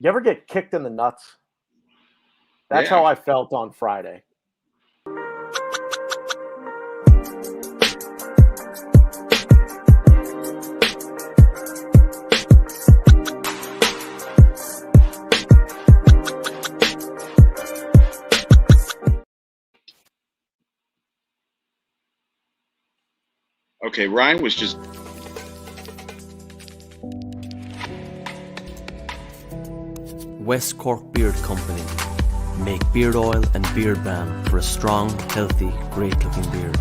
You ever get kicked in the nuts? That's how I felt on Friday. Okay, Ryan was just... West Cork Beard Company make beard oil and beard balm for a strong, healthy, great-looking beard.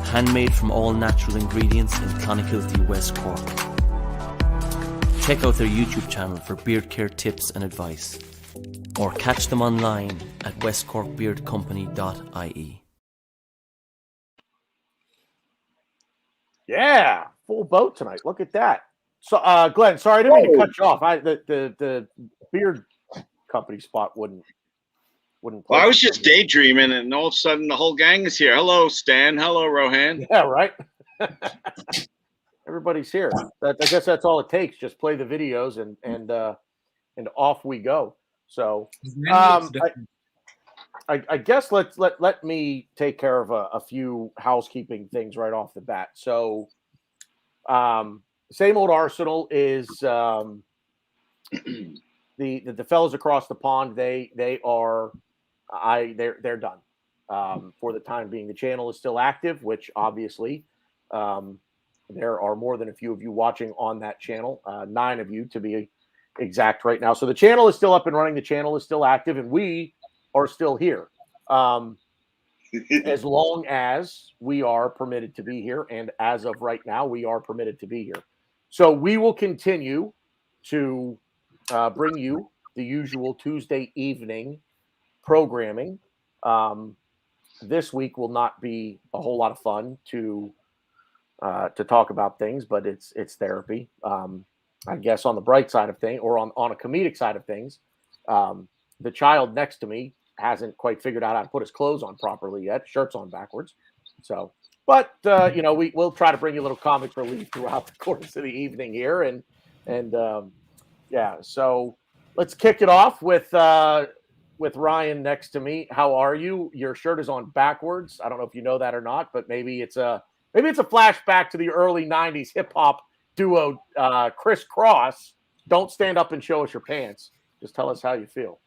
Handmade from all natural ingredients in Clonakilty, West Cork. Check out their YouTube channel for beard care tips and advice, or catch them online at westcorkbeardcompany.ie. Yeah, full boat tonight. Look at that. So, Glenn, sorry, I didn't mean to cut you off. The beard company spot wouldn't. Well, I was just daydreaming, and all of a sudden, the whole gang is here. Hello, Stan. Hello, Rohan. Yeah, right. Everybody's here. I guess that's all it takes. Just play the videos, and off we go. So, I guess let me take care of a few housekeeping things right off the bat. So, same old Arsenal is the fellas across the pond. They're done for the time being. The channel is still active, which obviously there are more than a few of you watching on that channel. 9 of you to be exact right now. So the channel is still up and running. The channel is still active, and we are still here. As long as we are permitted to be here, and as of right now, we are permitted to be here. So we will continue to bring you the usual Tuesday evening programming. This week will not be a whole lot of fun to talk about things, but it's therapy. I guess on the bright side of things, or on a comedic side of things, the child next to me hasn't quite figured out how to put his clothes on properly yet. Shirt's on backwards. So, but we'll try to bring you a little comic relief throughout the course of the evening here, and yeah. So let's kick it off with Ryan next to me. How are you? Your shirt is on backwards. I don't know if you know that or not, but maybe it's a flashback to the early '90s hip hop duo Criss Cross. Don't stand up and show us your pants. Just tell us how you feel.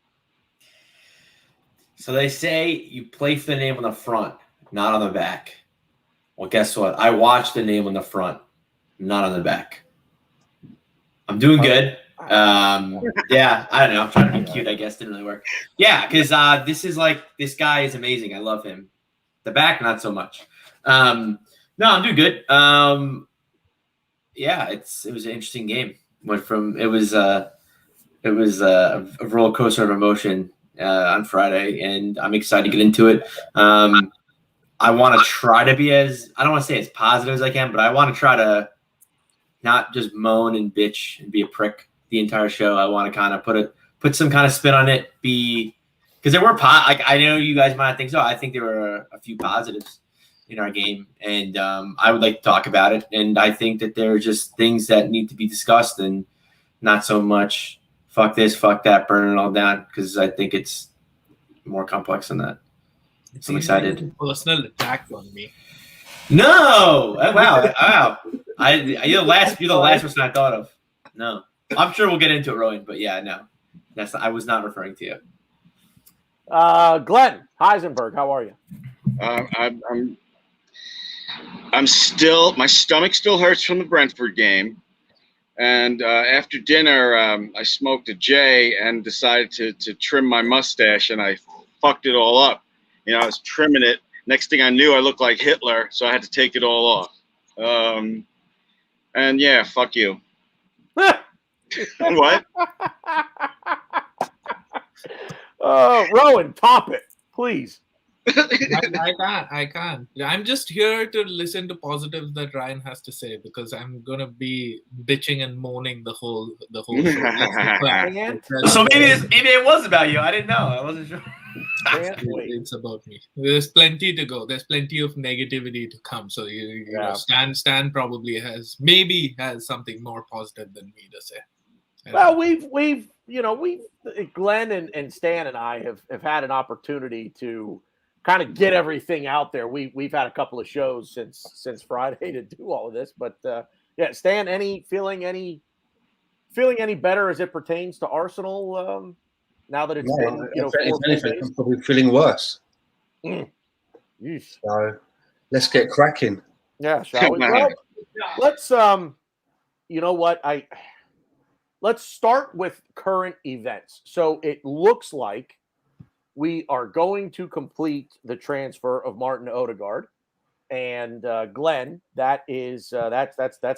So they say you place the name on the front, not on the back. Well, guess what? I watched the name on the front, not on the back. I'm doing good. Yeah, I don't know. I'm trying to be cute, I guess. Didn't really work. Yeah, because this guy is amazing. I love him. The back, not so much. No, I'm doing good. Yeah, it was an interesting game. It was a roller coaster of emotion on Friday, and I'm excited to get into it. I want to try to be I don't want to say as positive as I can, but I want to try to not just moan and bitch and be a prick the entire show. I want to kind of put some kind of spin on it, because there were I know you guys might not think so. I think there were a few positives in our game, and I would like to talk about it. And I think that there are just things that need to be discussed, and not so much fuck this, fuck that, burn it all down, because I think it's more complex than that. So I'm excited. Personal attack on me. No! Wow. You're the last person I thought of. No. I'm sure we'll get into it, Rohan, but yeah, no. I was not referring to you. Glenn Heisenberg, how are you? I'm still, my stomach still hurts from the Brentford game. And after dinner, I smoked a J and decided to trim my mustache, and I fucked it all up. I was trimming it. Next thing I knew, I looked like Hitler, so I had to take it all off. And yeah, fuck you. What? Rohan, top it, please. I can't. I'm just here to listen to positives that Ryan has to say, because I'm gonna be bitching and moaning the whole show. So maybe it was about you. I didn't know. I wasn't sure. It's about me. There's plenty to go. There's plenty of negativity to come. So you know, Stan probably has something more positive than me to say. Well, we've Glenn and Stan and I have had an opportunity to kind of get everything out there. We've had a couple of shows since Friday to do all of this, but yeah, Stan, feeling any better as it pertains to Arsenal now that it's been 4 full anything, days? I'm probably feeling worse. Yeesh. So let's get cracking. Yeah, shall we? Well, let's you know what? Let's start with current events. So it looks like we are going to complete the transfer of Martin Odegaard, and Glenn. That's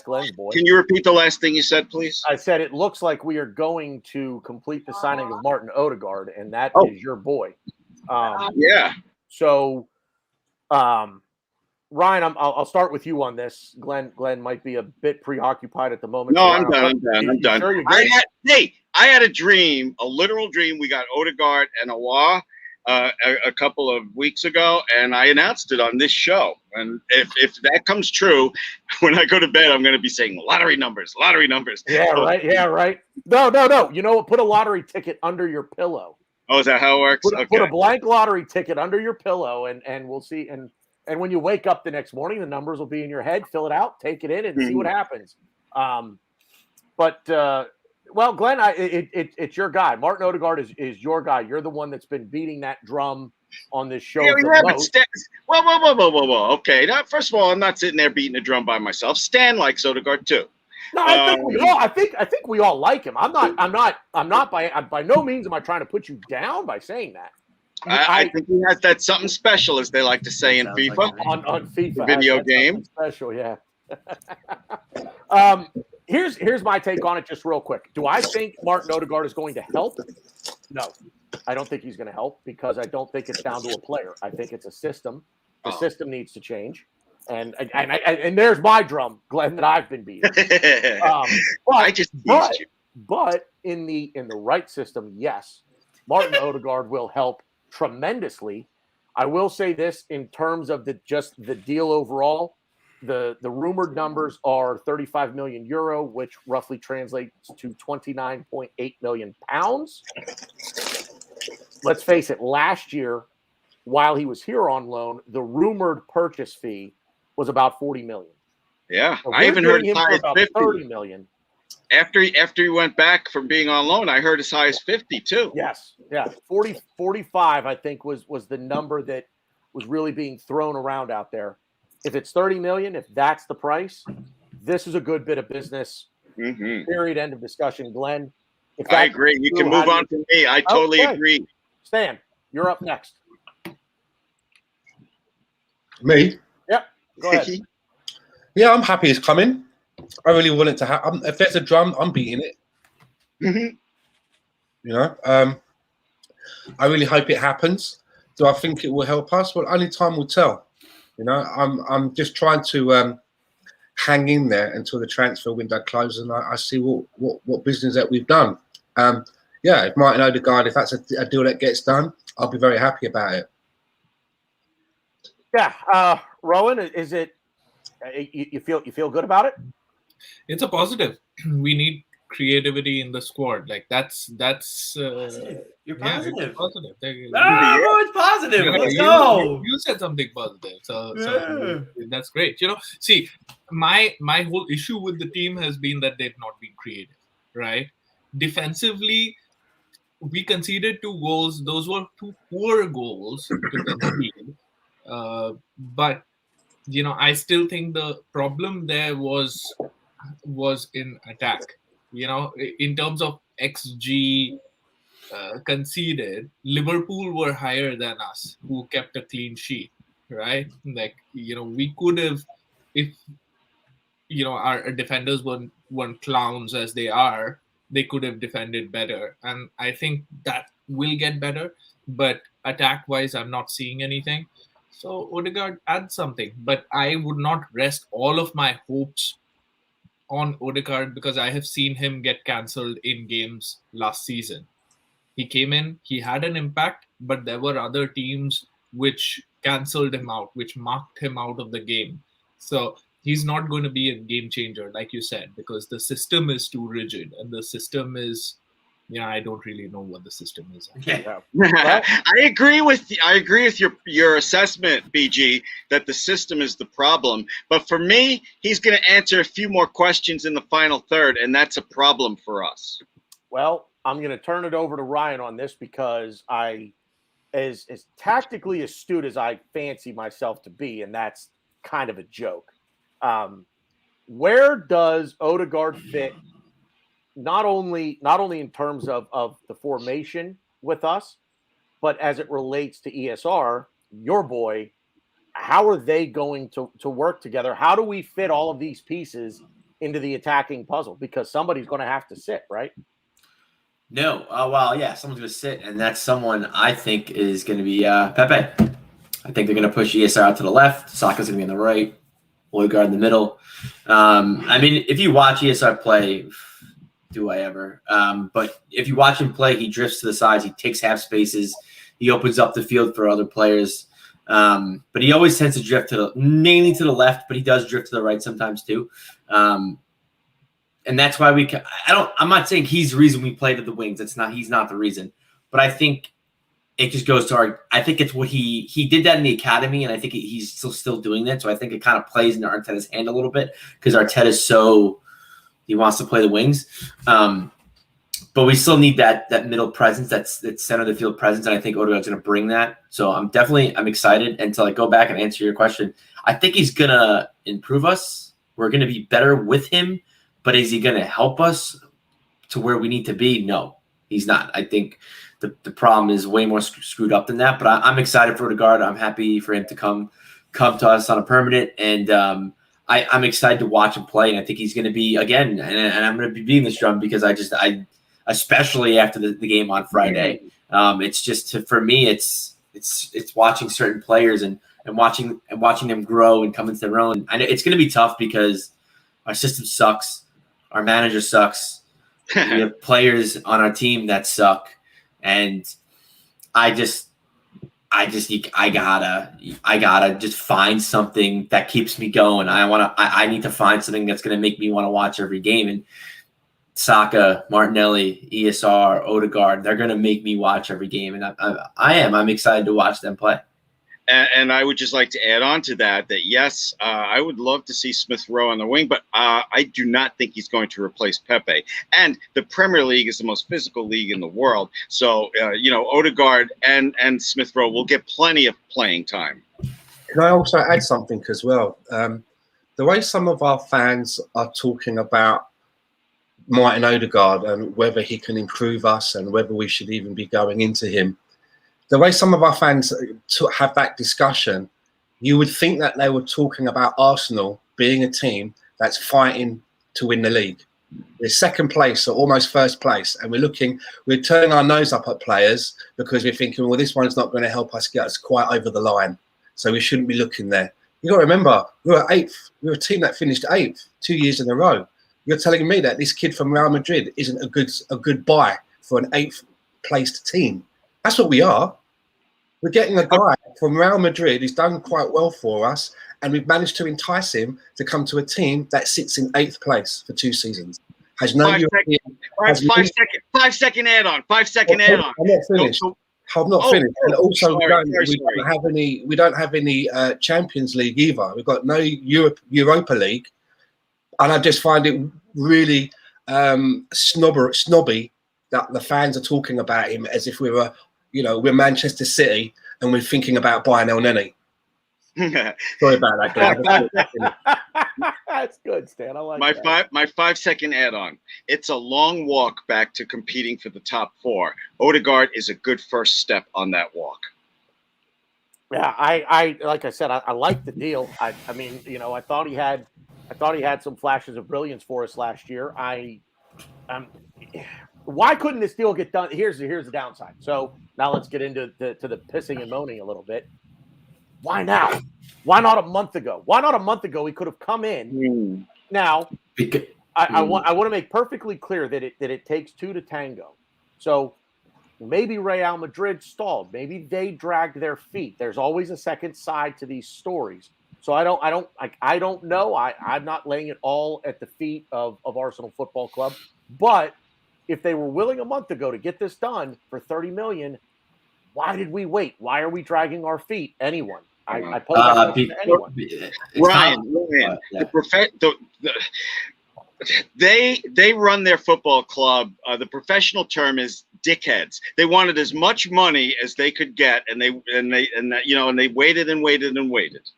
Glenn's boy. Can you repeat the last thing you said, please? I said it looks like we are going to complete the signing of Martin Odegaard, and that is your boy. Yeah. So, Ryan, I'll start with you on this. Glenn might be a bit preoccupied at the moment. No, I'm done. I'm done. Sure I had a dream, a literal dream. We got Odegaard and Awa a couple of weeks ago, and I announced it on this show. And if that comes true, when I go to bed, I'm going to be saying lottery numbers. Yeah, right. Yeah, right. No. You know what? Put a lottery ticket under your pillow. Oh, is that how it works? Put a blank lottery ticket under your pillow, and we'll see. And when you wake up the next morning, the numbers will be in your head. Fill it out, take it in, and see what happens. Well, Glenn, it's your guy. Martin Odegaard is your guy. You're the one that's been beating that drum on this show. Whoa. Okay. Now, first of all, I'm not sitting there beating the drum by myself. Stan likes Odegaard too. No, I think we all like him. I'm not by no means am I trying to put you down by saying that. I think he has that something special, as they like to say in FIFA. Like on FIFA, the video game. Special, yeah. Here's my take on it, just real quick. Do I think Martin Odegaard is going to help? No, I don't think he's going to help, because I don't think it's down to a player. I think it's a system. The system needs to change, and there's my drum, Glenn, that I've been beating. But in the right system, yes, Martin Odegaard will help tremendously. I will say this in terms of the deal overall. The rumored numbers are 35 million euro, which roughly translates to 29.8 million pounds. Let's face it, last year, while he was here on loan, the rumored purchase fee was about 40 million. Yeah, So I even heard him as high as about 50. 30 million. After he went back from being on loan, I heard as high as 50 too. Yes, yeah, 45 I think was the number that was really being thrown around out there. If it's 30 million, if that's the price, this is a good bit of business. Period. End of discussion. Glenn, I agree. You can move on to me. I totally agree. Stan, you're up next. Me? Yep. Go ahead. Yeah, I'm happy it's coming. I really want it to happen. If there's a drum, I'm beating it. You know, I really hope it happens. Do I think it will help us? Well, only time will tell. You know, I'm just trying to hang in there until the transfer window closes, and I see what business that we've done. Yeah, if Martin Odegaard, if that's a deal that gets done, I'll be very happy about it. Yeah, Rohan, is it? You feel good about it? It's a positive. We need creativity in the squad. Like that's You're positive. Yeah, it's positive. It's positive. Yeah, Let's go. You said something positive, so that's great. You know, see, my whole issue with the team has been that they've not been creative, right? Defensively, we conceded 2 goals. Those were 2 poor goals to concede. But you know, I still think the problem there was in attack. You know, in terms of XG conceded, Liverpool were higher than us, who kept a clean sheet, right? Like, you know, we could have, if, you know, our defenders weren't clowns as they are, they could have defended better. And I think that will get better. But attack-wise, I'm not seeing anything. So Odegaard adds something. But I would not rest all of my hopes on Odegaard, because I have seen him get cancelled in games last season. He came in, he had an impact, but there were other teams which cancelled him out, which marked him out of the game. So he's not going to be a game changer, like you said, because the system is too rigid, and the system is, I don't really know what the system is. Yeah. I agree with your assessment, BG, that the system is the problem. But for me, he's going to answer a few more questions in the final third, and that's a problem for us. Well, I'm going to turn it over to Ryan on this because as tactically astute as I fancy myself to be, and that's kind of a joke. Where does Odegaard fit? Not only in terms of the formation with us, but as it relates to ESR, your boy, how are they going to work together? How do we fit all of these pieces into the attacking puzzle? Because somebody's going to have to sit, right? No. Well, yeah, someone's going to sit, and that someone I think is going to be Pepe. I think they're going to push ESR out to the left. Saka's going to be on the right. Odegaard in the middle. I mean, if you watch ESR play, do I ever? But if you watch him play, he drifts to the sides. He takes half spaces. He opens up the field for other players. But he always tends to drift mainly to the left, but he does drift to the right sometimes too. And that's why I'm not saying he's the reason we play to the wings. He's not the reason. But I think it just goes to I think it's what he did that in the academy, and I think he's still doing that. So I think it kind of plays into Arteta's hand a little bit because Arteta's he wants to play the wings. But we still need that middle presence, that center of the field presence, and I think Odegaard's going to bring that. So I'm excited. And to go back and answer your question, I think he's going to improve us. We're going to be better with him, but is he going to help us to where we need to be? No, he's not. I think the problem is way more screwed up than that. But I'm excited for Odegaard. I'm happy for him to come to us on a permanent, and I'm excited to watch him play. And I think he's going to be again, and I'm going to be beating this drum because I especially after the game on Friday. It's just for me, it's watching certain players and watching them grow and come into their own. And it's going to be tough because our system sucks, our manager sucks, we have players on our team that suck, and I gotta just find something that keeps me going. I need to find something that's going to make me want to watch every game. And Saka, Martinelli, ESR, Odegaard, they're going to make me watch every game. And I'm excited to watch them play. And I would just like to add on to that yes, I would love to see Smith Rowe on the wing, but I do not think he's going to replace Pepe. And the Premier League is the most physical league in the world. So, Odegaard and Smith Rowe will get plenty of playing time. Can I also add something as well? The way some of our fans are talking about Martin Odegaard and whether he can improve us and whether we should even be going into him. The way some of our fans have that discussion, you would think that they were talking about Arsenal being a team that's fighting to win the league. We're second place or almost first place, and we're turning our nose up at players because we're thinking, well, this one's not going to help us get us quite over the line, so we shouldn't be looking there. You got to remember, we're eighth. We're a team that finished 8th 2 years in a row. You're telling me that this kid from Real Madrid isn't a good buy for an 8th placed team? That's what we are. We're getting a guy from Real Madrid who's done quite well for us, and we've managed to entice him to come to a team that sits in 8th place for 2 seasons. Has no European. 5 second add on. 5 second add on. I'm not finished. I'm not finished. And also, we don't have any Champions League either. We've got no Europa League. And I just find it really snobby that the fans are talking about him as if we're Manchester City and we're thinking about buying El Neni. Sorry about that, Glenn. That's good, Stan. I like that. My 5 second add-on. It's a long walk back to competing for the top 4. Odegaard is a good first step on that walk. Yeah, I like I said, I like the deal. I mean, I thought he had some flashes of brilliance for us last year. Why couldn't this deal get done? Here's the downside. So now let's get into the pissing and moaning a little bit. Why now? Why not a month ago? Why not a month ago? He could have come in. Now, I want to make perfectly clear that it takes 2 to tango. So maybe Real Madrid stalled. Maybe they dragged their feet. There's always a second side to these stories. So I don't know. I'm not laying it all at the feet of Arsenal Football Club. But if they were willing a month ago to get this done for 30 million, why did we wait? Why are we dragging our feet? Anyone? I pose that question to anyone. Ryan, they run their football club. The professional term is dickheads. They wanted as much money as they could get, and they waited and waited and waited.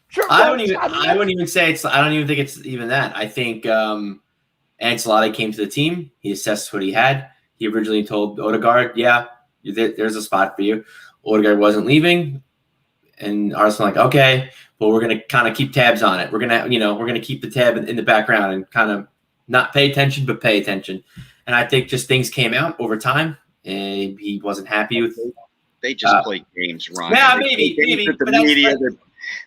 Sure, I wouldn't even say it's. I don't even think it's even that. I think Ancelotti came to the team. He assessed what he had. He originally told Odegaard, "Yeah, there's a spot for you." Odegaard wasn't leaving, and Arsenal like, "Okay, but we're gonna kind of keep tabs on it. We're gonna keep the tab in the background and kind of not pay attention, but pay attention." And I think just things came out over time, and he wasn't happy with. They just play games, Ron. Yeah, maybe. But the media,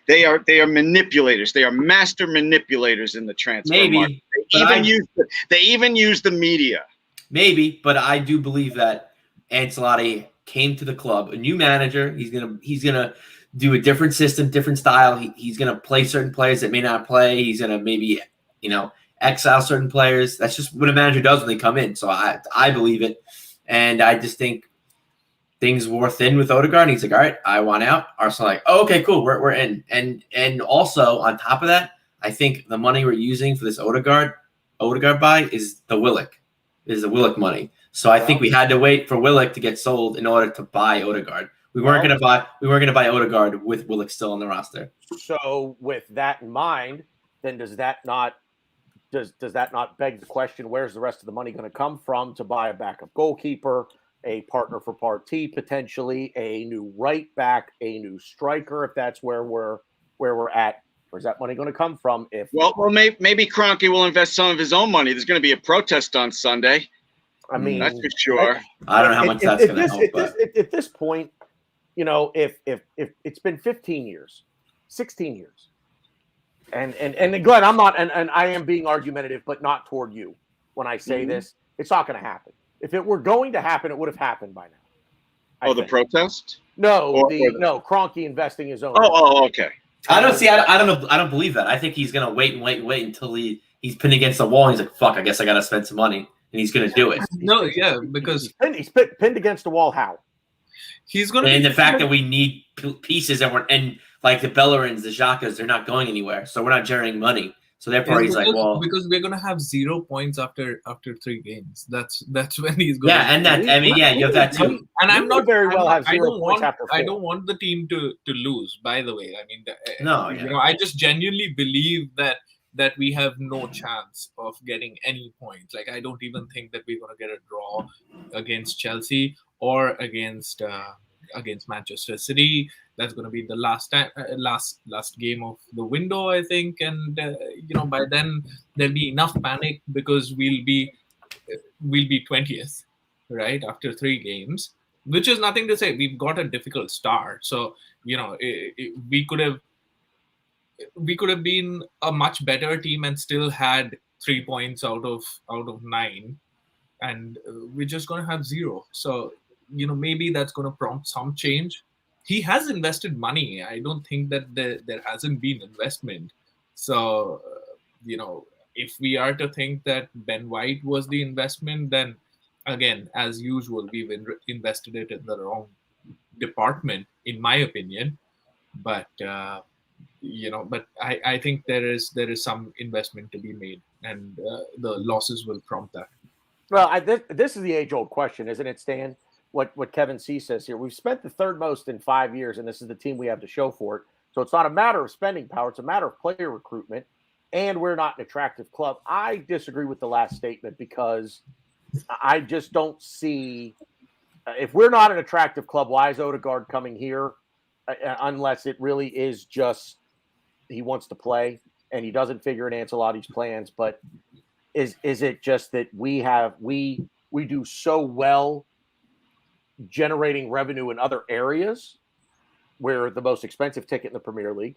they are manipulators. They are master manipulators in the transfer market. They even use the media. Maybe, but I do believe that Ancelotti came to the club, a new manager. He's gonna do a different system, different style. He's gonna play certain players that may not play. He's gonna maybe exile certain players. That's just what a manager does when they come in. So I believe it, and I just think things wore thin with Odegaard. And he's like, all right, I want out. Arsenal like, oh, okay, cool, we're in. And also on top of that, I think the money we're using for this Odegaard buy is the Willock money. So I think we had to wait for Willock to get sold in order to buy Odegaard. We weren't gonna buy Odegaard with Willock still on the roster. So with that in mind, then does that not beg the question, where's the rest of the money going to come from to buy a backup goalkeeper, a partner for Partey, potentially a new right back, a new striker, if that's where we're at? Where's that money going to come from? Well, maybe Kroenke will invest some of his own money. There's going to be a protest on Sunday. I mean, that's for sure. I don't know how much that's going to help. At this point, if it's been 15 years, 16 years, and Glenn, I'm not, and I am being argumentative, but not toward you when I say this. It's not going to happen. If it were going to happen, it would have happened by now. The protest? No, Kroenke investing his own. Oh, okay. I don't believe that. I think he's gonna wait until he's pinned against the wall. And he's like, "Fuck, I guess I gotta spend some money," and he's gonna do it. No, yeah, because he's pinned against the wall. How? He's gonna. And the fact that we need pieces and like the Bellerins, the Xhakas, they're not going anywhere, so we're not generating money. So therefore, he's like, "Well, because we're gonna have 0 points after 3 games. That's when he's going." Yeah, and that you have that too. And I'm not very well have 0 points after 4. I don't want the team to lose. By the way, I mean, no, I just genuinely believe that we have no chance of getting any points. Like, I don't even think that we're gonna get a draw against Chelsea or against Manchester City. That's going to be the last game of the window, I think, and by then there'll be enough panic because we'll be 20th, right, after 3 games, which is nothing to say. We've got a difficult start, so we could have been a much better team and still had 3 points out of 9, and we're just going to have 0. So maybe that's going to prompt some change. He has invested money. I don't think that there hasn't been investment. So, if we are to think that Ben White was the investment, then again, as usual, we've invested it in the wrong department, in my opinion. But but I think there is some investment to be made, and the losses will prompt that. Well, this is the age-old question, isn't it, Stan? What Kevin C says here. We've spent the third most in 5 years, and this is the team we have to show for it. So it's not a matter of spending power. It's a matter of player recruitment, and we're not an attractive club. I disagree with the last statement because I just don't see – if we're not an attractive club, why is Odegaard coming here unless it really is just he wants to play and he doesn't figure in Ancelotti's plans. But is it just that we do so well generating revenue in other areas? We're the most expensive ticket in the Premier League.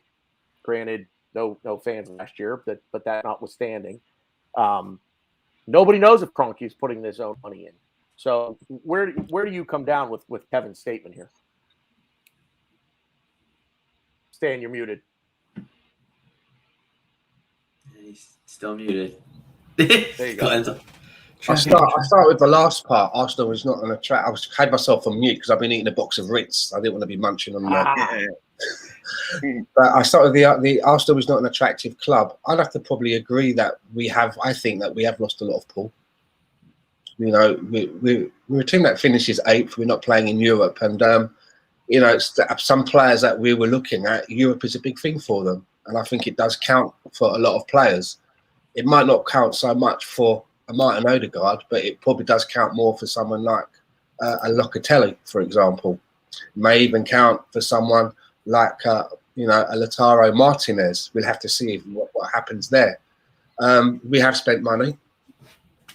Granted, no fans last year, but that notwithstanding, nobody knows if Kroenke is putting his own money in. So where do you come down with Kevin's statement here? Stan, you're muted. Still muted. There you go. I start with the last part. Arsenal was not an attract. I had myself on mute because I've been eating a box of Ritz. I didn't want to be munching on that. But I start with the Arsenal was not an attractive club. I'd have to probably agree that I think that we have lost a lot of pull. You know, we're a team that finishes 8th. We're not playing in Europe, and you know, some players that we were looking at, Europe is a big thing for them, and I think it does count for a lot of players. It might not count so much for a Martin Odegaard, but it probably does count more for someone like a Locatelli, for example. It may even count for someone like you know, a Lautaro Martinez. We'll have to see what happens there. We have spent money.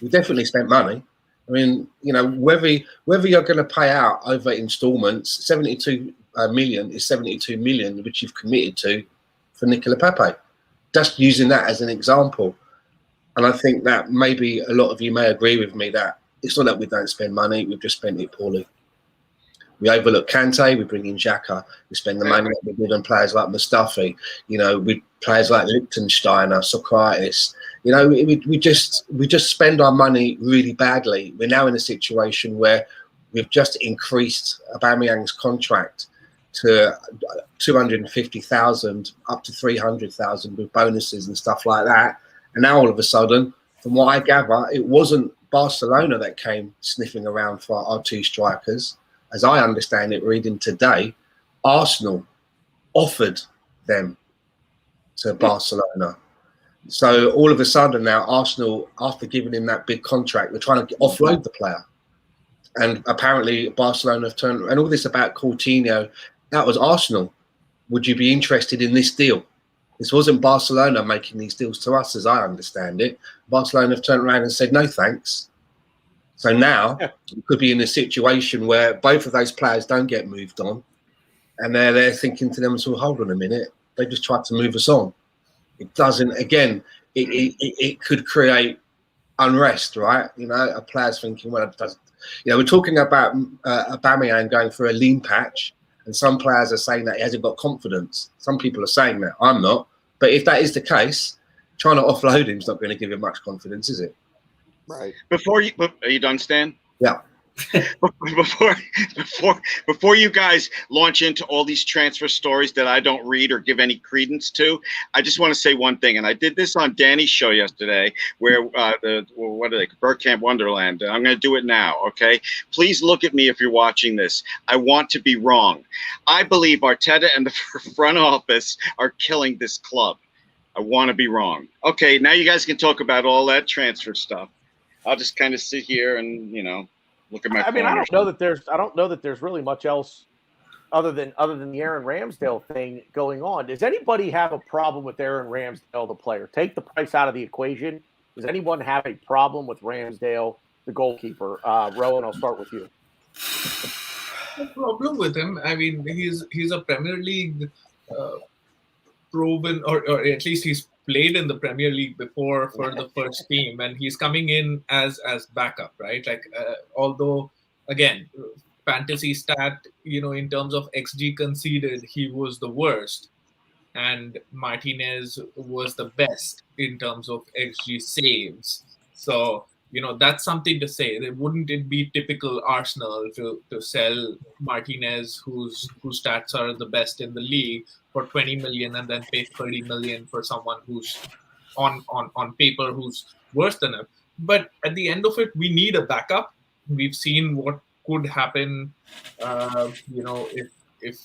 We definitely spent money. I mean, you know, whether you're going to pay out over installments, 72 million is 72 million, which you've committed to for Nicola Pepe. Just using that as an example. And I think that maybe a lot of you may agree with me that it's not that we don't spend money, we've just spent it poorly. We overlook Kante, we bring in Xhaka, we spend the money that we did on players like Mustafi, you know, with players like Lichtensteiner, Socrates. You know, we just spend our money really badly. We're now in a situation where we've just increased Aubameyang's contract to 250,000 up to 300,000 with bonuses and stuff like that. And now all of a sudden, from what I gather, it wasn't Barcelona that came sniffing around for our 2 strikers. As I understand it, reading today, Arsenal offered them to Barcelona. So all of a sudden now, Arsenal, after giving him that big contract, they're trying to offload the player. And apparently Barcelona have turned, and all this about Coutinho, that was Arsenal. Would you be interested in this deal? This wasn't Barcelona making these deals to us, as I understand it. Barcelona have turned around and said, no, thanks. So now we could be in a situation where both of those players don't get moved on. And they're thinking to themselves, hold on a minute. They just tried to move us on. It doesn't, again, it could create unrest, right? You know, a player's thinking, well, it doesn't. You know, we're talking about Aubameyang going for a lean patch. And some players are saying that he hasn't got confidence. Some people are saying that. I'm not. But if that is the case, trying to offload him is not going to give him much confidence, is it? Right. Are you done, Stan? Yeah. Before you guys launch into all these transfer stories that I don't read or give any credence to, I just want to say one thing, and I did this on Danny's show yesterday, where Bergkamp Wonderland. I'm going to do it now, okay? Please look at me if you're watching this. I want to be wrong. I believe Arteta and the front office are killing this club. I want to be wrong. Okay, now you guys can talk about all that transfer stuff. I'll just kind of sit here and, you know, look at my. I mean, I don't know that there's really much else other than the Aaron Ramsdale thing going on. Does anybody have a problem with Aaron Ramsdale, the player? Take the price out of the equation. Does anyone have a problem with Ramsdale, the goalkeeper? Rohan, I'll start with you. No problem with him. I mean, he's a Premier League proven, or at least he's played in the Premier League before for the first team, and he's coming in as backup, right? Like, although again, fantasy stat, you know, in terms of XG conceded, he was the worst, and Martinez was the best in terms of XG saves. So, you know, that's something to say. Wouldn't it be typical Arsenal to sell Martinez, whose stats are the best in the league, for 20 million and then pay 30 million for someone who's on paper who's worse than him? But at the end of it, we need a backup. We've seen what could happen, you know, if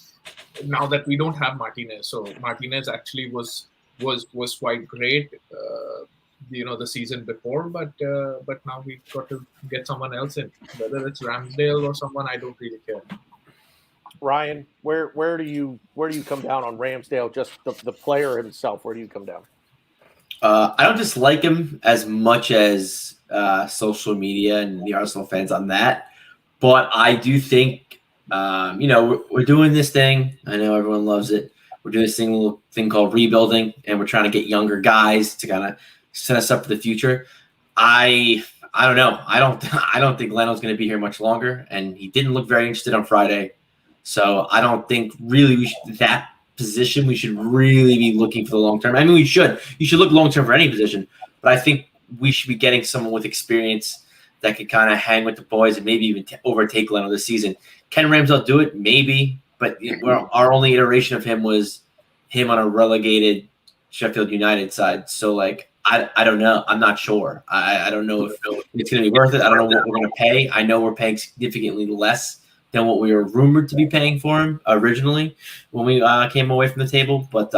now that we don't have Martinez. So Martinez actually was quite great, you know, the season before, but now we've got to get someone else in, whether it's Ramsdale or someone. I don't really care. Ryan, where do you come down on Ramsdale? Just the player himself. Where do you come down? I don't dislike him as much as social media and the Arsenal fans on that, but I do think, you know, we're doing this thing. I know everyone loves it. We're doing this thing called rebuilding, and we're trying to get younger guys to kind of set us up for the future. I don't know. I don't think Leno's going to be here much longer, and he didn't look very interested on Friday. So I don't think really we should really be looking for the long term. I mean, we should. You should look long term for any position, But I think we should be getting someone with experience that could kind of hang with the boys and maybe even overtake Leno this season. Can Ramsdale do it? Maybe. But our only iteration of him was him on a relegated Sheffield United side. So, like, I don't know. I'm not sure. I don't know if it's going to be worth it. I don't know what we're going to pay. I know we're paying significantly less than what we were rumored to be paying for him originally when we came away from the table. But,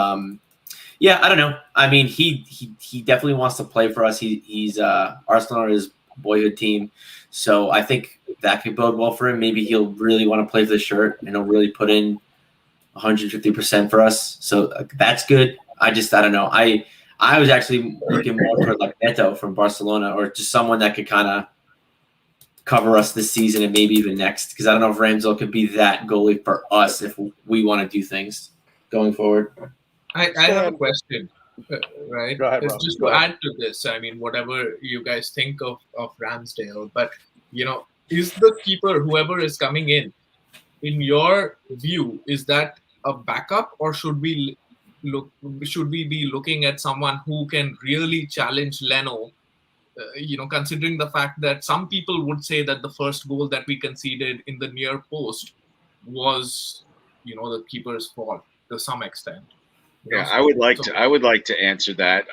yeah, I don't know. I mean, he definitely wants to play for us. He's Arsenal are his boyhood team. So I think that could bode well for him. Maybe he'll really want to play for the shirt and he'll really put in 150% for us. So that's good. I don't know. I was actually looking more for like Neto from Barcelona or just someone that could kind of cover us this season and maybe even next. Because I don't know if Ramsdale could be that goalie for us if we want to do things going forward. I have a question, right? Go ahead, just to add to this, I mean, whatever you guys think of Ramsdale, but, you know, is the keeper, whoever is coming in your view, is that a backup or should we be looking at someone who can really challenge Leno, you know, considering the fact that some people would say that the first goal that we conceded in the near post was, you know, the keeper's fault to some extent. Yeah, I would like to answer that.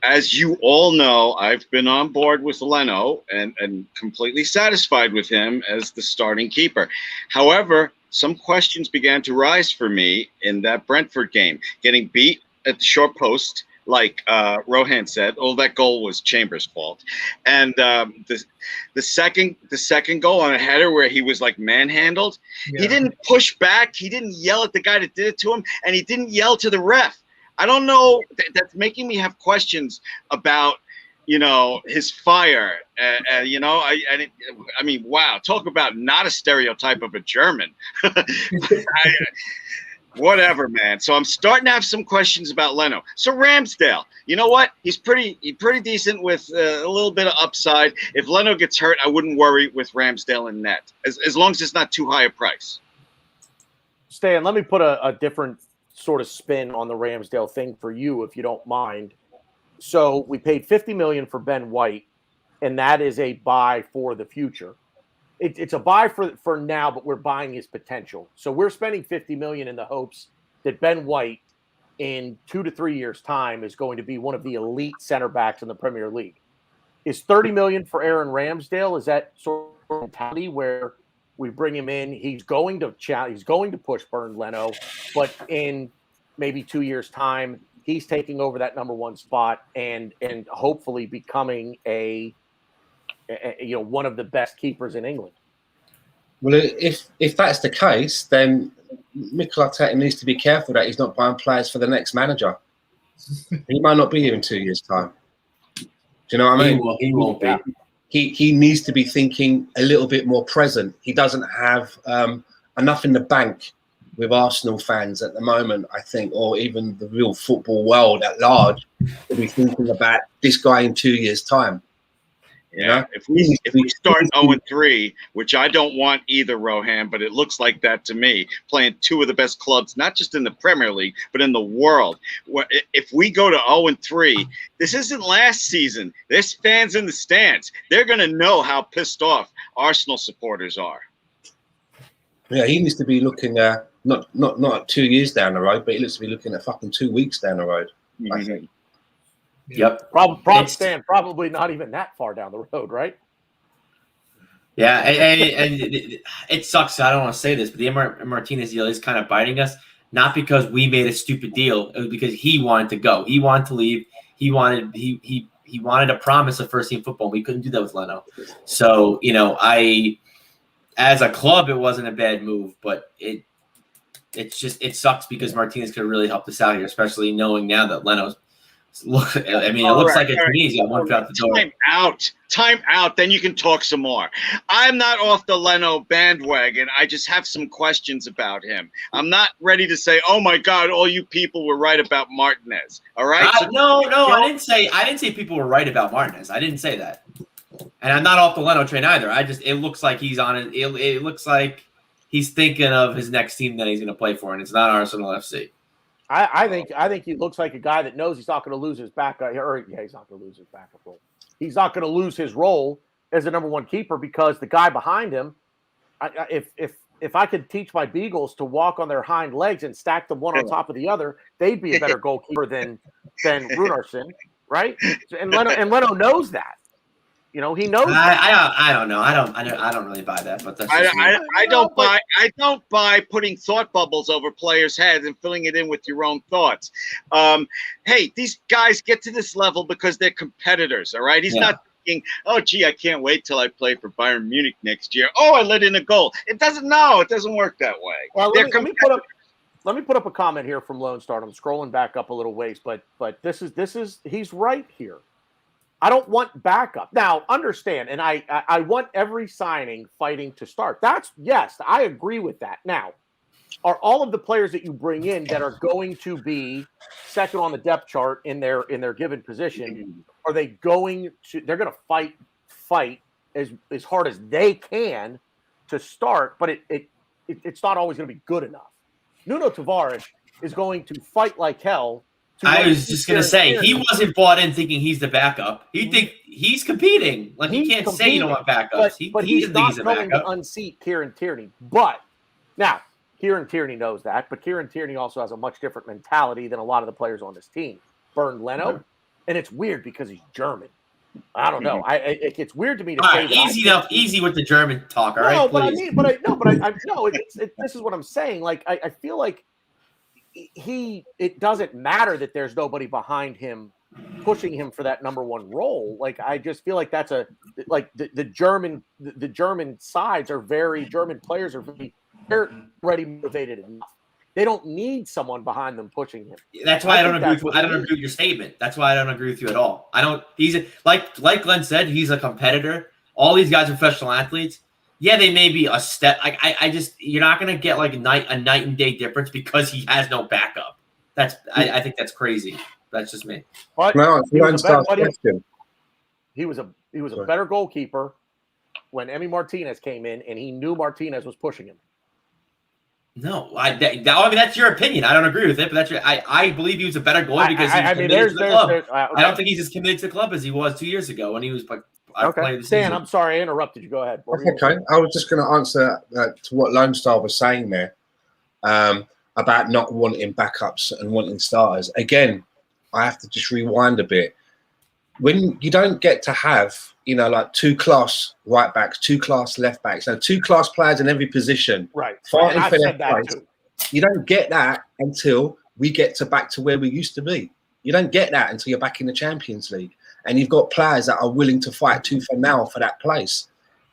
As you all know, I've been on board with Leno and completely satisfied with him as the starting keeper. However, some questions began to rise for me in that Brentford game, getting beat at the short post, like Rohan said. Oh, that goal was Chambers' fault, and the second goal on a header where he was like manhandled. Yeah. He didn't push back. He didn't yell at the guy that did it to him, and he didn't yell to the ref. I don't know. That's making me have questions about, you know, his fire. You know, I mean, wow, talk about not a stereotype of a German. Whatever, man. So I'm starting to have some questions about Leno. So Ramsdale, you know what? He's pretty decent with a little bit of upside. If Leno gets hurt, I wouldn't worry with Ramsdale in net, as long as it's not too high a price. Stan, let me put a different sort of spin on the Ramsdale thing for you, if you don't mind. So we paid $50 million for Ben White, and that is a buy for the future. It's a buy for now, but we're buying his potential. So we're spending $50 million in the hopes that Ben White in 2 to 3 years' time is going to be one of the elite center backs in the Premier League. Is $30 million for Aaron Ramsdale? Is that sort of mentality where we bring him in? He's going to push Bernd Leno, but in maybe 2 years' time, he's taking over that number one spot and hopefully becoming one of the best keepers in England. Well, if that's the case, then Mikel Arteta needs to be careful that he's not buying players for the next manager. He might not be here in 2 years' time. Do you know what I mean? He won't be. He needs to be thinking a little bit more present. He doesn't have enough in the bank with Arsenal fans at the moment, I think, or even the real football world at large, to be thinking about this guy in 2 years' time. Yeah, if we start 0-3, which I don't want either, Rohan, but it looks like that to me, playing two of the best clubs, not just in the Premier League, but in the world. If we go to 0-3, this isn't last season. There's fans in the stands. They're going to know how pissed off Arsenal supporters are. Yeah, he needs to be looking not 2 years down the road, but he looks to be looking at fucking 2 weeks down the road, I think. Yep. Probably not even that far down the road, right? Yeah, and it sucks. I don't want to say this, but the Martinez deal is kind of biting us. Not because we made a stupid deal, it was because he wanted to go. He wanted to leave. He wanted a promise of first team football. We couldn't do that with Leno. So, you know, as a club, it wasn't a bad move, but it sucks because Martinez could have really helped us out here, especially knowing now that Leno's. Look, I mean, it looks like it's easy. One foot out the door. Time out. Then you can talk some more. I'm not off the Leno bandwagon. I just have some questions about him. I'm not ready to say, "Oh my God, all you people were right about Martinez." All right? No, I didn't say people were right about Martinez. I didn't say that. And I'm not off the Leno train either. It looks like he's on it. It looks like he's thinking of his next team that he's going to play for, and it's not Arsenal FC. I think he looks like a guy that knows he's not going to lose his backup. He's not going to lose his backup role. He's not going to lose his role as the number one keeper because the guy behind him. If I could teach my Beagles to walk on their hind legs and stack them one on top of the other, they'd be a better goalkeeper than Runarsson, right? And Leno knows that. You know, he knows. I don't know. I don't really buy that, but that's just I don't buy putting thought bubbles over players' heads and filling it in with your own thoughts. Hey, these guys get to this level because they're competitors. All right, he's not thinking, oh, gee, I can't wait till I play for Bayern Munich next year. Oh, I let in a goal. It doesn't work that way. Well, let me put up a comment here from Lone Star. I'm scrolling back up a little ways, but this is he's right here. I don't want backup. Now, understand, and I want every signing fighting to start. Yes, I agree with that. Now, are all of the players that you bring in that are going to be second on the depth chart in their given position, are they going to fight as hard as they can to start, but it's not always going to be good enough. Nuno Tavares is going to fight like hell. I was just going to say, he wasn't bought in thinking he's the backup. He think he's competing. Like, he can't say you don't want backups. But he's not going to unseat Kieran Tierney. But now, Kieran Tierney knows that. But Kieran Tierney also has a much different mentality than a lot of the players on this team. Burned Leno. And it's weird because he's German. I don't know. It's weird to me to say that. Easy with the German talk, all right? This is what I'm saying. Like, I feel like it doesn't matter that there's nobody behind him pushing him for that number one role. Like, I just feel like that's the German sides are German players are they're already motivated enough. They don't need someone behind them pushing him. That's why I don't agree with your statement. That's why I don't agree with you at all. He's like Glenn said, he's a competitor. All these guys are professional athletes. Yeah, they may be a step. You're not going to get like a night and day difference because he has no backup. I think that's crazy. That's just me. But he was a better goalkeeper when Emi Martinez came in, and he knew Martinez was pushing him. No, that's your opinion. I don't agree with it, but I believe he was a better goalie because he's committed to the club. I don't think he's as committed to the club as he was 2 years ago when he was playing the season. Dan, I'm sorry I interrupted you. Go ahead. Okay, I was just going to answer to what Lone Star was saying there about not wanting backups and wanting starters. Again, I have to just rewind a bit. When you don't get to have, like 2-class right backs, 2-class left backs, so 2-class players in every position, right? Fighting for their place. You don't get that until we get back to where we used to be. You don't get that until you're back in the Champions League, and you've got players that are willing to fight tooth and nail for that place.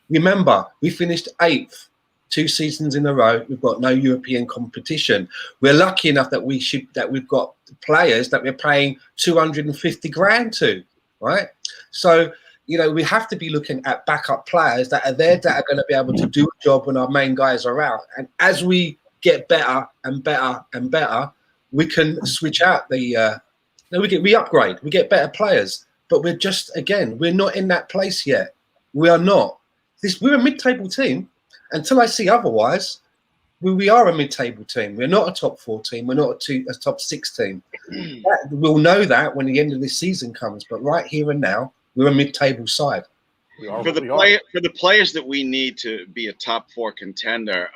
Remember, we finished 8th 2 seasons in a row. We've got no European competition. We're lucky enough that we've got players that we're paying 250 grand to, right? So, we have to be looking at backup players that are there that are going to be able to do a job when our main guys are out. And as we get better and better and better, we can switch out we upgrade, we get better players. But we're not in that place yet. We are not. We're a mid-table team. Until I see otherwise, we are a mid-table team. We're not a top 4 team. We're not a top 6 team. We'll know that when the end of this season comes. But right here and now, we're a mid-table side. For the players that we need to be a top 4 contender,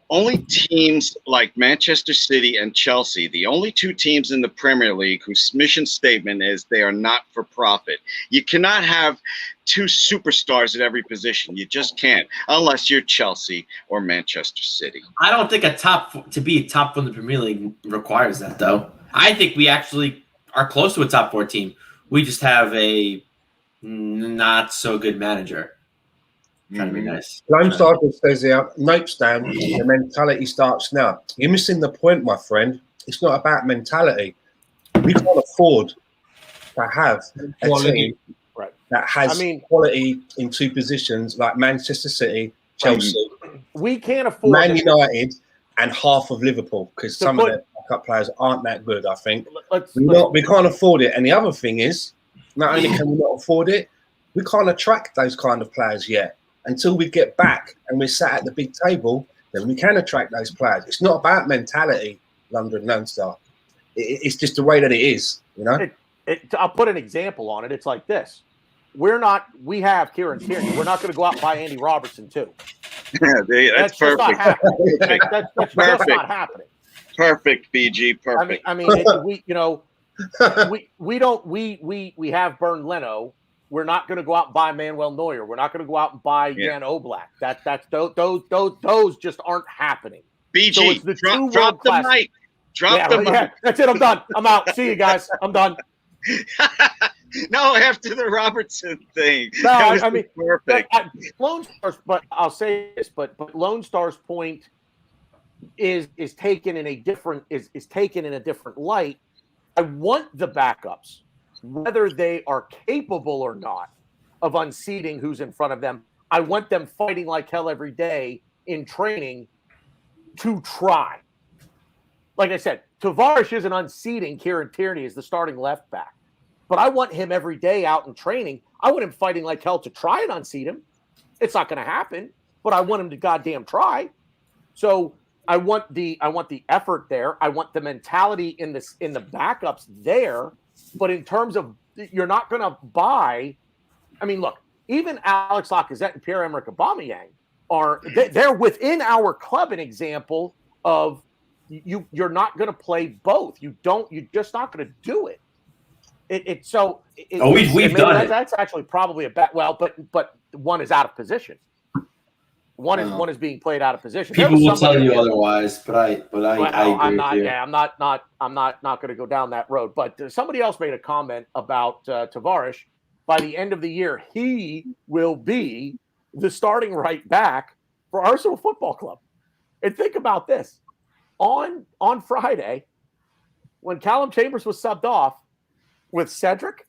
only teams like Manchester City and Chelsea, the only 2 teams in the Premier League whose mission statement is they are not for profit. You cannot have 2 superstars at every position. You just can't, unless you're Chelsea or Manchester City. I don't think to be a top 4 in the Premier League requires that, though. I think we actually are close to a top 4 team. We just have a not so good manager. Trying to be nice. Lone Star says here, nope, Stan, the mentality starts now. You're missing the point, my friend. It's not about mentality. We can't afford to have a team that has quality in 2 positions like Manchester City, Chelsea. We can't afford Man United and half of Liverpool because some of their backup players aren't that good, I think. We can't afford it. And the other thing is, not only can we not afford it, we can't attract those kind of players yet. Until we get back and we're sat at the big table, then we can attract those players. It's not about mentality. London Lone Star. It's just the way that it is, you know. I'll put an example on it. It's like this: we have Kieran Tierney. We're not going to go out and buy Andy Robertson too. That's just perfect. not happening. That's just not happening. Perfect, BG. Perfect. I mean, we have Bernd Leno. We're not going to go out and buy Manuel Neuer. We're not going to go out and buy Jan Oblak. Those just aren't happening. BG, so it's the drop the mic. Drop the mic. Yeah, that's it. I'm done. I'm out. See you guys. I'm done. No, after the Robertson thing. No, I mean, perfect. Lone Stars, but I'll say this, but Lone Star's point is taken in a different light. I want the backups, whether they are capable or not of unseating who's in front of them. I want them fighting like hell every day in training to try. Like I said, Tavares isn't unseating Kieran Tierney as the starting left back. But I want him every day out in training. I want him fighting like hell to try and unseat him. It's not going to happen, but I want him to goddamn try. So I want the effort there. I want the mentality in the backups there. But in terms of, you're not going to buy. I mean, look, even Alex Lacazette and Pierre-Emerick Aubameyang they're within our club an example of you're not going to play both. You're just not going to do it. We've done it. That's actually probably a bet. Well, but one is out of position. One is being played out of position. People will tell you otherwise, but I agree I'm not. with you. Yeah, I'm not going to go down that road. But somebody else made a comment about Tavares. By the end of the year, he will be the starting right back for Arsenal Football Club. And think about this: on Friday, when Callum Chambers was subbed off, with Cedric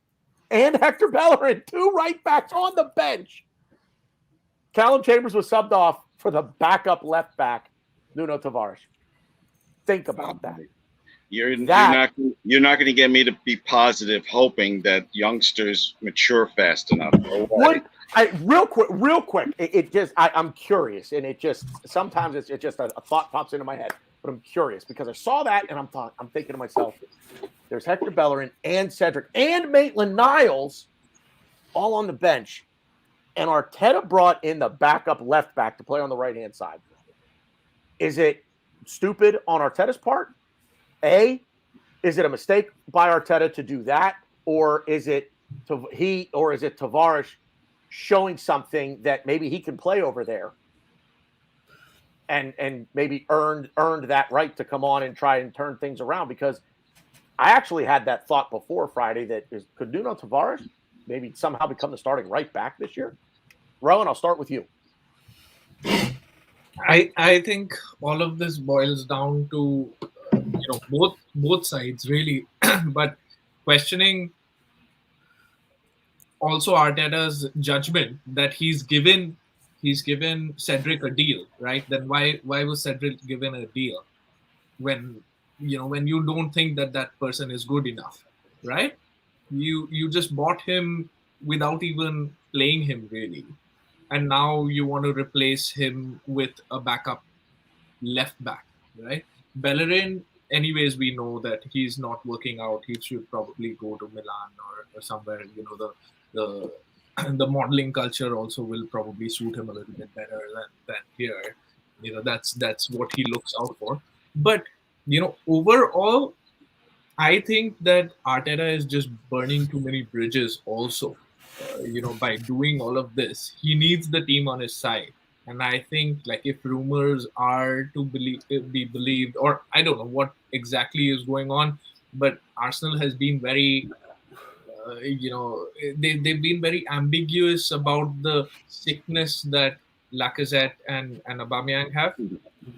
and Hector Bellerin, two right backs on the bench, Callum Chambers was subbed off for the backup left back, Nuno Tavares. Think about that. You're not going to get me to be positive, hoping that youngsters mature fast enough. Real quick. I'm curious, and sometimes it's just a thought pops into my head. But I'm curious because I saw that and I'm thinking to myself, there's Hector Bellerin and Cedric and Maitland-Niles all on the bench. And Arteta brought in the backup left back to play on the right-hand side. Is it stupid on Arteta's part? Is it a mistake by Arteta to do that? Or is it Tavares showing something that maybe he can play over there? And maybe earned that right to come on and try and turn things around, because I actually had that thought before Friday could Nuno Tavares maybe somehow become the starting right back this year? Rohan, I'll start with you. I think all of this boils down to both sides really, but questioning also Arteta's judgment that he's given Cedric a deal, right? Then why was Cedric given a deal when you don't think that person is good enough, right? You just bought him without even playing him really, and now you want to replace him with a backup left back, right? Bellerin, anyways, we know that he's not working out. He should probably go to Milan or somewhere. The modeling culture also will probably suit him a little bit better than here. That's what he looks out for. But overall, I think that Arteta is just burning too many bridges also. By doing all of this, he needs the team on his side. And I think, if rumors are to be believed, or I don't know what exactly is going on, but Arsenal has been very they've been very ambiguous about the sickness that Lacazette and Aubameyang have,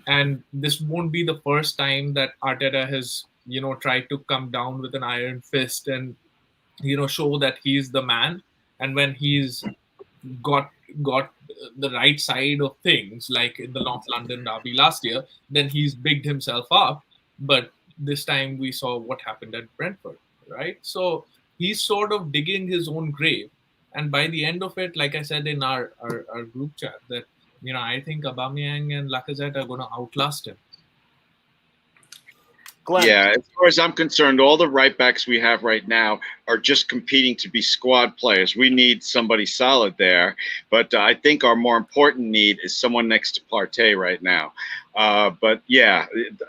and this won't be the first time that Arteta has tried to come down with an iron fist and show that he's the man. And when he's got the right side of things, like in the North London derby last year, then he's bigged himself up. But this time we saw what happened at Brentford, right? So he's sort of digging his own grave. And by the end of it, like I said in our group chat, that I think Aubameyang and Lacazette are going to outlast him. Glenn. Yeah, as far as I'm concerned, all the right backs we have right now are just competing to be squad players. We need somebody solid there, but I think our more important need is someone next to Partey right now. But yeah,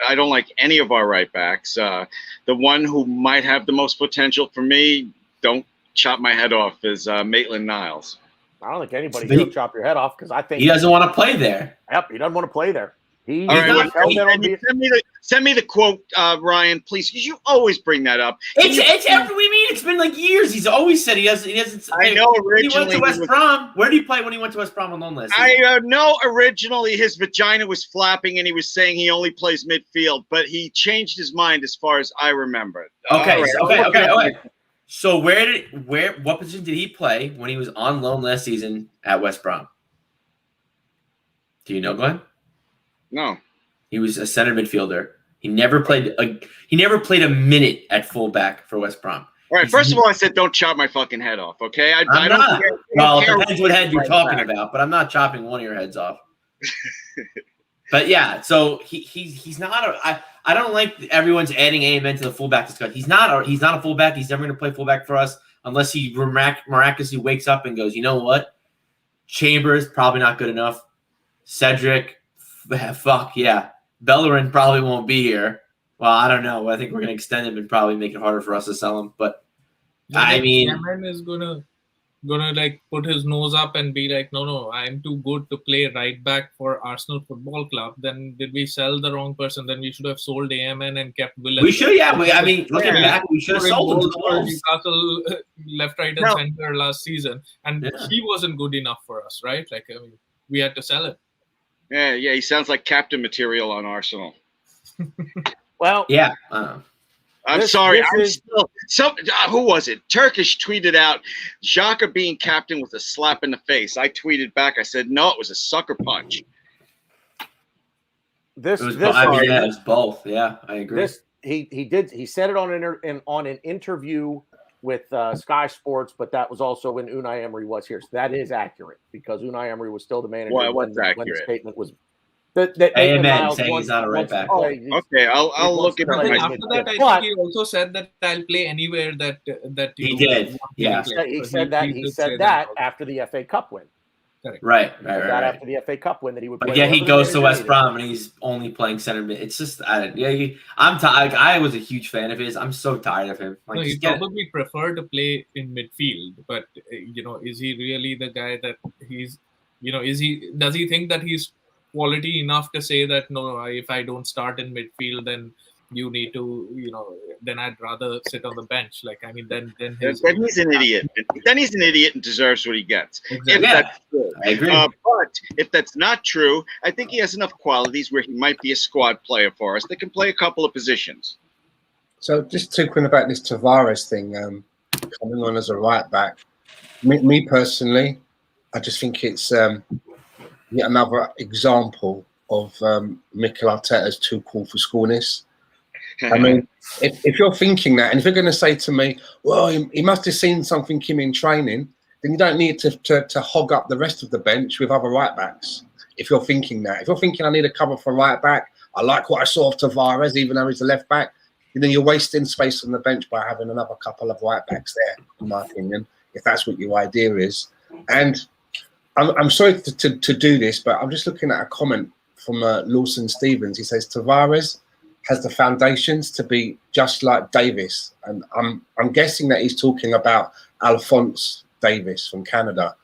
I don't like any of our right backs. The one who might have the most potential for me, don't chop my head off, is Maitland-Niles. I don't think anybody here will chop your head off because I think he doesn't want to play there. Yep, he doesn't want to play there. He's All right, not send me the quote, Ryan, please, because you always bring that up. It's been like years. He's always said he doesn't. I know He went originally to West Brom. Where did he play when he went to West Brom on loan last season? I know originally his vagina was flapping and he was saying he only plays midfield, but he changed his mind as far as I remember. Okay, right. okay. So what position did he play when he was on loan last season at West Brom? Do you know, Glenn? No. He was a center midfielder. He never played a minute at fullback for West Brom. All right, first of all, I said don't chop my fucking head off, okay? I don't care. Well, it depends what head you're talking about, but I'm not chopping one of your heads off. But yeah, so he's not I don't like everyone's adding amen to the fullback discussion. He's not a fullback. He's never going to play fullback for us unless he miraculously wakes up and goes, you know what? Chambers probably not good enough. Cedric, fuck yeah. Bellerin probably won't be here. Well, I don't know. I think we're going to extend him and probably make it harder for us to sell him. But I mean, Cameron is gonna like put his nose up and be like, no, I'm too good to play right back for Arsenal Football Club. Then did we sell the wrong person? Then we should have sold AMN and kept Willem. We should, yeah. Looking back, we should have sold him to the Wolves. Newcastle left, right, and center last season, and he wasn't good enough for us, right? Like, I mean, we had to sell him. Yeah, he sounds like captain material on Arsenal. Well, yeah. I'm sorry. Who was it? Turkish tweeted out, Xhaka being captain was a slap in the face. I tweeted back. I said, no, it was a sucker punch. It was both. Yeah, I agree. He said it on an interview with Sky Sports, but that was also when Unai Emery was here. So that is accurate because Unai Emery was still the manager when the statement was. Amen. Saying he's not a right back. Okay, I'll look at it. After that, I think he also said that I'll play anywhere that he did. Yeah, he said that. He said that after the FA Cup win. Right. After the FA Cup win that he would. But yeah, he goes to West Brom and he's only playing center mid. It's just I'm tired. I was a huge fan of his. I'm so tired of him. Like, he probably prefer to play in midfield, but is he really the guy that he's? Does he think that he's quality enough to say that no, if I don't start in midfield, then you need to, then I'd rather sit on the bench. Like, I mean, then he's an idiot. Then he's an idiot and deserves what he gets. Exactly. If that's true. I agree. But if that's not true, I think he has enough qualities where he might be a squad player for us that can play a couple of positions. So just talking about this Tavares thing, coming on as a right back, me personally, I just think it's yet another example of Mikel Arteta's too cool for schoolness. I mean, if you're thinking that, and if you're going to say to me, well, he must have seen something in training, then you don't need to hog up the rest of the bench with other right backs. If you're thinking that, if you're thinking I need a cover for right back, I like what I saw of Tavares, even though he's a left back, then you're wasting space on the bench by having another couple of right backs there, in my opinion, if that's what your idea is. And I'm sorry to do this, but I'm just looking at a comment from Lawson Stevens. He says Tavares has the foundations to be just like Davis, and I'm guessing that he's talking about Alphonse Davis from Canada.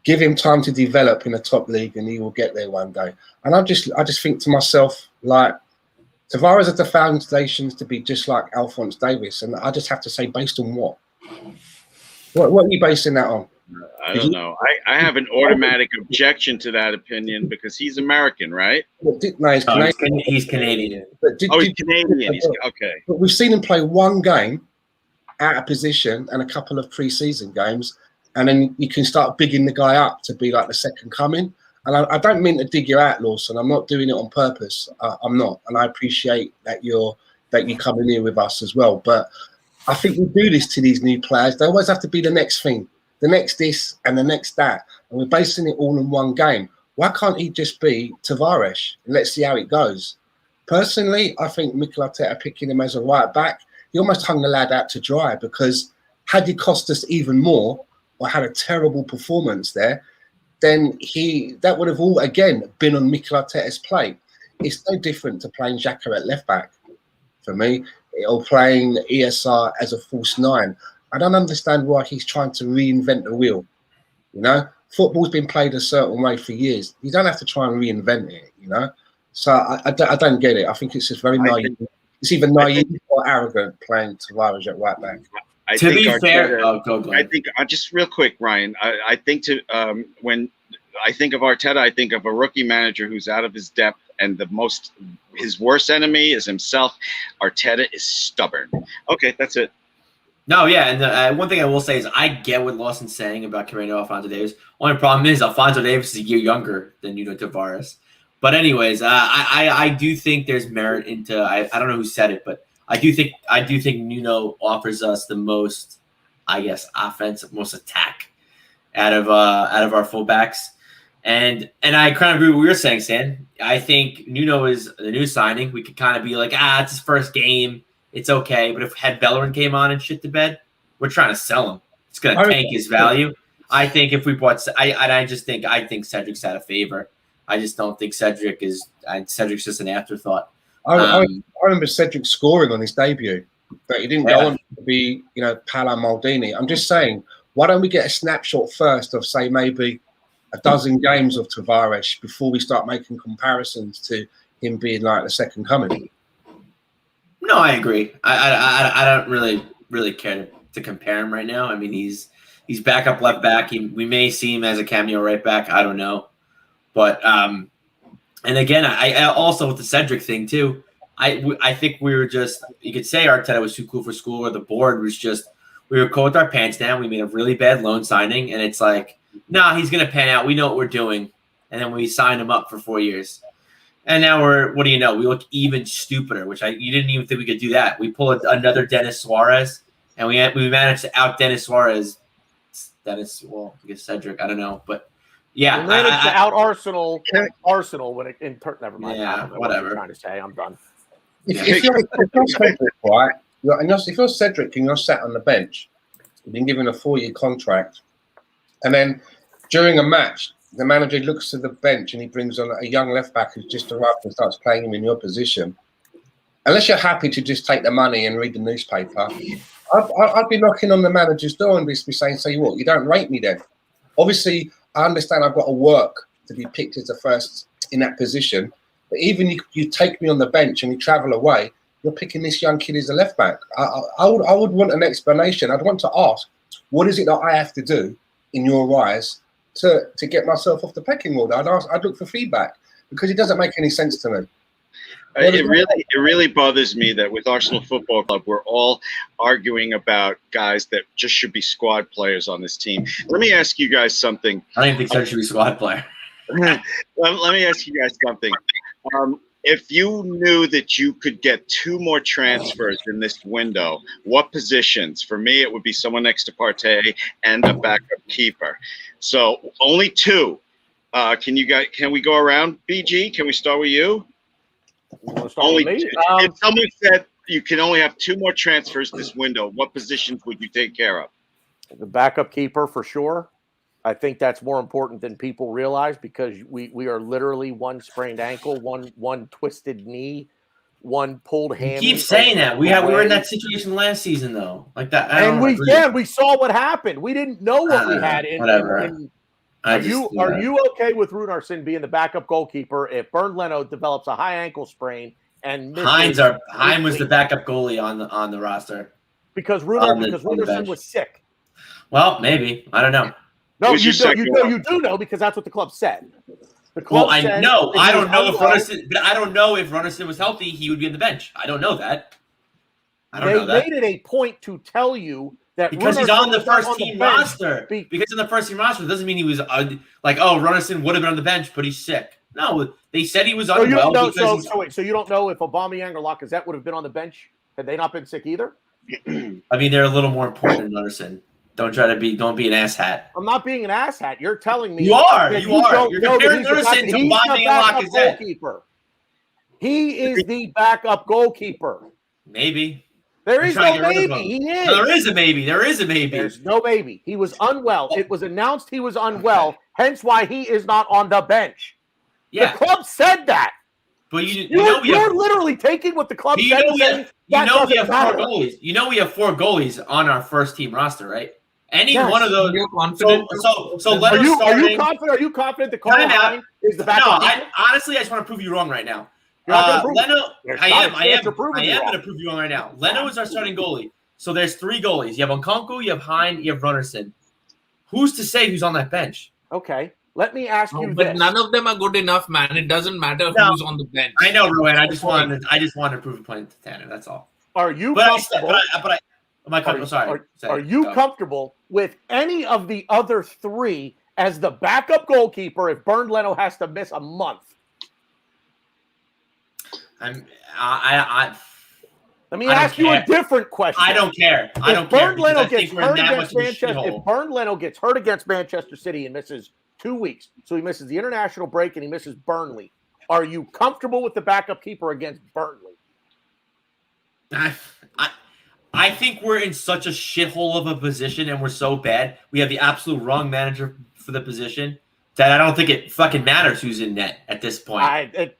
Give him time to develop in the top league, and he will get there one day. And I just think to myself, like, Tavares has the foundations to be just like Alphonse Davis, and I just have to say, based on what? What are you basing that on? I don't know. I have an automatic objection to that opinion because he's American, right? No, he's Canadian. He's Canadian. He's Canadian. Okay. But we've seen him play one game out of position and a couple of pre-season games, and then you can start bigging the guy up to be like the second coming. And I don't mean to dig you out, Lawson. I'm not doing it on purpose. I'm not, and I appreciate that you're coming here with us as well. But I think we do this to these new players. They always have to be the next thing. The next this and the next that, and we're basing it all in one game. Why can't he just be Tavares and let's see how it goes? Personally, I think Mikel Arteta picking him as a right back, he almost hung the lad out to dry, because had he cost us even more or had a terrible performance there, then that would have all again been on Mikel Arteta's plate. It's no different to playing Xhaka at left back for me, or playing ESR as a false nine. I don't understand why he's trying to reinvent the wheel. You know, football's been played a certain way for years. You don't have to try and reinvent it. You know, so I don't get it. I think it's just very naive. It's either naive or arrogant playing Tavares at right back. To be fair, I think just real quick, Ryan. I think when I think of Arteta, I think of a rookie manager who's out of his depth, and his worst enemy is himself. Arteta is stubborn. Okay, that's it. No, yeah, and one thing I will say is I get what Lawson's saying about comparing to Alphonso Davies. Only problem is Alphonso Davies is a year younger than Nuno Tavares. But anyways, I do think there's merit into I don't know who said it, but I do think Nuno offers us the most, I guess, offensive, most attack out of our fullbacks. And I kind of agree with what you're saying, Stan. I think Nuno is the new signing. We could kind of be like, it's his first game. It's okay. But if had Bellerin came on and shit to bed, we're trying to sell him. It's going to tank his value. I think if we bought – I think Cedric's out of favor. I just don't think Cedric's just an afterthought. I remember Cedric scoring on his debut, but he didn't go on to be, Paolo Maldini. I'm just saying, why don't we get a snapshot first of, say, maybe a dozen games of Tavares before we start making comparisons to him being like the second coming? No, I agree. I don't really care to compare him right now. I mean, he's backup left back. We may see him as a cameo right back. I don't know. But and again, I also with the Cedric thing too. I think we were just, you could say Arteta was too cool for school, or the board was just, we were cool with our pants down. We made a really bad loan signing, and it's like, nah, he's gonna pan out. We know what we're doing, and then we signed him up for 4 years. And now what do you know? We look even stupider, which you didn't even think we could do that. We pull another Dennis Suarez, and we managed to out Dennis Suarez. I guess Cedric, I don't know, but yeah, we managed to out Arsenal when it never mind. Yeah, whatever. I'm trying to say, I'm done. If you're Cedric, right? If you're Cedric and you're sat on the bench, you've been given a 4-year contract, and then during a match, the manager looks to the bench and he brings on a young left back who's just arrived and starts playing him in your position. Unless you're happy to just take the money and read the newspaper, I'd be knocking on the manager's door and be saying, "So what? You don't rate me then?" Obviously, I understand I've got to work to be picked as the first in that position. But even you take me on the bench and you travel away, you're picking this young kid as a left back. I would want an explanation. I'd want to ask, what is it that I have to do in your eyes to get myself off the pecking order? I'd look for feedback, because it doesn't make any sense to me. It really bothers me that with Arsenal Football Club, we're all arguing about guys that just should be squad players on this team. Let me ask you guys something. I don't even think Cedric should be a squad player. Let me ask you guys something. If you knew that you could get 2 more transfers in this window, what positions? For me, it would be someone next to Partey and a backup keeper. So only 2. Can we go around? BG, can we start with you? Only 2. If someone said you can only have 2 more transfers this window, what positions would you take care of? The backup keeper for sure. I think that's more important than people realize, because we are literally 1 sprained ankle, one twisted knee, 1 pulled ham. You keep saying that. We were in that situation last season though, like that. And we saw what happened. We didn't know what we had. Are you okay with Runarsson being the backup goalkeeper if Bernd Leno develops a high ankle sprain and Hein was the backup goalie on the roster because Runarsson was sick? Well, maybe, I don't know. No, you do know, because that's what the club said. The club I know. I don't know if Runarsson was healthy, he would be on the bench. I don't know that. They made it a point to tell you that because he's on the first team roster. Because in the first team roster doesn't mean he was Runarsson would have been on the bench, but he's sick. No, they said he was unwell. So you don't know if Aubameyang or Lacazette would have been on the bench had they not been sick either? I mean, they're a little more important than Runarsson. Don't be an asshat. I'm not being an asshat. You're telling me you are. You're comparing Runarsson to Aubameyang and Lacazette. He is the backup goalkeeper. Maybe. There I'm is trying no to get rid of maybe. him. He is. No, there is a maybe. There is a maybe. There's no maybe. He was unwell. It was announced he was unwell, hence why he is not on the bench. Yeah. The club said that. But you're literally taking what the club said and saying we have 4 matter. goalies. You know we have 4 goalies on our first team roster, right? Any Yes. one of those. You're confident. So Are you starting. confident? Are you confident that Carl Hine is the backup? No, honestly, I just want to prove you wrong right now. Leno, I am going to prove you wrong right now. Leno is our starting goalie. So there's 3 goalies. You have Nkunku, you have Hine, you have Runnerson. Who's to say who's on that bench? Okay, let me ask you But this. none of them are good enough, man. It doesn't matter who's on the bench. I know, Rohan. I just wanted to prove a point to Tanner. That's all. Are you comfortable? Are you comfortable with any of the other 3 as the backup goalkeeper if Bernd Leno has to miss a month? Let me ask you a different question. I don't care. If Bernd Leno gets hurt against Manchester City and misses 2 weeks, so he misses the international break and he misses Burnley, are you comfortable with the backup keeper against Burnley? I think we're in such a shithole of a position and we're so bad. We have the absolute wrong manager for the position that I don't think it fucking matters who's in net at this point. It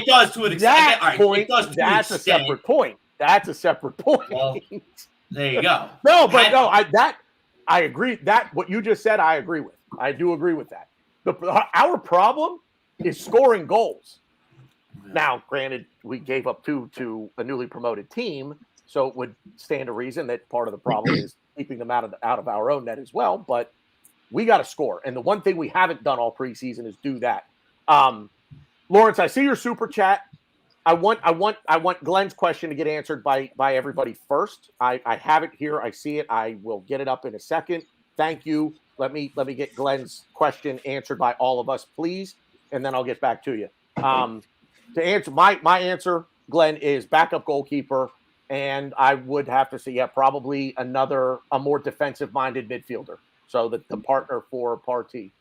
does to an extent. That's a separate point. Well, there you go. I agree. That what you just said, I agree with. I do agree with that. Our problem is scoring goals. Now, granted, we gave up 2 to a newly promoted team, so it would stand to reason that part of the problem is keeping them out of our own net as well. But we got to score, and the one thing we haven't done all preseason is do that. Lawrence, I see your super chat. I want Glenn's question to get answered by everybody first. I have it here. I see it. I will get it up in a second. Thank you. Let me get Glenn's question answered by all of us, please, and then I'll get back to you. To answer my answer, Glenn, is backup goalkeeper, and I would have to say, probably a more defensive-minded midfielder. So the partner for Partey.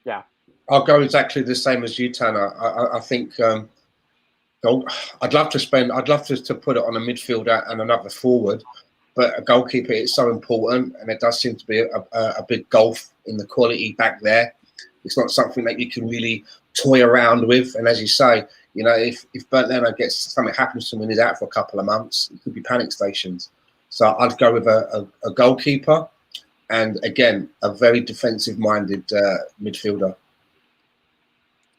Yeah. I'll go exactly the same as you, Tanner. I think I'd love to put it on a midfielder and another forward, but a goalkeeper is so important, and it does seem to be a big gulf in the quality back there. It's not something that you can really toy around with. And as you say, if Bernd Leno gets something happens to him and he's out for a couple of months, it could be panic stations. So I'd go with a goalkeeper, and again, a very defensive-minded midfielder.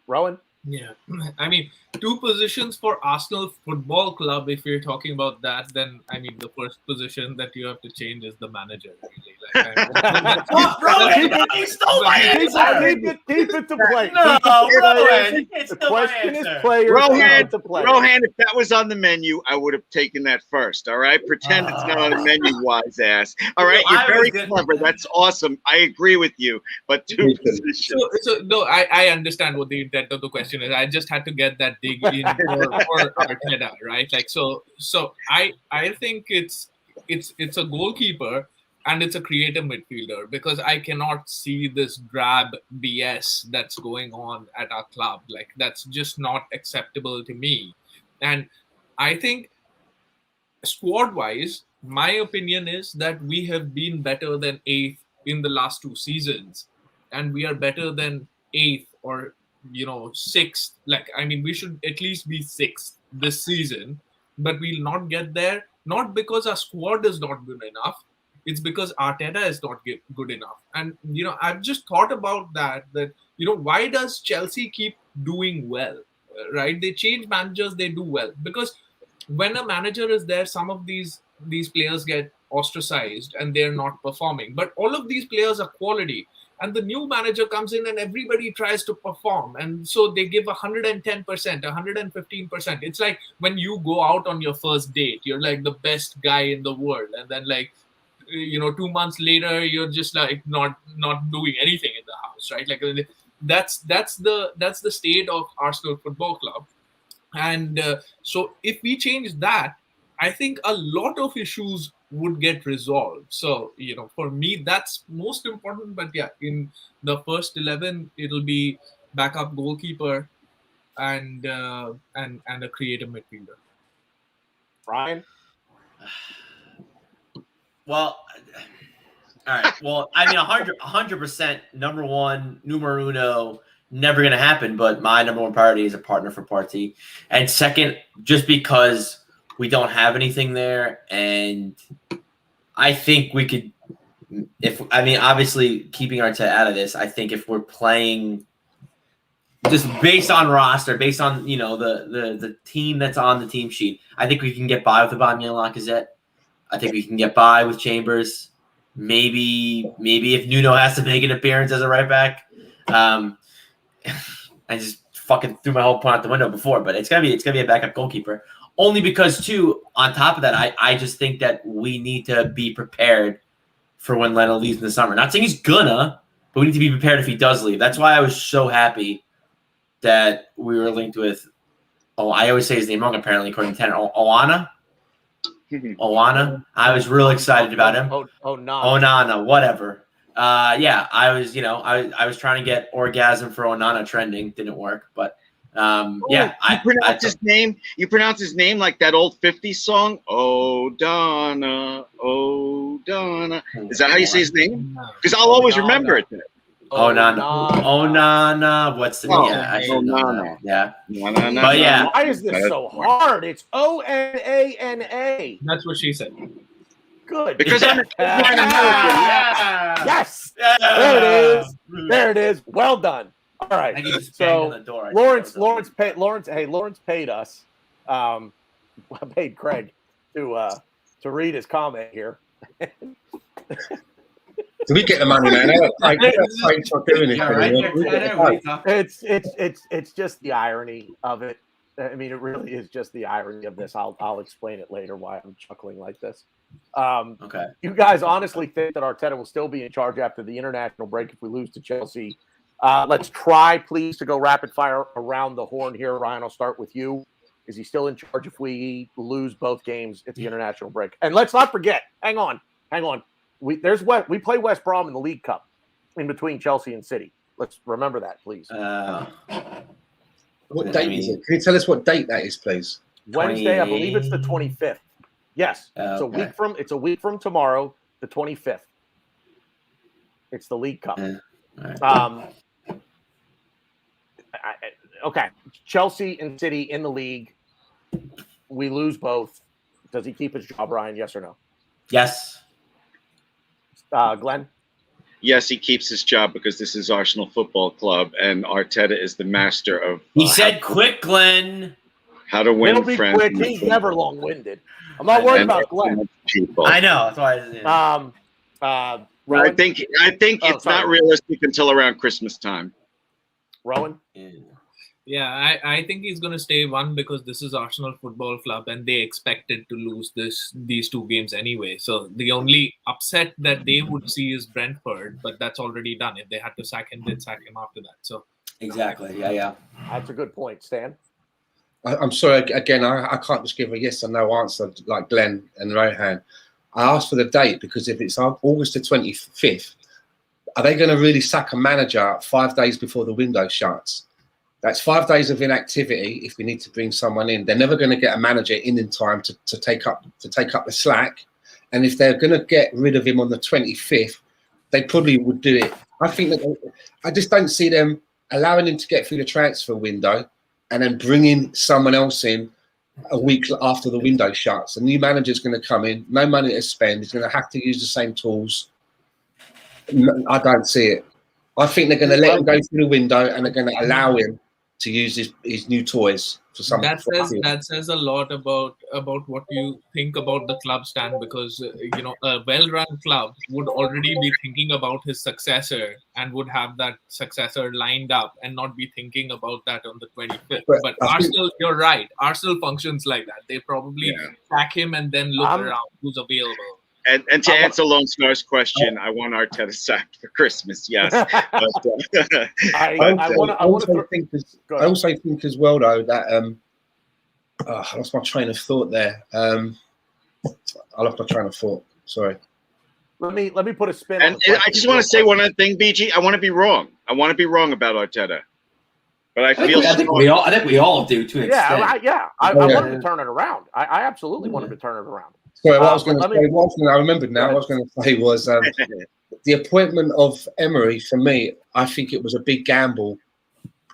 Rohan? Yeah, I mean, 2 positions for Arsenal Football Club. If you're talking about that, then I mean, the first position that you have to change is the manager. Really. You stole my answer. Keep it to play. No, Rohan, the question is players. Rohan, if that was on the menu, I would have taken that first. All right, pretend it's not on the menu, wise ass. All right, you're very clever. That's awesome. I agree with you. But 2 positions. So no, I understand what the intent of the question is. I just had to get that dig in for Arteta, right? Like so I think it's a goalkeeper and it's a creative midfielder, because I cannot see this drab BS that's going on at our club. Like, that's just not acceptable to me. And I think squad-wise, my opinion is that we have been better than 8th in the last 2 seasons, and we are better than 8th or 6th. Like, I mean, we should at least be 6th this season, but we'll not get there, not because our squad is not good enough. It's because Arteta is not good enough. And, I've just thought about that, why does Chelsea keep doing well, right? They change managers, they do well. Because when a manager is there, some of these players get ostracized and they're not performing. But all of these players are quality. And the new manager comes in and everybody tries to perform. And so they give 110%, 115%. It's like when you go out on your first date, you're like the best guy in the world. And then 2 months later, you're just like not doing anything in the house, right? Like that's the state of Arsenal Football Club. And so if we change that, I think a lot of issues would get resolved. So, for me, that's most important. But yeah, in the first 11, it'll be backup goalkeeper. and a creative midfielder. Ryan? Well, all right. Well, I mean, 100%, number one, numero uno, never going to happen. But my number one priority is a partner for Party. And second, just because we don't have anything there. And I think we could, obviously keeping Arteta out of this, I think if we're playing just based on roster, based on, the team that's on the team sheet, I think we can get by with Aubameyang and Lacazette. I think we can get by with Chambers. Maybe if Nuno has to make an appearance as a right back. I just fucking threw my whole point out the window before, but it's gonna be a backup goalkeeper. Only because too, on top of that, I just think that we need to be prepared for when Leno leaves in the summer. Not saying he's gonna, but we need to be prepared if he does leave. That's why I was so happy that we were linked with. Oh, I always say his name wrong. Apparently, according to Tanner, Oana. I was real excited about him. Onana, whatever. I was, I was trying to get orgasm for Onana trending. Didn't work, but You pronounce his name like that old 50s song. Oh Donna, oh Donna. Is that how you say his name? Because I'll always remember it. Onana. What's the name? Yeah, I should know that. Yeah. But yeah. Why is this so hard? It's Onana. That's what she said. Good. Because I'm Yes. There it is. Well done. All right. So Lawrence paid us. Paid Craig to read his comment here. Do we get the money, man? It's just the irony of it. I mean, it really is just the irony of this. I'll explain it later why I'm chuckling like this. Okay. You guys honestly think that Arteta will still be in charge after the international break if we lose to Chelsea? Let's try, please, to go rapid fire around the horn here. Ryan, I'll start with you. Is he still in charge if we lose both games at the international break? And let's not forget, hang on. We play West Brom in the League Cup in between Chelsea and City. Let's remember that, please. What date is it? Can you tell us what date that is, please? Wednesday, I believe it's the 25th. Yes, it's a week from tomorrow, the 25th. It's the League Cup. Okay, Chelsea and City in the league. We lose both. Does he keep his job, Ryan? Yes or no? Yes. Glenn? Yes, he keeps his job because this is Arsenal Football Club, and Arteta is the master of. He said, "Quick, Glenn." How to win It'll be friends. quick. He's never long-winded. I'm not worried about Glenn. People. I know. That's why. I think it's not realistic until around Christmas time. Rowan? Yeah, I think he's going to stay, one, because this is Arsenal Football Club and they expected to lose these two games anyway. So the only upset that they would see is Brentford, but that's already done. If they had to sack him, they'd sack him after that. So exactly. Yeah. That's a good point. Stan? I'm sorry, again, I can't just give a yes or no answer like Glenn and Rohan. I asked for the date because if it's August the 25th, are they going to really sack a manager 5 days before the window shuts? That's 5 days of inactivity. If we need to bring someone in, they're never going to get a manager in time to take up the slack. And if they're going to get rid of him on the 25th, they probably would do it. I think that I just don't see them allowing him to get through the transfer window and then bringing someone else in a week after the window shuts. A new manager's going to come in, no money to spend. He's going to have to use the same tools. I don't see it. I think they're going to let him go through the window and they're going to allow him to use his new toys for something. That says a lot about what you think about the club, Stan, because a well-run club would already be thinking about his successor and would have that successor lined up and not be thinking about that on the 25th. But Arsenal, you're right. Arsenal functions like that. They probably sack him and then look around who's available. And to answer Lone Star's question, I want Arteta sacked for Christmas. Yes, but, I also think as well though that I lost my train of thought there. I lost my train of thought. Sorry. Let me put a spin. And I just want to say one other thing, BG. I want to be wrong. I want to be wrong about Arteta. But I I feel think we all do to an extent. I want him to turn it around. I absolutely want him to turn it around. Sorry, what I was going to say, I remembered now. What I was going to say was the appointment of Emery, for me, I think it was a big gamble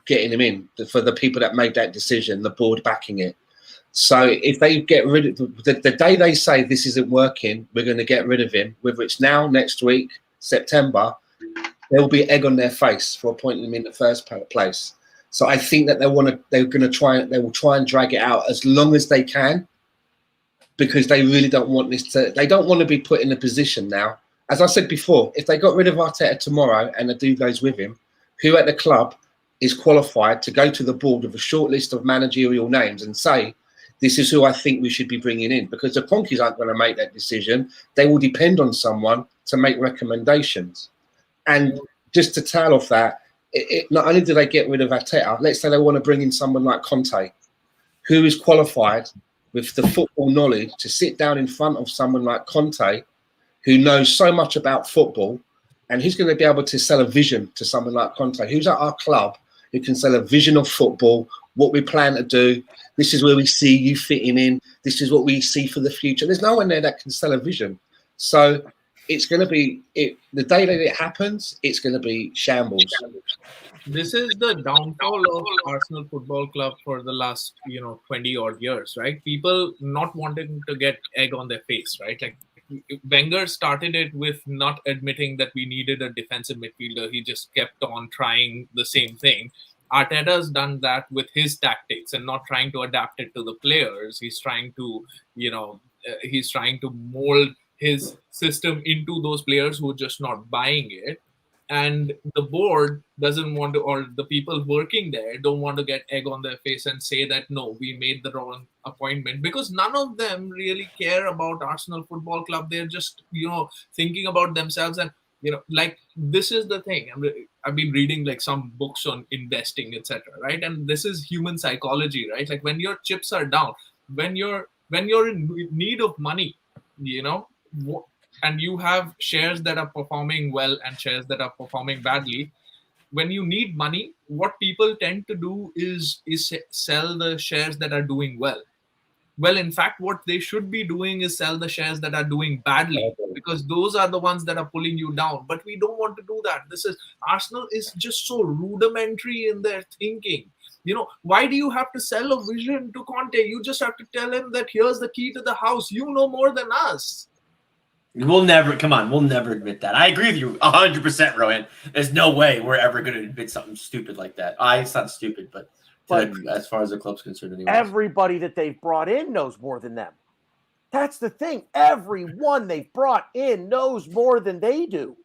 getting him in for the people that made that decision, the board backing it. So if they get rid of the day they say this isn't working, we're going to get rid of him, whether it's now, next week, September, there will be egg on their face for appointing him in the first place. So I think that they will try and drag it out as long as they can, because they really don't want they don't want to be put in a position now. As I said before, if they got rid of Arteta tomorrow and the dude goes with him, who at the club is qualified to go to the board with a short list of managerial names and say, this is who I think we should be bringing in? Because the Conkies aren't going to make that decision. They will depend on someone to make recommendations. And just to tail off that, not only do they get rid of Arteta, let's say they want to bring in someone like Conte, who is qualified with the football knowledge to sit down in front of someone like Conte, who knows so much about football, and he's going to be able to sell a vision to someone like Conte, who's at our club, who can sell a vision of football, what we plan to do. This is where we see you fitting in. This is what we see for the future. There's no one there that can sell a vision. So it's going to be, the day that it happens, it's going to be shambles. This is the downfall of Arsenal Football Club for the last 20 odd years, right? People not wanting to get egg on their face, right? Like Wenger started it with not admitting that we needed a defensive midfielder. He just kept on trying the same thing. Arteta's done that with his tactics and not trying to adapt it to the players. He's trying to, mold his system into those players who are just not buying it. And the board doesn't want to, or the people working there don't want to get egg on their face and say that, no, we made the wrong appointment, because none of them really care about Arsenal Football Club. They're just, thinking about themselves. And, like, this is the thing. I've been reading like some books on investing, etc. Right. And this is human psychology, right? Like when your chips are down, when you're in need of money, and you have shares that are performing well and shares that are performing badly, when you need money, what people tend to do is sell the shares that are doing well. Well, in fact, what they should be doing is sell the shares that are doing badly, because those are the ones that are pulling you down. But we don't want to do that. Arsenal is just so rudimentary in their thinking. Why do you have to sell a vision to Conte? You just have to tell him that here's the key to the house. You know more than us. We'll never admit that. I agree with you 100%, Rohan. There's no way we're ever going to admit something stupid like that. It's not stupid, but as far as the club's concerned, anyway. Everybody that they've brought in knows more than them. That's the thing. Everyone they've brought in knows more than they do.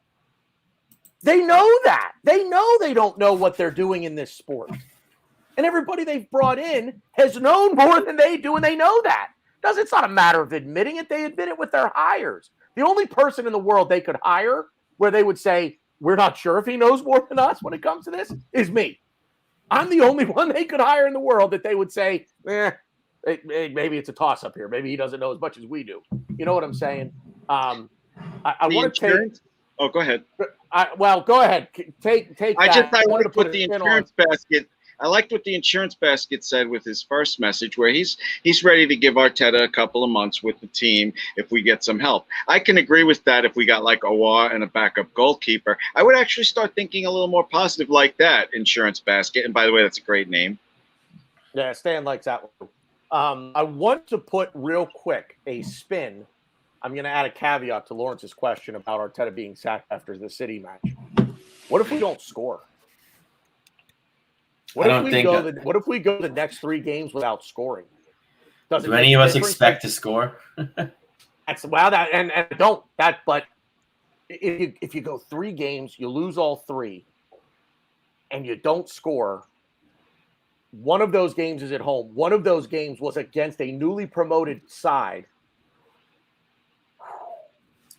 They know that. They know they don't know what they're doing in this sport. And everybody they've brought in has known more than they do, and they know that. It's not a matter of admitting it. They admit it with their hires. The only person in the world they could hire where they would say, we're not sure if he knows more than us when it comes to this, is me. I'm the only one they could hire in the world that they would say, maybe it's a toss-up here. Maybe he doesn't know as much as we do. You know what I'm saying? I want to take... Oh, go ahead. Go ahead. Take that. I want to put the insurance basket... I liked what the insurance basket said with his first message, where he's ready to give Arteta a couple of months with the team if we get some help. I can agree with that if we got like Aouar and a backup goalkeeper. I would actually start thinking a little more positive like that, insurance basket. And by the way, that's a great name. Yeah, Stan likes that one. I want to put real quick a spin. I'm going to add a caveat to Lawrence's question about Arteta being sacked after the City match. What if we don't score? What if we go the next 3 games without scoring? Do any of us expect to score? But if you go 3 games, you lose all 3, and you don't score, one of those games is at home. One of those games was against a newly promoted side.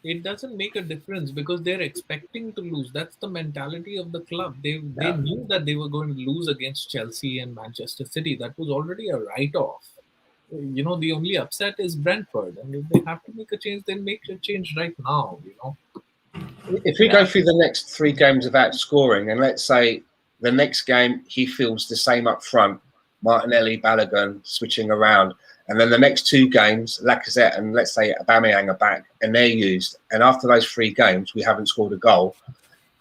It doesn't make a difference because they're expecting to lose. That's the mentality of the club. They knew that they were going to lose against Chelsea and Manchester City. That was already a write-off. The only upset is Brentford. And if they have to make a change, then make a change right now, If we go through the next 3 games without scoring, and let's say The next game, he feels the same up front. Martinelli, Balogun switching around. And then the next 2 games, Lacazette and let's say Aubameyang are back and they're used. And after those 3 games, we haven't scored a goal.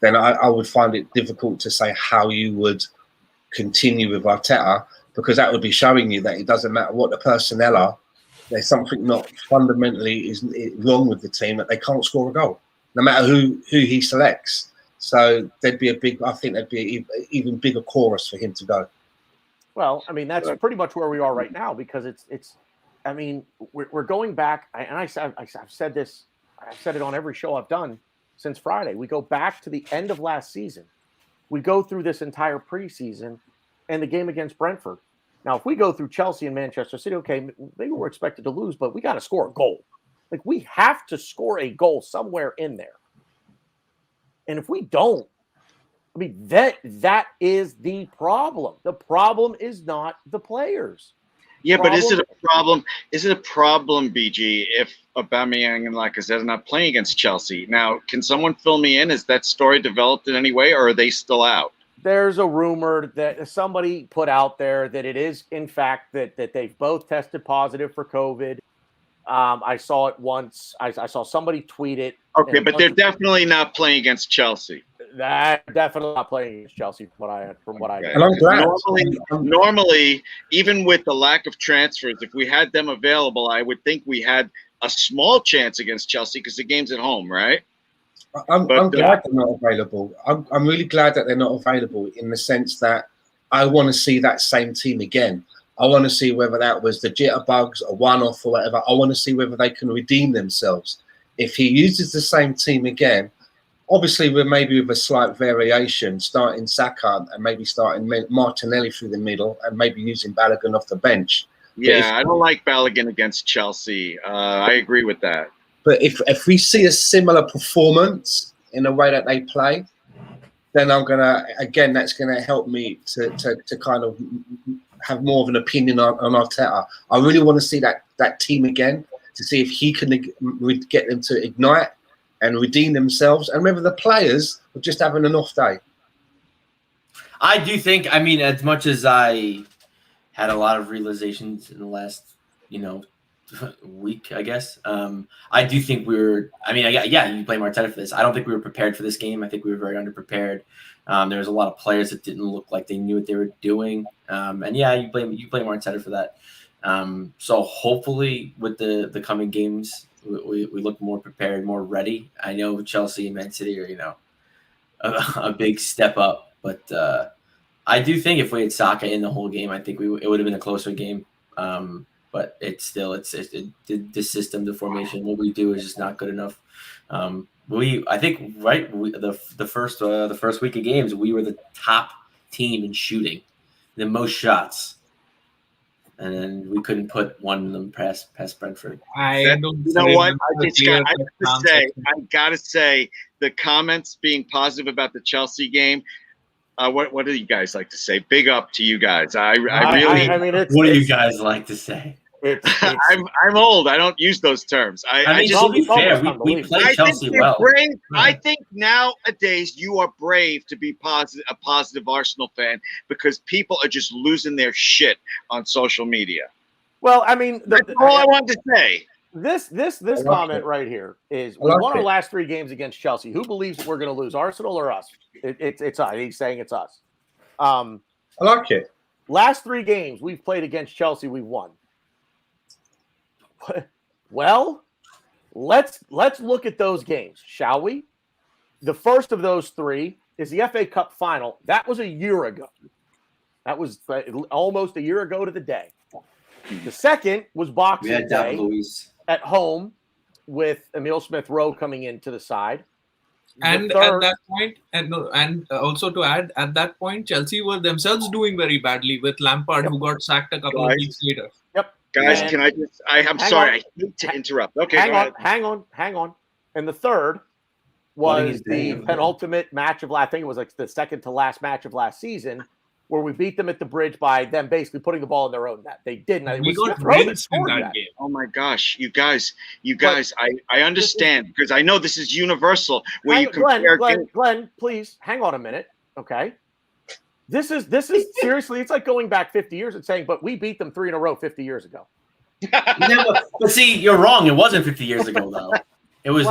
Then I would find it difficult to say how you would continue with Arteta, because that would be showing you that it doesn't matter what the personnel are. There's something not fundamentally is wrong with the team, that they can't score a goal, no matter who he selects. So I think there'd be an even bigger chorus for him to go. Well, I mean, that's pretty much where we are right now, because it's. I mean, we're going back, and I've said this. I've said it on every show I've done since Friday. We go back to the end of last season. We go through this entire preseason and the game against Brentford. Now, if we go through Chelsea and Manchester City, okay, maybe we're expected to lose, but we got to score a goal. Like, we have to score a goal somewhere in there. And if we don't, I mean, that is the problem. The problem is not the players. Yeah, but is it a problem? Is it a problem, BG, if Aubameyang and Lacazette are not playing against Chelsea? Now, can someone fill me in? Is that story developed in any way, or are they still out? There's a rumor that somebody put out there that it is, in fact, that they've both tested positive for COVID. I saw it once. I saw somebody tweet it. Okay, but they're definitely not playing against Chelsea. That definitely not playing against Chelsea from what I And I'm glad. Normally, even with the lack of transfers, if we had them available, I would think we had a small chance against Chelsea because the game's at home, right? I'm glad they're not available. I'm really glad that they're not available, in the sense that I want to see that same team again. I want to see whether that was the jitterbugs, a one-off or whatever. I want to see whether they can redeem themselves. If he uses the same team again, obviously maybe with a slight variation, starting Saka and maybe starting Martinelli through the middle and maybe using Balogun off the bench. Yeah, I don't like Balogun against Chelsea. I agree with that. But if we see a similar performance in the way that they play, then I'm that's gonna help me to kind of have more of an opinion on Arteta. I really want to see that team again, to see if he can get them to ignite and redeem themselves, and whether the players are just having an off day. I do think, I mean, as much as I had a lot of realizations in the last, week, I guess, I do think you blame Arteta for this. I don't think we were prepared for this game. I think we were very underprepared. There was a lot of players that didn't look like they knew what they were doing. And yeah, you blame Arteta for that. So hopefully with the coming games, we look more prepared, more ready. I know Chelsea and Man City are, a big step up, but I do think if we had Saka in the whole game, I think it would have been a closer game. But it's the system, the formation, what we do is just not good enough. The first week of games, we were the top team in shooting, the most shots, and then we couldn't put one of them past Brentford. I gotta say, the comments being positive about the Chelsea game. What do you guys like to say? Big up to you guys. I really. What do you guys like to say? I'm old. I don't use those terms. To be fair, we play Chelsea well. Brave. I think nowadays you are brave to be a positive Arsenal fan, because people are just losing their shit on social media. Well, I mean, that's all I wanted to say. This comment right here is: we won our last 3 games against Chelsea. Who believes we're going to lose, Arsenal or us? It's us. He's saying it's us. I like it. Last 3 games we've played against Chelsea, we've won. Well, let's look at those games, shall we? The first of those 3 is the FA Cup final. That was a year ago. That was almost a year ago to the day. The second was Boxing Day at home with Emile Smith-Rowe coming into the side. And at that point, and also to add, at that point, Chelsea were themselves doing very badly with Lampard, who got sacked a couple of weeks later. Yep. Guys, can I just? I'm sorry. I hate to interrupt. Okay, hang on. And the third was the penultimate match of I think it was like the second to last match of last season, where we beat them at the bridge by them basically putting the ball in their own net. They didn't. We got rinsed in that game. Oh my gosh, you guys! I understand, because I know this is universal. Where you compare Glenn, please hang on a minute, okay? This is seriously, it's like going back 50 years and saying, but we beat them 3 in a row 50 years ago. But see, you're wrong. It wasn't 50 years ago, though. It was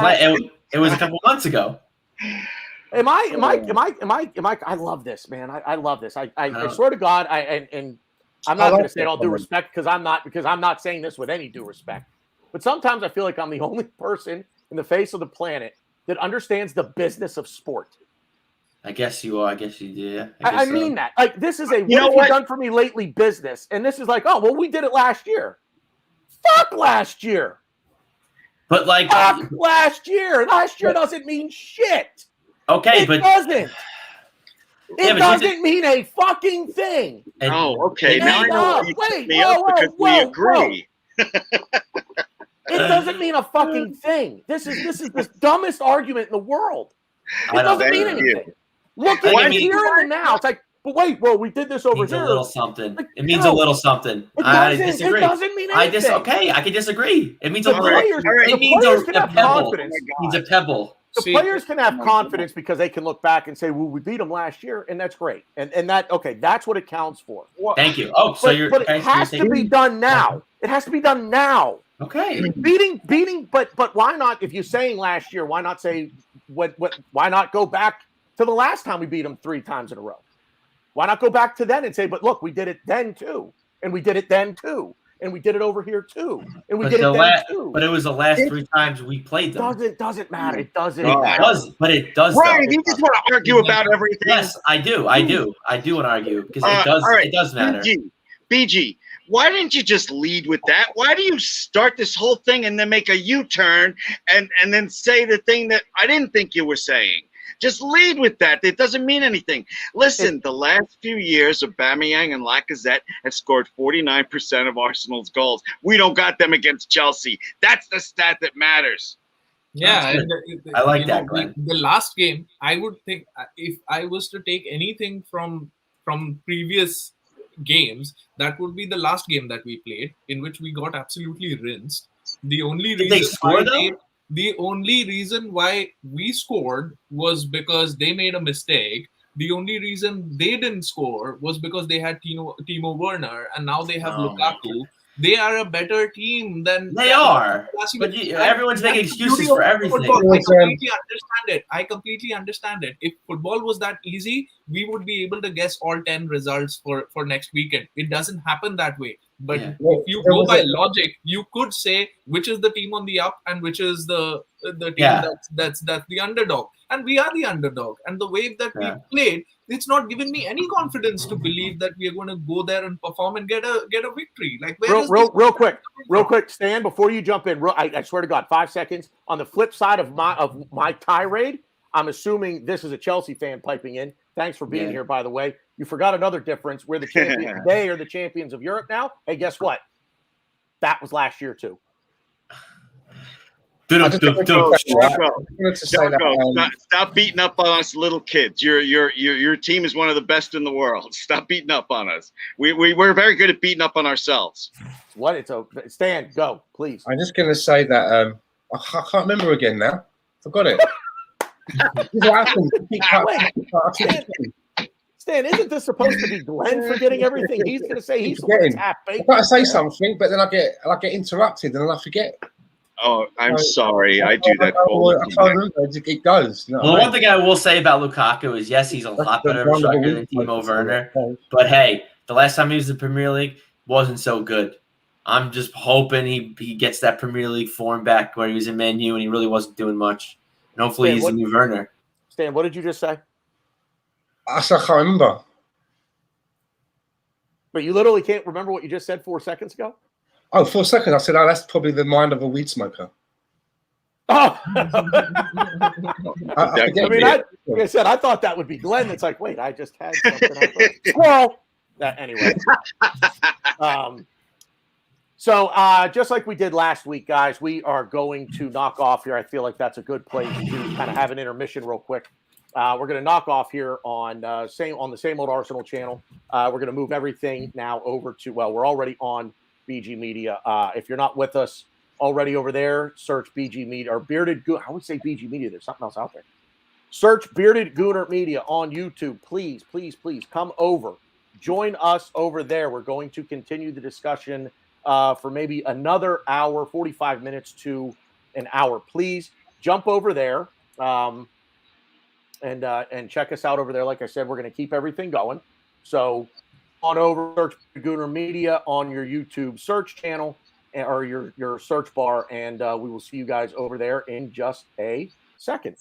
it was a couple months ago. I love this, man. I love this. I swear to God, and I'm not going to say it all due respect because I'm not saying this with any due respect. But sometimes I feel like I'm the only person in the face of the planet that understands the business of sport. I guess you are. I guess you do. I mean that. Like, this is a what have you done for me lately business. And this is like, oh, well, we did it last year. Fuck last year. But like last year. Last year doesn't mean shit. Okay, it doesn't. It doesn't mean a fucking thing. Okay. Now I know because we agree. It doesn't mean a fucking thing. This is the dumbest argument in the world. It doesn't mean anything. Look at here and now. It's like, but wait, well, we did this over here. A little something. Like, it means a little something. I disagree. It doesn't mean anything. Okay, I can disagree. It means a little. It means a pebble. It means a pebble. The players can have confidence because they can look back and say, well, we beat them last year, and that's great. And that's what it counts for. Thank you. Oh, so but it has to be done now. It has to be done now. Okay. Beating, but why not? If you're saying last year, why not say why not go back to the last time we beat them 3 times in a row? Why not go back to then and say, but look, we did it then too, and we did it then too, and we did it over here too, and we did it then too. But it was the last 3 times we played them. Doesn't matter. It doesn't. It does, but it does. Ryan, you just want to argue about everything. Yes, I do. I do want to argue because it does. Right. It does matter. BG. Why didn't you just lead with that? Why do you start this whole thing and then make a U-turn and then say the thing that I didn't think you were saying? Just lead with that. It doesn't mean anything. Listen, the last few years, Aubameyang and Lacazette have scored 49% of Arsenal's goals. We don't got them against Chelsea. That's the stat that matters. Yeah, I like that, Glenn. The last game, I would think if I was to take anything from previous games, that would be the last game that we played, in which we got absolutely rinsed. The only reason why we scored was because they made a mistake. The only reason they didn't score was because they had Timo Werner, and now they have Lukaku. They are a better team than they are. But everyone's making excuses for everything. I completely understand it. If football was that easy, we would be able to guess all 10 results for next weekend. It doesn't happen that way. But if you go by logic, you could say which is the team on the up and which is the team that's the underdog. And we are the underdog. And the way that we played, it's not giving me any confidence to believe that we are going to go there and perform and get a victory. Like real quick, Stan, before you jump in, I swear to God, 5 seconds. On the flip side of my tirade, I'm assuming this is a Chelsea fan piping in. Thanks for being here, by the way. You forgot another difference. We're the champions. They are the champions of Europe now. Hey, guess what? That was last year too. Stop beating up on us little kids. Your team is one of the best in the world. Stop beating up on us. We're very good at beating up on ourselves. Stan, go, please. I'm just going to say that I can't remember again now. Forgot it. What happened? Stan, isn't this supposed to be Glenn forgetting everything? He's going to say he's half-baked. I've got to say something, but then I get interrupted and then I forget. Oh, I'm sorry. I do that. I can't remember. It goes. You know well, one thing I will say about Lukaku is, yes, he's a lot better of a striker than Timo Werner. But hey, the last time he was in the Premier League wasn't so good. I'm just hoping he gets that Premier League form back where he was in Man U and he really wasn't doing much. And hopefully he's a new Werner. Stan, what did you just say? I can't remember. But you literally can't remember what you just said 4 seconds ago? Oh, 4 seconds. I said, that's probably the mind of a weed smoker. Oh! Like I said, I thought that would be Glenn. It's like, wait, I just had something. Well, anyway. So just like we did last week, guys, we are going to knock off here. I feel like that's a good place to kind of have an intermission real quick. We're going to knock off here on the same old Arsenal channel. We're going to move everything now over to, we're already on BG Media. If you're not with us already over there, search BG Media or Bearded Gooner. I would say BG Media. There's something else out there. Search Bearded Gooner Media on YouTube. Please, please, please come over. Join us over there. We're going to continue the discussion for maybe another hour, 45 minutes to an hour. Please jump over there and check us out over there. Like I said, we're going to keep everything going. So on over, search Gooner Media on your YouTube search channel or your search bar, and we will see you guys over there in just a second.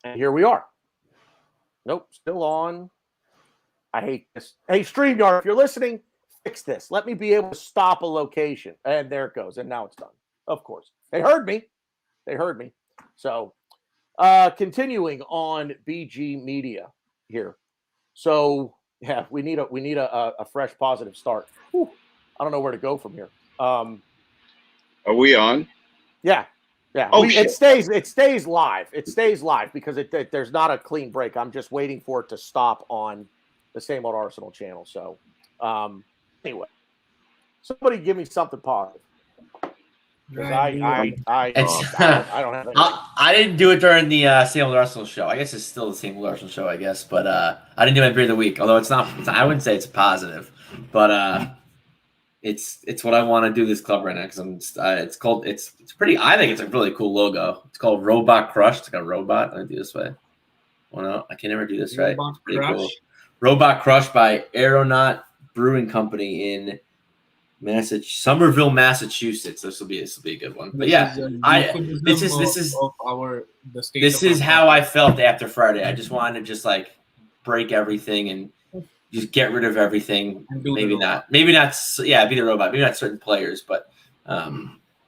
And here we are. Nope, still on. I hate this. Hey, StreamYard, if you're listening, fix this. Let me be able to stop a location. And there it goes. And now it's done. Of course. They heard me. They heard me. So continuing on BG Media here. So yeah, we need a fresh positive start. Whew. I don't know where to go from here. Are we on? Yeah. Yeah, Oh, it stays live. It stays live because there's not a clean break. I'm just waiting for it to stop on the Same Old Arsenal channel. So, anyway, somebody give me something positive. I don't have anything. I didn't do it during the Same Old Arsenal show. I guess it's still the Same Old Arsenal show, I guess. But I didn't do my beer of the week. Although it's not. I wouldn't say it's positive, but it's what I want to do this club right now because it's pretty. I think it's a really cool logo. It's called Robot Crush. It's like a robot. Let me do this way. Oh no, I can never do this right. It's pretty cool. Robot Crush by Aeronaut Brewing Company in Somerville, Massachusetts. This will be a good one. But yeah, this is how I felt after Friday. I just wanted to just like break everything and just get rid of everything. Maybe not. Yeah, be the robot. Maybe not certain players, but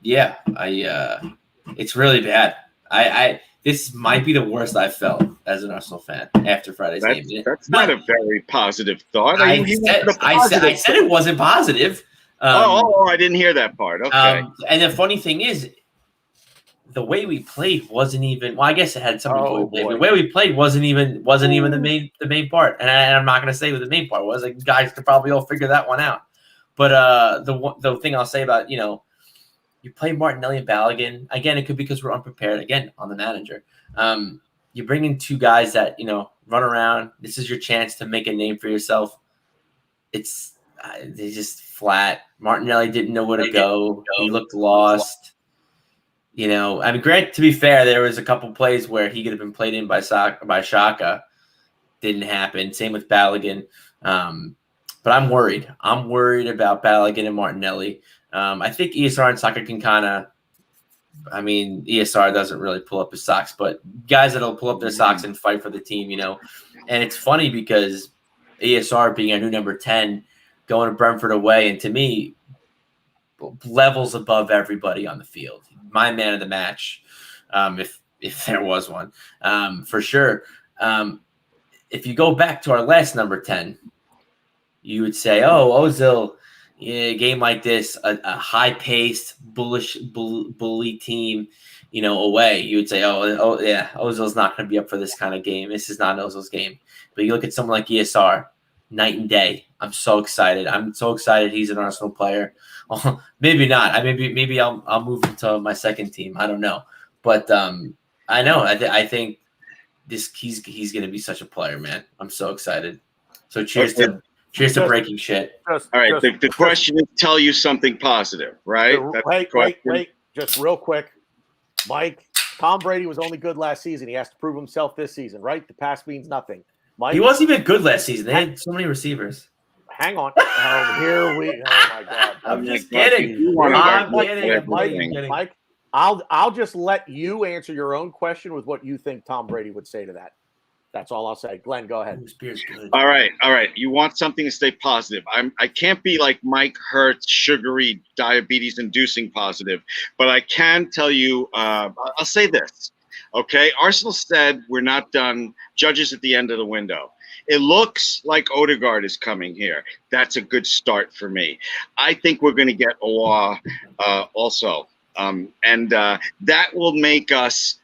it's really bad. This might be the worst I've felt as an Arsenal fan after Friday's game. That's not a very positive thought. I said it wasn't positive. I didn't hear that part. Okay. And the funny thing is, the way we played wasn't even. Well, I guess it had something to do with it. The way we played wasn't even the main part. And I'm not going to say what the main part was. Like, guys could probably all figure that one out. But the thing I'll say about you play Martinelli and Balogun again. It could be because we're unprepared again on the manager. You bring in two guys that run around. This is your chance to make a name for yourself. They just flat. Martinelli didn't know where to go. He looked lost. Grant, to be fair, there was a couple plays where he could have been played in by Xhaka. Didn't happen. Same with Balogun. But I'm worried. I'm worried about Balogun and Martinelli. I think ESR and Saka can kind of ESR doesn't really pull up his socks, but guys that'll pull up their socks and fight for the team, And it's funny because ESR being our new number 10, going to Brentford away, and to me, levels above everybody on the field. My man of the match, if there was one, for sure. If you go back to our last number 10, you would say, Ozil, a game like this, a high-paced, bully team, away. You would say, Ozil's not going to be up for this kind of game. This is not Ozil's game. But you look at someone like ESR, night and day. I'm so excited. I'm so excited he's an Arsenal player. Maybe not. Maybe I'll move him to my second team. I don't know. But I know. I think he's going to be such a player, man. I'm so excited. So cheers to breaking shit. All right. The question is tell you something positive, right? Wait. Just real quick. Mike, Tom Brady was only good last season. He has to prove himself this season, right? The past means nothing. Mike, he wasn't even good last season. They had so many receivers. Hang on. Oh my God. I'm just kidding. Mike, I'll just let you answer your own question with what you think Tom Brady would say to that. That's all I'll say. Glenn, go ahead. All right. You want something to stay positive. I can't be like Mike Hurts, sugary, diabetes-inducing positive, but I can tell you, I'll say this. Okay, Arsenal said we're not done. Judges at the end of the window. It looks like Odegaard is coming here. That's a good start for me. I think we're going to get Aouar also. And that will make us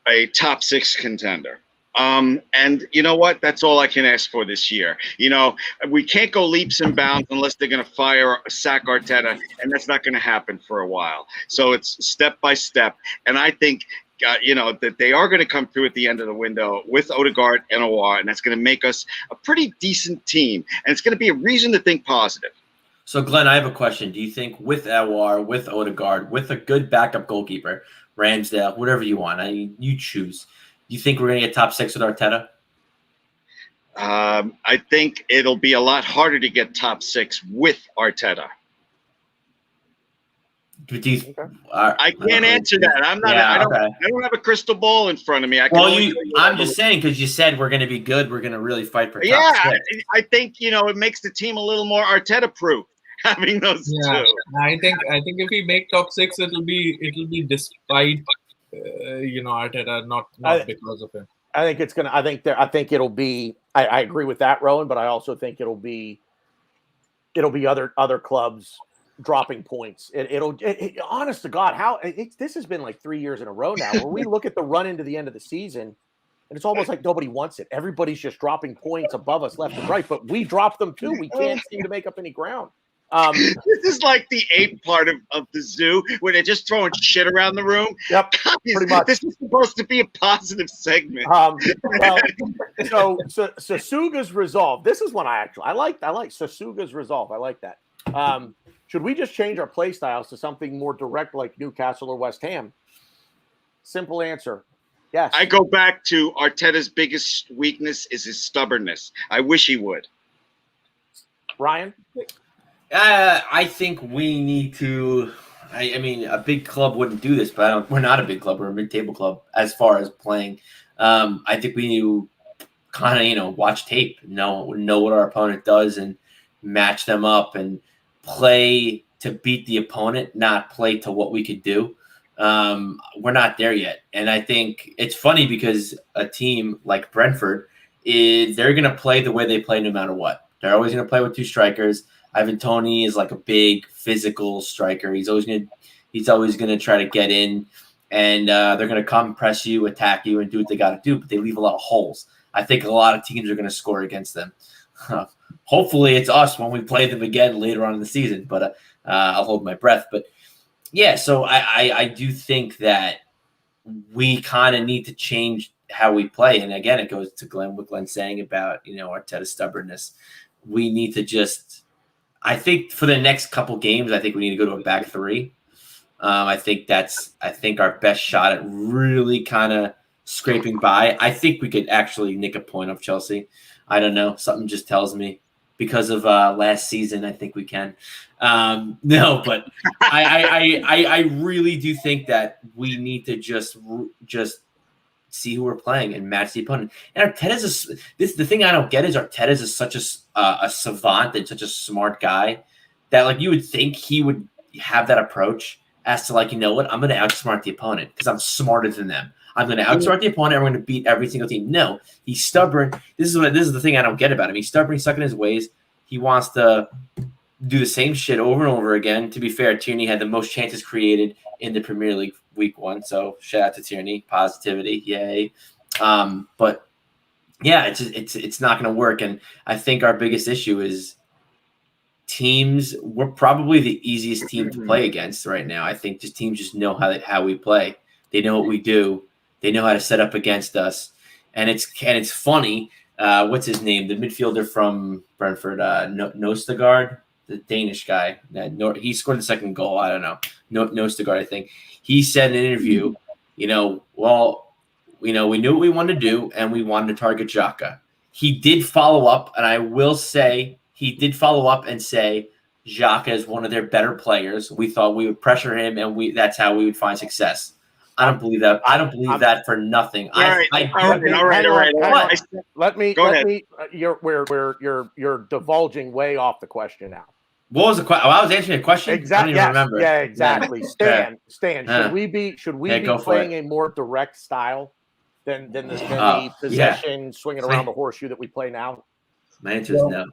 a top 6 contender. And you know what? That's all I can ask for this year. You know, we can't go leaps and bounds unless they're going to sack Arteta, and that's not going to happen for a while. So it's step by step. And I think, you know, that they are going to come through at the end of the window with Odegaard and Aouar, and that's going to make us a pretty decent team. And it's going to be a reason to think positive. So, Glenn, I have a question. Do you think with Aouar, with Odegaard, with a good backup goalkeeper, Ramsdale, whatever you want, you choose, do you think we're going to get top 6 with Arteta? I think it'll be a lot harder to get top 6 with Arteta. I can't answer that. I'm not. Yeah, I don't have a crystal ball in front of me. I'm just saying because you said we're going to be good. We're going to really fight for top 6. I think, you know, it makes the team a little more Arteta-proof having those two. I think if we make top 6, it'll be despite you know, Arteta, not because of him. I think it's gonna. I think it'll be. I agree with that, Rohan, but I also think it'll be other clubs dropping points. Honest to God, this has been like 3 years in a row now where we look at the run into the end of the season and it's almost like nobody wants it. Everybody's just dropping points above us left and right, but we drop them too. We can't seem to make up any ground. This is like the ape part of the zoo where they're just throwing shit around the room. Yep, pretty much. This is supposed to be a positive segment. So Sasuga's resolve. This is one I like. Sasuga's resolve. I like that. Should we just change our play styles to something more direct like Newcastle or West Ham? Simple answer. Yes. I go back to Arteta's biggest weakness is his stubbornness. I wish he would. Ryan? I think we need to. I mean, a big club wouldn't do this, but we're not a big club. We're a mid-table club as far as playing. I think we need to kind of, you know, watch tape, know what our opponent does, and match them up and play to beat the opponent, not play to what we could do. We're not there yet, and I think it's funny because a team like Brentford they're going to play the way they play no matter what. They're always going to play with 2 strikers. Ivan Toney is like a big physical striker. He's always going to try to get in, and they're going to come press you, attack you, and do what they got to do. But they leave a lot of holes. I think a lot of teams are going to score against them. Hopefully, it's us when we play them again later on in the season. But I'll hold my breath. But yeah, so I do think that we kind of need to change how we play. And again, it goes to what Glenn's saying about, you know, Arteta's stubbornness. We need to just. I think for the next couple games, I think we need to go to a back 3. I think our best shot at really kind of scraping by. I think we could actually nick a point off Chelsea. I don't know. Something just tells me because of last season, I think we can. No, but I really do think that we need to just see who we're playing and match the opponent. And Arteta's the thing I don't get is Arteta's is such a savant and such a smart guy that like you would think he would have that approach as to like, you know what, I'm going to outsmart the opponent because I'm smarter than them. I'm going to outsmart the opponent. I'm going to beat every single team. No, he's stubborn. This is the thing I don't get about him. He's stubborn. He's stuck in his ways. He wants to do the same shit over and over again. To be fair, Tierney had the most chances created in the Premier League week 1. So shout out to Tierney, positivity, yay. But yeah, it's not going to work. And I think our biggest issue is teams. We're probably the easiest team to play against right now. I think just teams just know how we play. They know what we do. They know how to set up against us. And it's funny. What's his name? The midfielder from Brentford, Nostegard, the Danish guy. He scored the second goal. I don't know. Nostegard, I think. He said in an interview, we knew what we wanted to do, and we wanted to target Xhaka. He did follow up, and I will say he did follow up and say Xhaka is one of their better players. We thought we would pressure him, and that's how we would find success. I don't believe that. I don't believe that for nothing. All right. Let me. Go ahead. You're divulging way off the question now. What was the question? I was answering a question. Exactly. I don't even remember. Yeah, exactly. Stan, should we be playing a more direct style than the possession swinging around the horseshoe that we play now? My answer is no.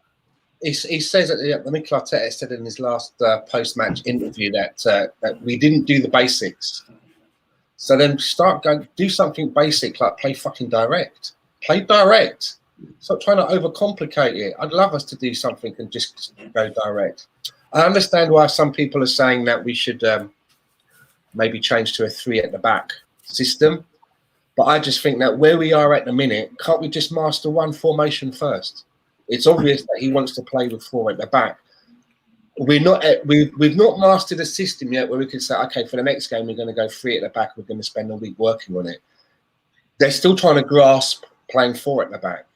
He says that Mikel Arteta said in his last post-match interview that we didn't do the basics. So then do something basic like play fucking direct. Play direct. Stop trying to overcomplicate it. I'd love us to do something and just go direct. I understand why some people are saying that we should maybe change to a 3 at the back system. But I just think that where we are at the minute, can't we just master one formation first? It's obvious that he wants to play with 4 at the back. We've not mastered a system yet where we can say, okay, for the next game, we're going to go 3 at the back. We're going to spend a week working on it. They're still trying to grasp playing 4 at the back.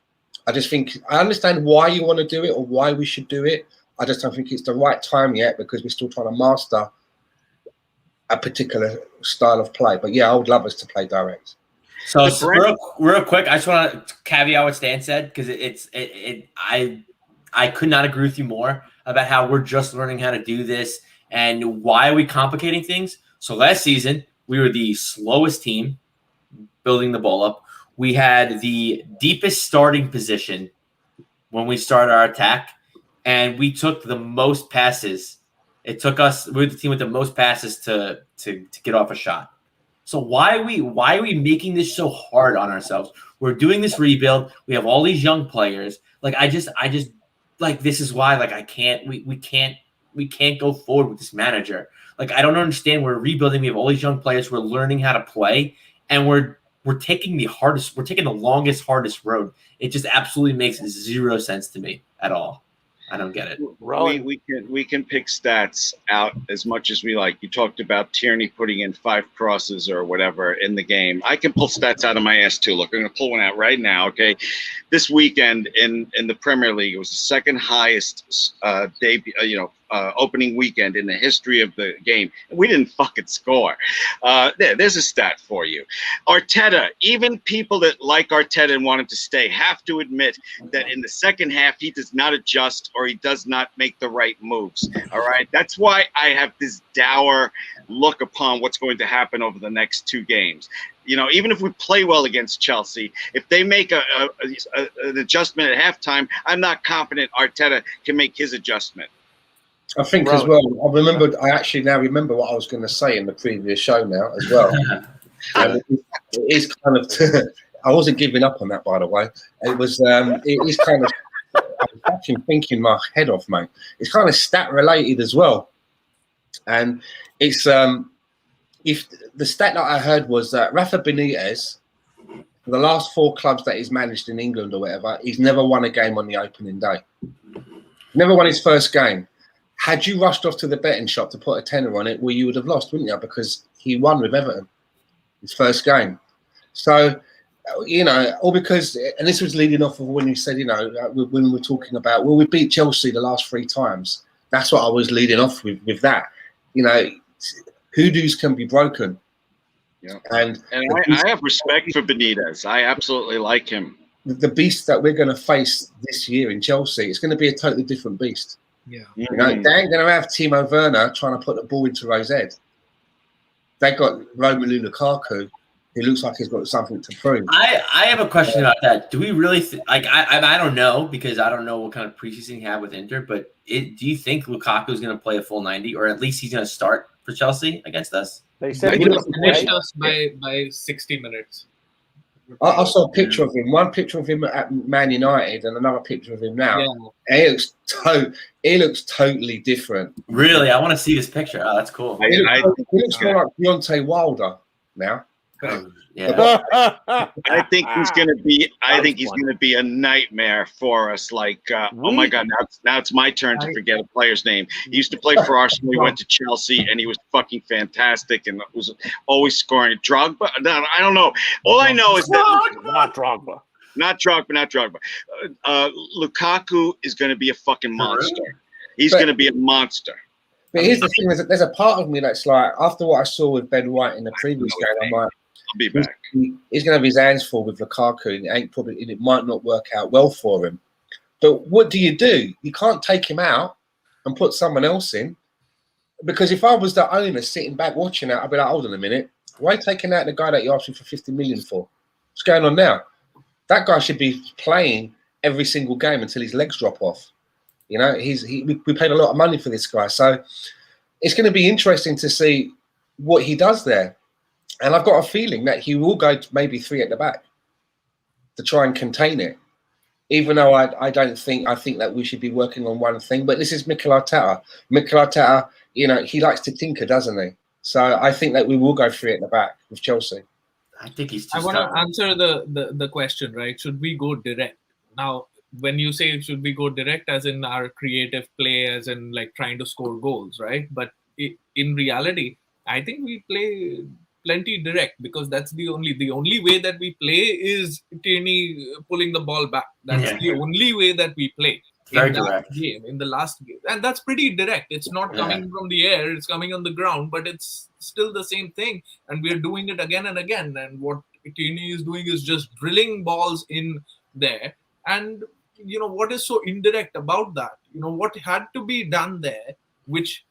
I just think, I understand why you want to do it or why we should do it. I just don't think it's the right time yet because we're still trying to master a particular style of play. But yeah, I would love us to play direct. So real quick, I just want to caveat what Stan said because I could not agree with you more about how we're just learning how to do this and why are we complicating things. So last season we were the slowest team building the ball up. We had the deepest starting position when we started our attack, and we took the most passes. It took us. We were the team with the most passes to get off a shot. So why are we making this so hard on ourselves? We're doing this rebuild. We have all these young players. Like I just like this is why like we can't go forward with this manager. Like I don't understand. We're rebuilding. We have all these young players. We're learning how to play, and we're taking the longest, hardest road. It just absolutely makes 0 sense to me at all. I don't get it. We can pick stats out as much as we like. You talked about Tierney putting in 5 crosses or whatever in the game. I can pull stats out of my ass too. Look, I'm going to pull one out right now. Okay, this weekend in the Premier League, it was the second highest debut. Opening weekend in the history of the game. We didn't fucking score. There's a stat for you. Arteta, even people that like Arteta and want him to stay have to admit that in the second half, he does not adjust or he does not make the right moves. All right. That's why I have this dour look upon what's going to happen over the next 2 games. Even if we play well against Chelsea, if they make an adjustment at halftime, I'm not confident Arteta can make his adjustment. I think as well, I actually now remember what I was going to say in the previous show now as well. And it is kind of, I wasn't giving up on that, by the way. It was, it is kind of, I was actually thinking my head off, mate. It's kind of stat related as well. And it's, if the stat that I heard was that Rafa Benitez, for the last 4 clubs that he's managed in England or whatever, he's never won a game on the opening day. Never won his first game. Had you rushed off to the betting shop to put a tenner on it, well, you would have lost, wouldn't you? Because he won with Everton, his first game. So, all because, and this was leading off of when you said, when we were talking about, well, we beat Chelsea the last 3 times. That's what I was leading off with that. Hoodoos can be broken. Yeah. And I have respect for Benitez. I absolutely like him. The beast that we're going to face this year in Chelsea, it's going to be a totally different beast. Yeah. They ain't going to have Timo Werner trying to put the ball into Rose Ed. They got Romelu Lukaku, who looks like he's got something to prove. I have a question about that. Do we really I don't know because I don't know what kind of preseason he had with Inter, but do you think Lukaku is going to play a full 90 or at least he's going to start for Chelsea against us? They said He he was finished us by 60 minutes. I saw a picture of him. One picture of him at Man United and another picture of him now. Yeah. He looks totally different. Really? I want to see this picture. Oh, that's cool. He looks more like Deontay Wilder now. Yeah. I think he's going to be. I think he's going to be a nightmare for us. Like, oh my God! Now it's my turn to forget a player's name. He used to play for Arsenal. He went to Chelsea, and he was fucking fantastic, and was always scoring. Drogba? No, I don't know. All I know is that not Drogba. Not Drogba. Lukaku is going to be a fucking monster. He's going to be a monster. But here's the thing: there's a part of me that's like, after what I saw with Ben White in the previous game, I'm like, I'll be back. He's going to have his hands full with Lukaku, and it might not work out well for him. But what do? You can't take him out and put someone else in, because if I was the owner sitting back watching that, I'd be like, hold on a minute, why are you taking out the guy that you asked me for 50 million for? What's going on now? That guy should be playing every single game until his legs drop off. We paid a lot of money for this guy, so it's going to be interesting to see what he does there. And I've got a feeling that he will go to maybe 3 at the back. to try and contain it. Even though I think that we should be working on one thing, but this is Mikel Arteta. Mikel Arteta, he likes to tinker, doesn't he? So I think that we will go through it in the back with Chelsea. I think he's too I want to stubborn. answer the question, right? Should we go direct? Now, when you say should we go direct, as in our creative play, as in like trying to score goals, right? But in reality, I think we play plenty direct, because that's the only way that we play is Tierney pulling the ball back. That's the only way that we play. Very In that direct. game, in the last game, and that's pretty direct. It's not coming from the air; it's coming on the ground, but it's still the same thing, and we're doing it again and again. And what Tierney is doing is just drilling balls in there. And what is so indirect about that? What had to be done there, which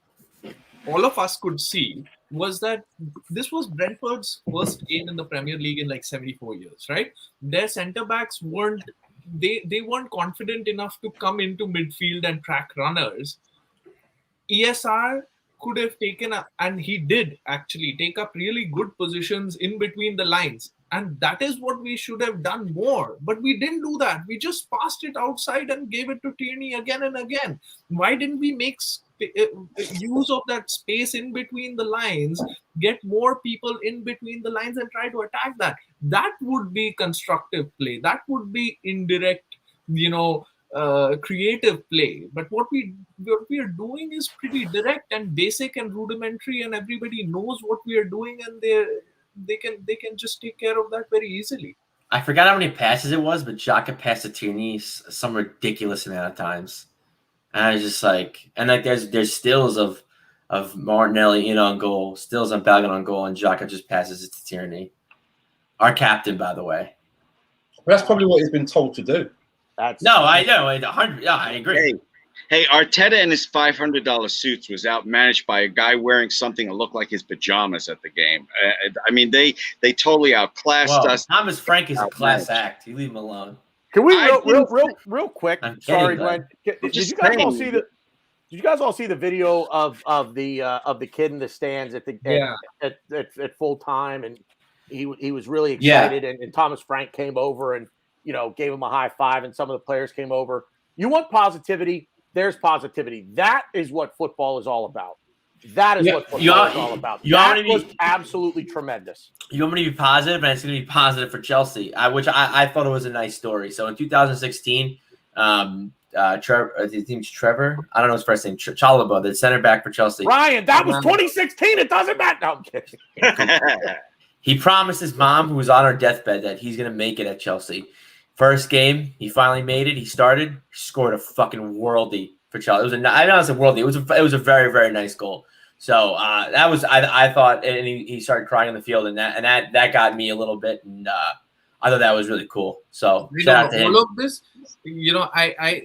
all of us could see, was that this was Brentford's first game in the Premier League in like 74 years, right? Their centre backs weren't confident enough to come into midfield and track runners. ESR could have taken up, and he did actually take up really good positions in between the lines. And that is what we should have done more. But we didn't do that. We just passed it outside and gave it to Tierney again and again. Why didn't we make use of that space in between the lines, get more people in between the lines and try to attack that? That would be constructive play. That would be indirect, creative play. But what we are doing is pretty direct and basic and rudimentary, and everybody knows what we are doing, and they can just take care of that very easily. I forgot how many passes it was, but Xhaka passed to Tierney some ridiculous amount of times. And I was just like, and like there's stills of Martinelli in on goal, stills on Balogun on goal, and Xhaka just passes it to Tierney. Our captain, by the way. Well, that's probably what he's been told to do. I know. 100. Yeah, I agree. Hey, Arteta in his $500 suits was outmanaged by a guy wearing something that looked like his pajamas at the game. I mean, they totally outclassed us. Thomas Frank is a class act. You leave him alone. Can we real quick? Sorry, Glenn. Did you guys all see the video of the kid in the stands at full time, and he was really excited, and Thomas Frank came over and gave him a high five, and some of the players came over. You want positivity? There's positivity. That is what football is all about. That is what football is all about. That was absolutely tremendous. You want me to be positive, and it's going to be positive for Chelsea, which I thought it was a nice story. So in 2016, his name's Trevor. I don't know his first name. Chalobah, the center back for Chelsea. Ryan, that was 2016. It doesn't matter. No, I'm kidding. He promised his mom, who was on her deathbed, that he's going to make it at Chelsea. First game, he finally made it. He started, he scored a fucking worldie for Chelsea. I know it's a worldie. It was a very, very nice goal. So that was I thought, and he started crying on the field, and that got me a little bit, and I thought that was really cool. So shout out to him. All of this, I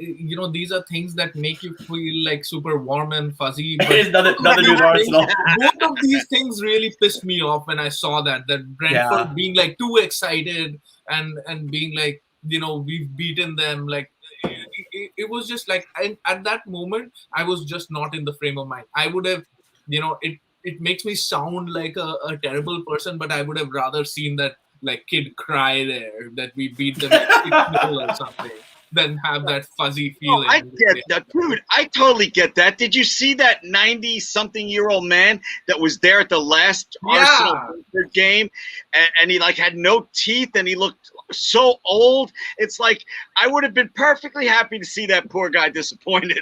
these are things that make you feel like super warm and fuzzy. Nothing to do with Arsenal. Both of these things really pissed me off when I saw that Brentford being like too excited and being like, we've beaten them. Like it was just like, at that moment, I was just not in the frame of mind. I would have, it makes me sound like a terrible person, but I would have rather seen that like kid cry there, that we beat them like 6-0 or something, than have that fuzzy feeling. I get that, dude. I totally get that. Did you see that 90-something-year-old man that was there at the last Arsenal game, and he like had no teeth and he looked so old? It's like I would have been perfectly happy to see that poor guy disappointed,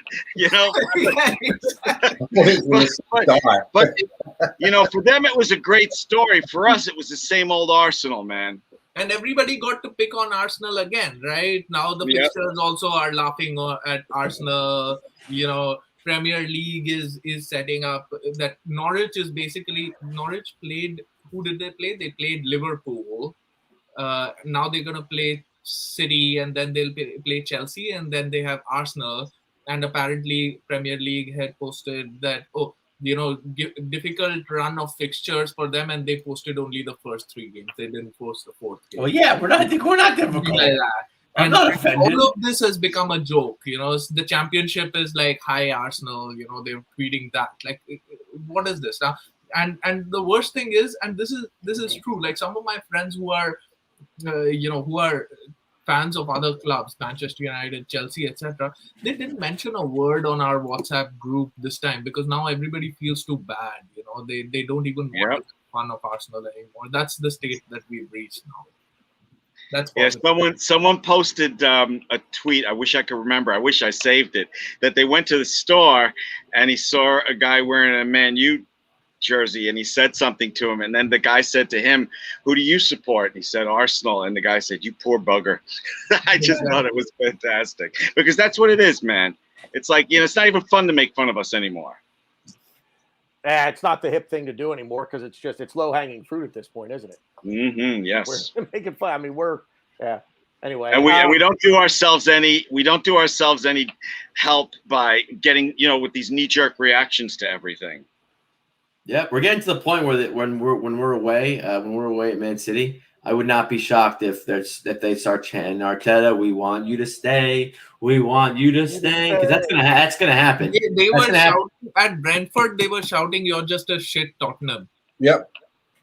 but for them it was a great story. For us, it was the same old Arsenal, man. And everybody got to pick on Arsenal again, right? Now the fixtures also are laughing at Arsenal. Premier League is setting up that Norwich played. Who did they play? They played Liverpool. Now they're gonna play City, and then they'll play Chelsea, and then they have Arsenal. And apparently, Premier League had posted that difficult run of fixtures for them, and they posted only the first 3 games. They didn't post the 4th game. Well, yeah, we're not difficult. Like that. I'm not offended. All of this has become a joke. The championship is like, "Hi Arsenal." They're tweeting that. Like, what is this now? And the worst thing is, and this is true. Like some of my friends who are fans of other clubs, Manchester United, Chelsea, etc., they didn't mention a word on our WhatsApp group this time because now everybody feels too bad. They don't even want to make fun of Arsenal anymore. That's the state that we've reached now. That's positive. Someone posted a tweet. I wish I could remember. I wish I saved it. That they went to the store and he saw a guy wearing a Man U jersey and he said something to him, and then the guy said to him, "Who do you support?" And he said Arsenal, and the guy said, "You poor bugger." I just thought it was fantastic because that's what it is, man. It's like, it's not even fun to make fun of us anymore. It's not the hip thing to do anymore because it's low-hanging fruit at this point, isn't it? Mm-hmm, yes. We're making fun. I mean, anyway. And we don't do ourselves any help by getting, with these knee-jerk reactions to everything. Yeah, we're getting to the point where when we're away at Man City, I would not be shocked if they start chanting Arteta, "We want you to stay, we want you to stay," because that's gonna happen. They were shouting at Brentford. They were shouting, "You're just a shit Tottenham." Yep.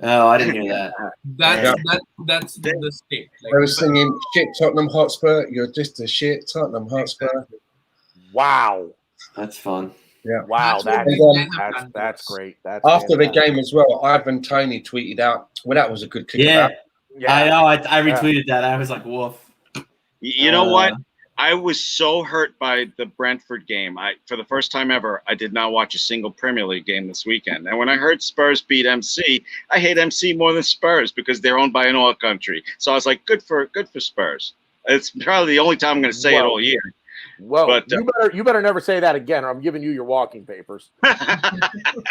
Oh, I didn't hear that. That's the state. Like, they were singing, "Shit Tottenham Hotspur, you're just a shit Tottenham Hotspur." Wow, that's fun. Yeah. Wow, that's great. That's after the game as well. Ivan Toney tweeted out, "Well, that was a good kick." Yeah, I know. I retweeted that. I was like, "Woof." You know what? I was so hurt by the Brentford game. For the first time ever, I did not watch a single Premier League game this weekend. And when I heard Spurs beat MC, I hate MC more than Spurs because they're owned by an oil country. So I was like, good for Spurs. It's probably the only time I'm going to say it all year. Whoa! But, you better never say that again, or I'm giving you your walking papers.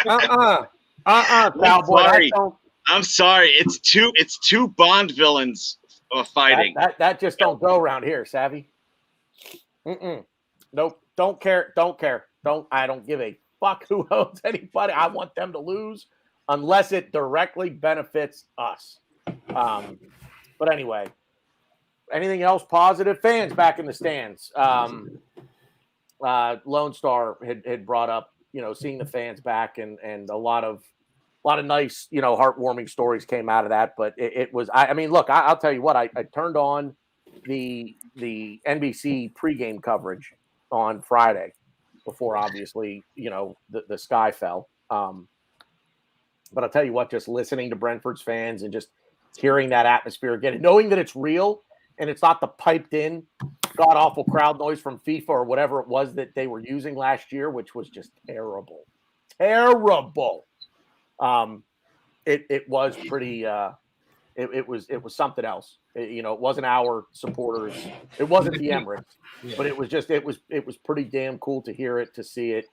Cowboy. I'm sorry. It's two Bond villains fighting. That just don't go around here, savvy. Nope. Don't care. I don't give a fuck who owns anybody. I want them to lose unless it directly benefits us. But anyway. Anything else positive? Fans back in the stands. Lone Star had brought up, seeing the fans back and a lot of nice, heartwarming stories came out of that. But it was, I mean, look, I'll tell you what, I turned on the NBC pregame coverage on Friday before obviously, the sky fell. But I'll tell you what, just listening to Brentford's fans and just hearing that atmosphere again, and knowing that it's real. And it's not the piped in, god awful crowd noise from FIFA or whatever it was that they were using last year, which was just terrible. Terrible. It was pretty. It was something else. It wasn't our supporters. It wasn't the Emirates, but it was pretty damn cool to hear it, to see it.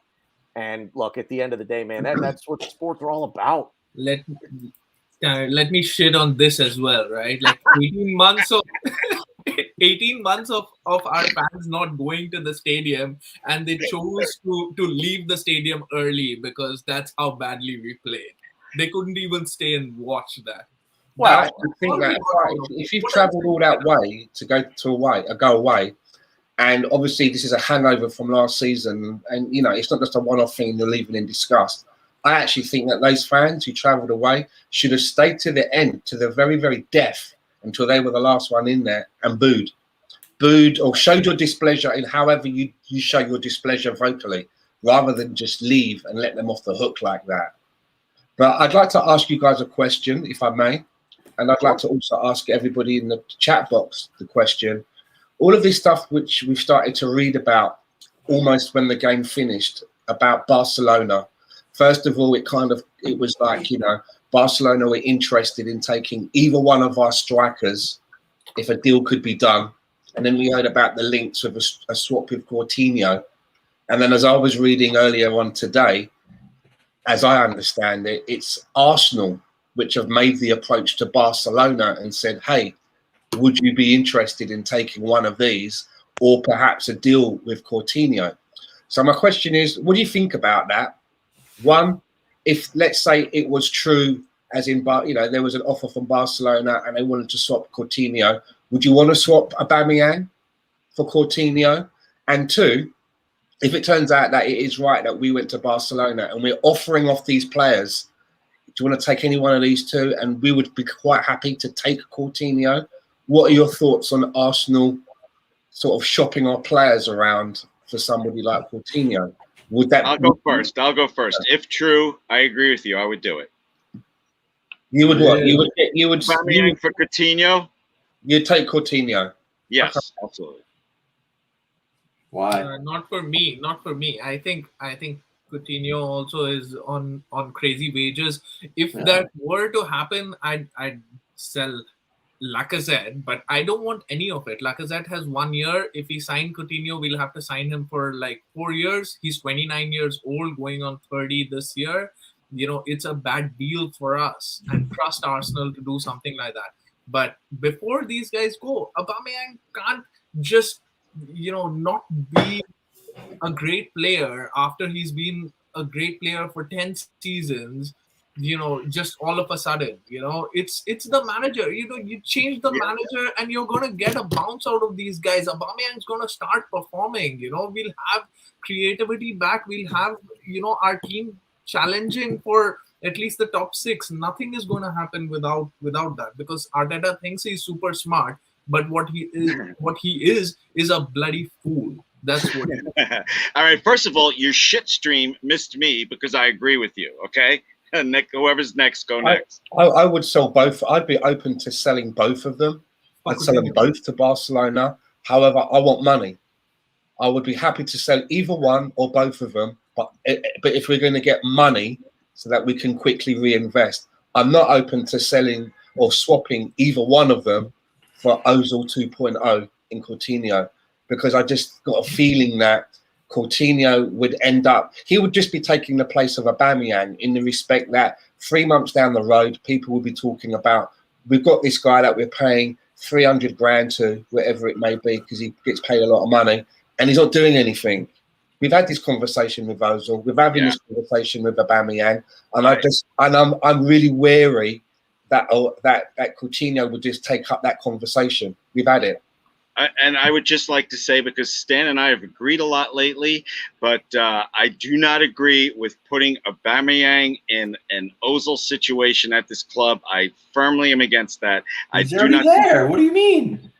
And look, at the end of the day, man, that's what sports are all about. Let me shit on this as well, right? Like 18 months of our fans not going to the stadium, and they chose to leave the stadium early because that's how badly we played. They couldn't even stay and watch that. Well, I think that if you've travelled all that way to go away, and obviously this is a hangover from last season, and it's not just a one-off thing you're leaving in disgust. I actually think that those fans who travelled away should have stayed to the end, to the very, very death, until they were the last one in there and booed or showed your displeasure in however you show your displeasure vocally, rather than just leave and let them off the hook like that. But I'd like to ask you guys a question, if I may, and I'd like to also ask everybody in the chat box the question. All of this stuff which we've started to read about almost when the game finished about Barcelona. First of all, it was like, Barcelona were interested in taking either one of our strikers if a deal could be done. And then we heard about the links with a swap with Coutinho. And then as I was reading earlier on today, as I understand it, it's Arsenal which have made the approach to Barcelona and said, hey, would you be interested in taking one of these, or perhaps a deal with Coutinho? So my question is, what do you think about that? One, if let's say it was true, as in, there was an offer from Barcelona and they wanted to swap Coutinho, would you want to swap Aubameyang for Coutinho? And two, if it turns out that it is right that we went to Barcelona and we're offering off these players, do you want to take any one of these two? And we would be quite happy to take Coutinho what are your thoughts on Arsenal sort of shopping our players around for somebody like Coutinho? Would that? I'll go first. If true, I agree with you. I would do it. You would what? You would Aubameyang for Coutinho? You'd take Coutinho. Yes, Okay. absolutely. Why? Not for me. I think Coutinho also is on crazy wages. If that were to happen, I'd sell Lacazette, but I don't want any of it. Lacazette has 1 year. If we sign Coutinho, we'll have to sign him for like 4 years. He's 29 years old, going on 30 this year. It's a bad deal for us, and trust Arsenal to do something like that. But before these guys go, Aubameyang can't just not be a great player after he's been a great player for 10 seasons, just all of a sudden. It's the manager. You change the manager and you're going to get a bounce out of these guys. Aubameyang's going to start performing. We'll have creativity back. We'll have our team challenging for at least the top 6. Nothing is going to happen without that, because Arteta thinks he's super smart, but what he is a bloody fool. That's what it is. All right. First of all, your shit stream missed me because I agree with you. Okay. Nick, whoever's next, go next. I would sell both. I'd be open to selling both of them. I'd sell them both to Barcelona. However, I want money. I would be happy to sell either one or both of them. But if we're going to get money so that we can quickly reinvest, I'm not open to selling or swapping either one of them for Ozil 2.0 in Coutinho, because I just got a feeling that Coutinho would he would just be taking the place of Aubameyang, in the respect that 3 months down the road, people will be talking about, we've got this guy that we're paying 300 grand to, whatever it may be, because he gets paid a lot of money, and he's not doing anything. We've had this conversation with Ozil. We're having this conversation with Aubameyang, and I'm really wary that Coutinho would just take up that conversation. We've had it. And I would just like to say, because Stan and I have agreed a lot lately, but I do not agree with putting Aubameyang in an Ozil situation at this club. I firmly am against that. He's already there. What do you mean?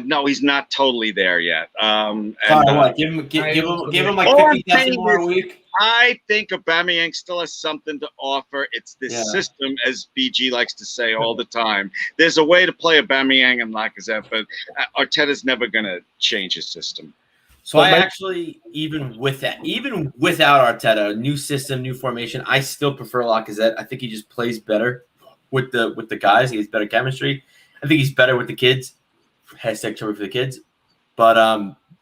No, he's not totally there yet. Give him like 50,000 more a week. I think Aubameyang still has something to offer. It's this system, as BG likes to say all the time. There's a way to play Aubameyang and Lacazette, but Arteta's never going to change his system. So I actually, even without Arteta, new system, new formation, I still prefer Lacazette. I think he just plays better with the guys. He has better chemistry. I think he's better with the kids. Hashtag for the kids. But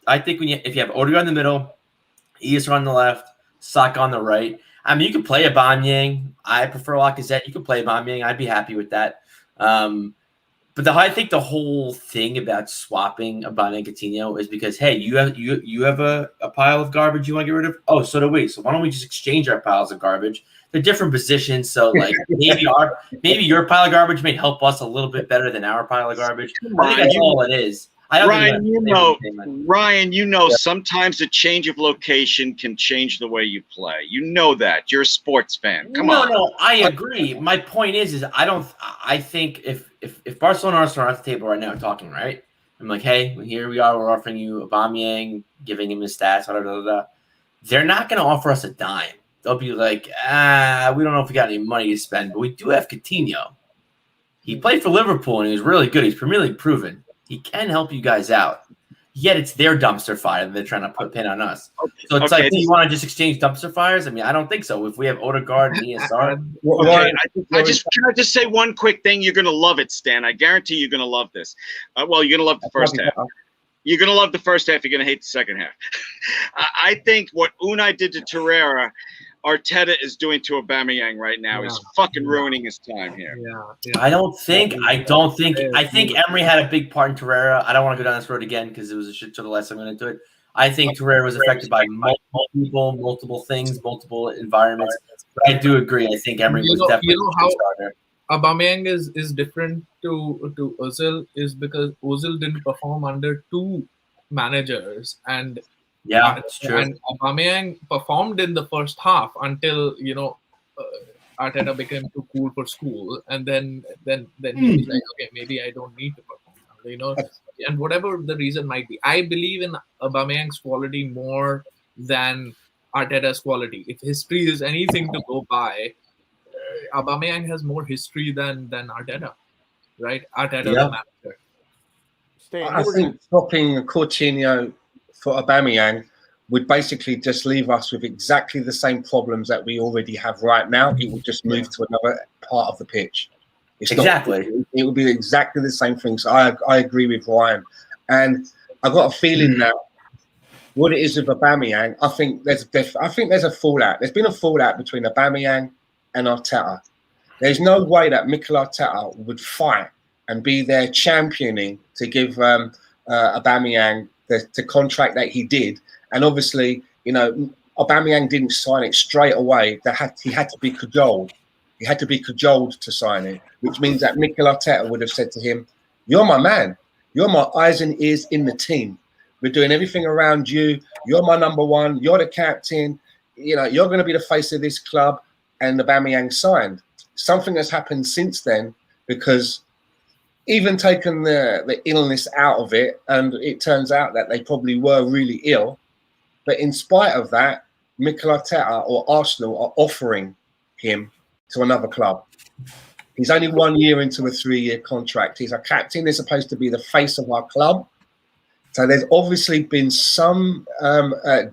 I think if you have Odegaard in the middle, Esquire on the left, Saka on the right. I mean, you could play Aubameyang. I prefer Lacazette. You could play Aubameyang. I'd be happy with that. But I think the whole thing about swapping Aubameyang and Coutinho is because, hey, you have a pile of garbage you want to get rid of? Oh, so do we. So why don't we just exchange our piles of garbage? They're different positions, so like maybe your pile of garbage may help us a little bit better than our pile of garbage. I think that's all it is. Ryan, sometimes a change of location can change the way you play. You know that. You're a sports fan. Come on. No, I agree. My point is I think if Barcelona and Arsenal are at the table right now talking, right? I'm like, hey, here we are. We're offering you Aubameyang, giving him his stats, blah, blah, blah. They're not going to offer us a dime. They'll be like, we don't know if we got any money to spend, but we do have Coutinho. He played for Liverpool, and he was really good. He's Premier League proven. He can help you guys out. Yet it's their dumpster fire that they're trying to put pin on us. So it's like, do you want to just exchange dumpster fires? I mean, I don't think so. If we have Odegaard and ESR. Okay, can I just say one quick thing? You're going to love it, Stan. I guarantee you're going to love this. You're going to love the first half. You're going to love the first half. You're going to hate the second half. I think what Unai did to Torreira, Arteta is doing to Aubameyang right now. He's fucking ruining his time here. I think Emery had a big part in Torreira. I don't want to go down this road again because it was a shit show the last time I went into it. I think Torreira was affected by multiple people, multiple things, multiple environments. But I do agree. I think Emery was definitely how Aubameyang is different to Ozil is because Ozil didn't perform under two managers, and that's true. And Aubameyang performed in the first half until Arteta became too cool for school, and then he was like, okay, maybe I don't need to perform. and whatever the reason might be, I believe in Aubameyang's quality more than Arteta's quality. If history is anything to go by, Aubameyang has more history than Arteta, right? Arteta, the manager. I think swapping Coutinho for Aubameyang would basically just leave us with exactly the same problems that we already have right now. It would just move to another part of the pitch. It would be exactly the same thing. So I agree with Ryan. And I've got a feeling now what it is with Aubameyang, I think there's a fallout. There's been a fallout between Aubameyang and Arteta. There's no way that Mikel Arteta would fight and be there championing to give Aubameyang the contract that he did. And obviously, Aubameyang didn't sign it straight away. He had to be cajoled. He had to be cajoled to sign it, which means that Mikel Arteta would have said to him, "You're my man. You're my eyes and ears in the team. We're doing everything around you. You're my number one. You're the captain. You're going to be the face of this club." And Aubameyang signed. Something has happened since then, because even taking the illness out of it, and it turns out that they probably were really ill. But in spite of that, Mikel Arteta or Arsenal are offering him to another club. He's only 1 year into a 3-year contract. He's a captain. He's supposed to be the face of our club. So there's obviously been some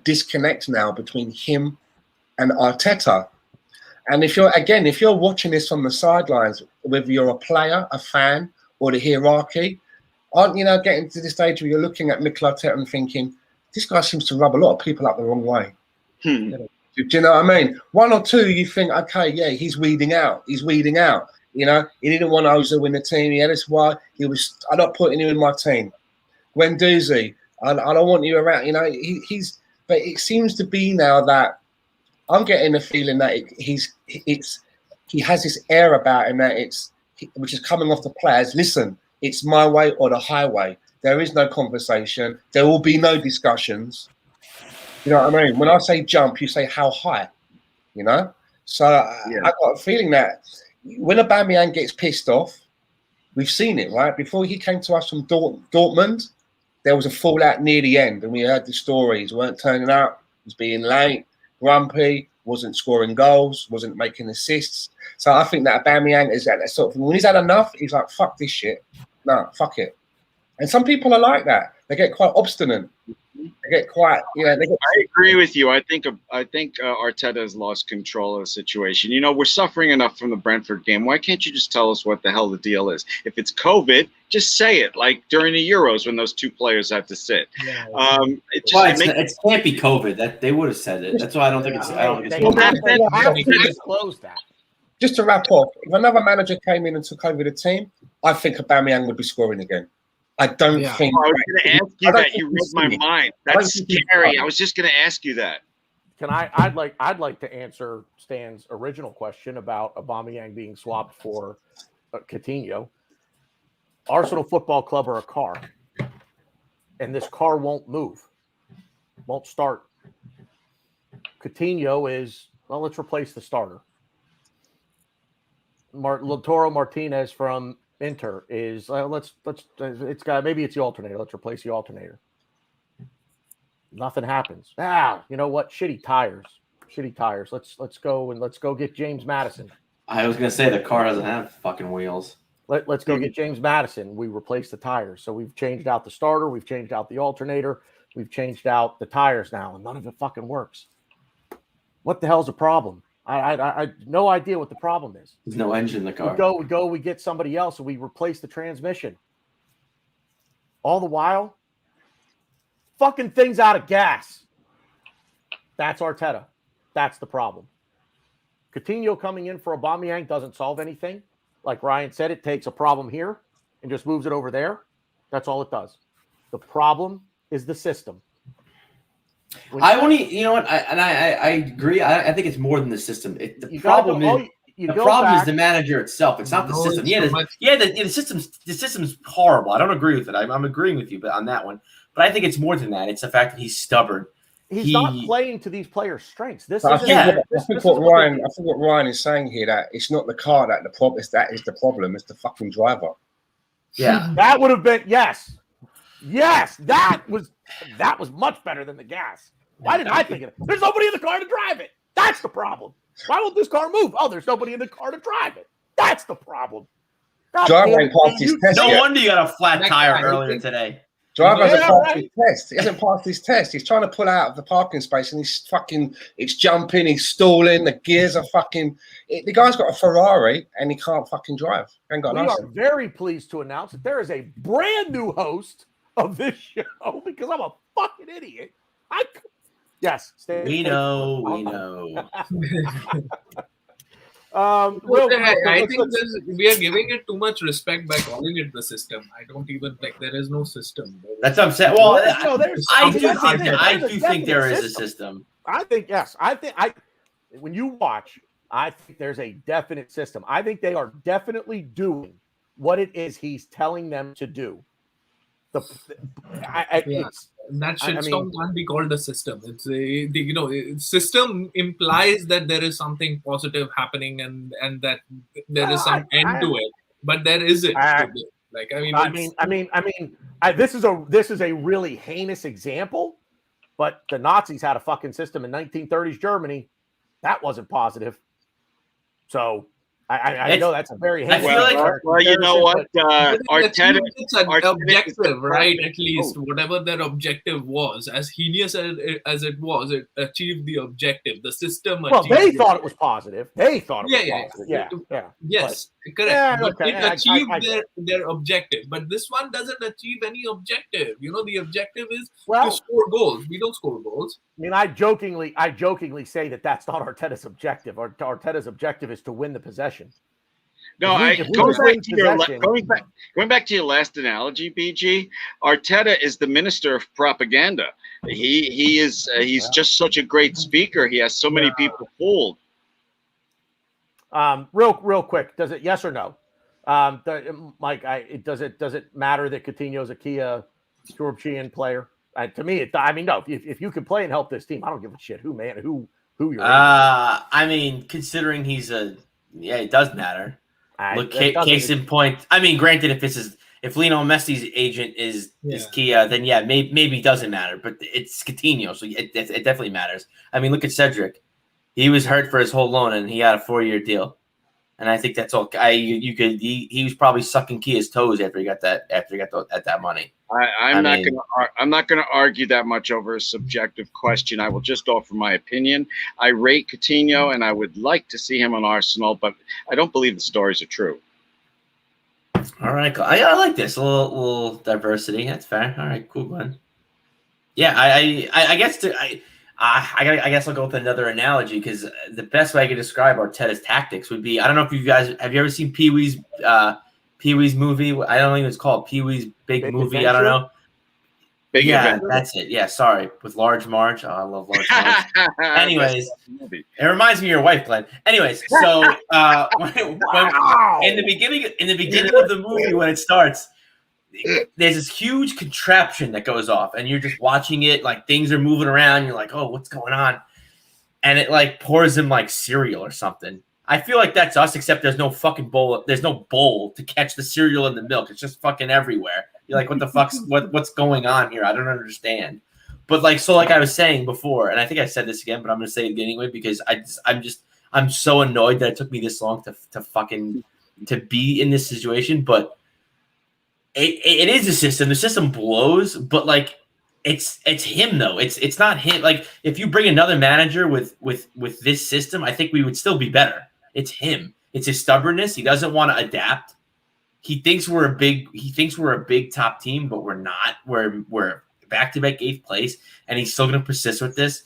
disconnect now between him and Arteta. And if you're watching this from the sidelines, whether you're a player, a fan, or the hierarchy, aren't getting to the stage where you're looking at Mikel Arteta and thinking, this guy seems to rub a lot of people up the wrong way. Do you know what I mean? One or two, you think, okay, yeah, he's weeding out. He didn't want Ozil in the team. Yeah, that's why I'm not putting you in my team. Guendouzi, I don't want you around. But it seems to be now that I'm getting the feeling that he has this air about him which is coming off the players. Listen, it's my way or the highway. There is no conversation. There will be no discussions. You know what I mean? When I say jump, you say how high. So I got a feeling that when Aubameyang gets pissed off, we've seen it, right? Before he came to us from Dortmund, there was a fallout near the end, and we heard the stories. Weren't turning up, was being late, grumpy, wasn't scoring goals, wasn't making assists. So I think that Aubameyang is that sort of thing. When he's had enough, he's like, fuck this shit. No, fuck it. And some people are like that. They get quite obstinate. They get quite, I agree with you. I think Arteta has lost control of the situation. We're suffering enough from the Brentford game. Why can't you just tell us what the hell the deal is? If it's COVID, just say it, like during the Euros when those two players had to sit. Yeah, it can't be COVID. That they would have said it. That's why I don't think it's. They have to disclose that. Just to wrap up, if another manager came in and took over the team, I think Aubameyang would be scoring again. I don't think. I was going to ask you that. You read my mind. That's scary. I was just going to ask you that. I'd like to answer Stan's original question about Aubameyang being swapped for Coutinho. Arsenal Football Club are a car, and this car won't move, won't start. Coutinho is, let's replace the starter. Lautaro Martinez from Inter is maybe it's the alternator. Let's replace the alternator. Nothing happens. You know what? Shitty tires. Let's go get James Maddison. I was gonna say the car doesn't have fucking wheels. Let's go get James Maddison. We replace the tires. So we've changed out the starter, we've changed out the alternator, we've changed out the tires now, and none of it fucking works. What the hell's the problem? I no idea what the problem is. There's no engine in the car. We get somebody else, and we replace the transmission. All the while, fucking thing's out of gas. That's Arteta. That's the problem. Coutinho coming in for Aubameyang doesn't solve anything. Like Ryan said, it takes a problem here and just moves it over there. That's all it does. The problem is the system. I agree. I think it's more than the system. The problem is the manager itself. It's not the system. The system's horrible. I don't agree with it. I'm agreeing with you, but on that one. But I think it's more than that. It's the fact that he's stubborn. He's not playing to these players' strengths. I think what Ryan is saying here, that it's not the car that is the problem. It's the fucking driver. Yeah. That would have been yes. That was much better than the gas. Why did I think of it? There's nobody in the car to drive it. That's the problem. Why won't this car move? Oh, there's nobody in the car to drive it. That's the problem. Driver ain't passed his test No yet. wonder you got a flat That tire guy, I earlier think- today. Driver hasn't Yeah, passed right. his test. He hasn't passed his test. He's trying to pull out of the parking space and it's jumping, he's stalling, the gears are the guy's got a Ferrari and he can't fucking drive. He ain't got a We are license. very pleased to announce that there is a brand new host of this show because I'm a fucking idiot. Yes, We know. I think we are giving it too much respect by calling it the system. I don't even like there is no system. That's what I'm saying. Well, No, there's- I there's do a think system. I There's do a think there definite is a system. I think when you watch, I think there's a definite system. I think they are definitely doing what it is he's telling them to do. That shitstorm can't be called a system. It's system implies that there is something positive happening and that there is some end to it, but there isn't. This is a really heinous example, but the Nazis had a fucking system in 1930s Germany that wasn't positive. So I know that's a very heinous. Well, you know what? Arteta, it's an objective, right? At least whatever their objective was, as heinous as it was, it achieved the objective. The system. Well, they thought it was positive. They thought it was positive. Yeah. Yes, correct. Yeah, But okay. it achieved their objective. But this one doesn't achieve any objective. The objective is to score goals. We don't score goals. I mean, I jokingly say that that's not Arteta's objective. Arteta's objective is to win the possession. No, going back to your last analogy, BG. Arteta is the minister of propaganda. He's just such a great speaker. He has so many people fooled. Real quick, does it yes or no? Mike, does it matter that Coutinho's a Kia European player? To me, no. If you can play and help this team, I don't give a shit who you're. I mean, considering it does matter. Look, case in point. I mean, granted, if Lionel Messi's agent is Kia, then maybe it doesn't matter. But it's Coutinho, so it definitely matters. I mean, look at Cedric. He was hurt for his whole loan, and he had a 4-year deal. And I think that's all. He was probably sucking Kia's toes after he got that money. I'm not going to argue that much over a subjective question. I will just offer my opinion. I rate Coutinho, and I would like to see him on Arsenal, but I don't believe the stories are true. All right, cool. I like this a little diversity. That's fair. All right, cool, Glenn. Yeah, I guess I guess I'll go with another analogy because the best way I could describe Arteta's tactics would be, I don't know if you guys have you ever seen Pee Wee's movie? I don't think it's called Pee Wee's Big Movie. Adventure? I don't know. Big Adventure. That's it. Yeah, sorry. With Large Marge. Oh, I love Large Marge. Anyways, it reminds me of your wife, Glenn. Anyways, so in the beginning of the movie when it starts, there's this huge contraption that goes off, and you're just watching it, like things are moving around. You're like, oh, what's going on? And it like pours him like cereal or something. I feel like that's us, except there's no fucking bowl. There's no bowl to catch the cereal and the milk. It's just fucking everywhere. You're like, what the fuck's what's going on here? I don't understand. But like I was saying before, and I think I said this again, but I'm gonna say it again anyway because I'm so annoyed that it took me this long to be in this situation. But it is a system. The system blows, but like it's him though. It's not him. Like if you bring another manager with this system, I think we would still be better. It's him. It's his stubbornness. He doesn't want to adapt. He thinks we're a big top team, but we're not. We're back-to-back 8th place, and he's still going to persist with this.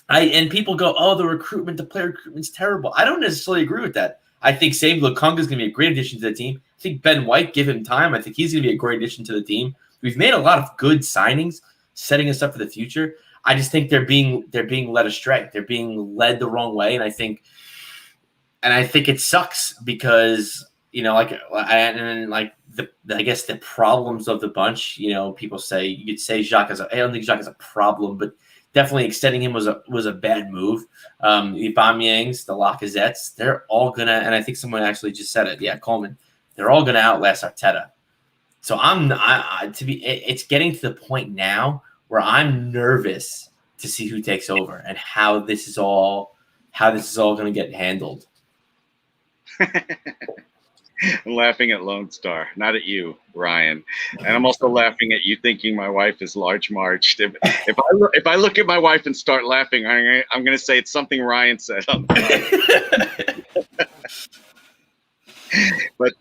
And people go, oh, the player recruitment's terrible. I don't necessarily agree with that. I think Save Lukonga is going to be a great addition to the team. I think Ben White, give him time. I think he's going to be a great addition to the team. We've made a lot of good signings, setting us up for the future. I just think they're being led astray. They're being led the wrong way, and I think it sucks because I guess the problems of the bunch. People say you could say Jacques I don't think Jacques is a problem, but definitely extending him was a bad move. The Aubameyangs, the Lacazettes, they're all gonna, and I think someone actually just said it. Yeah, Coleman, they're all gonna outlast Arteta. So it's getting to the point now where I'm nervous to see who takes over and how this is all going to get handled. I'm laughing at Lone Star, not at you, Ryan. And I'm also laughing at you thinking my wife is large marched. If I look at my wife and start laughing, I'm going to say it's something Ryan said. But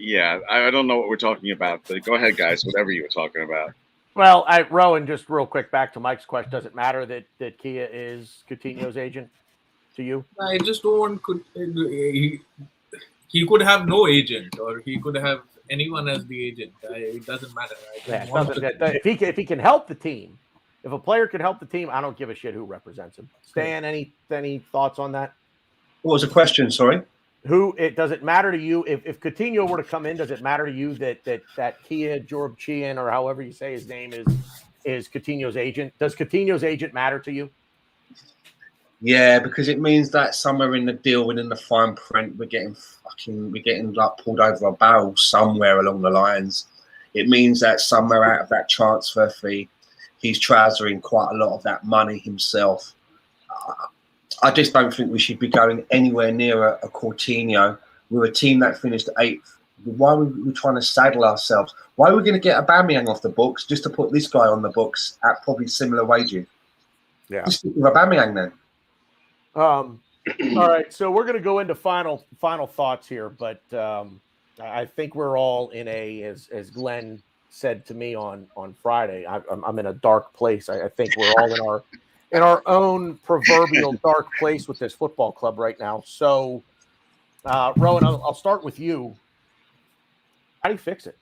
yeah, I don't know what we're talking about. But go ahead, guys. Whatever you were talking about. Well, Rowan, just real quick, back to Mike's question. Does it matter that Kia is Coutinho's agent to you? I just don't want he could have no agent, or he could have anyone as the agent. It doesn't matter. If he can help the team, if a player can help the team, I don't give a shit who represents him. Stan, any thoughts on that? What was the question? Sorry. Does it matter to you if Coutinho were to come in? Does it matter to you that Kia Jorbchian, or however you say his name, is Coutinho's agent? Does Coutinho's agent matter to you? Yeah, because it means that somewhere in the deal and in the fine print, we're getting like pulled over a barrel somewhere along the lines. It means that somewhere out of that transfer fee, he's trousering quite a lot of that money himself. I just don't think we should be going anywhere near a Coutinho. We're a team that finished 8th. Why are we trying to saddle ourselves? Why are we going to get Aubameyang off the books just to put this guy on the books at probably similar wages? Yeah. Just stick with Aubameyang then. All right, so we're going to go into final thoughts here, but I think we're all in as Glenn said to me on Friday, I'm in a dark place. I think we're all in our own proverbial dark place with this football club right now. So, Rowan, I'll start with you. How do you fix it?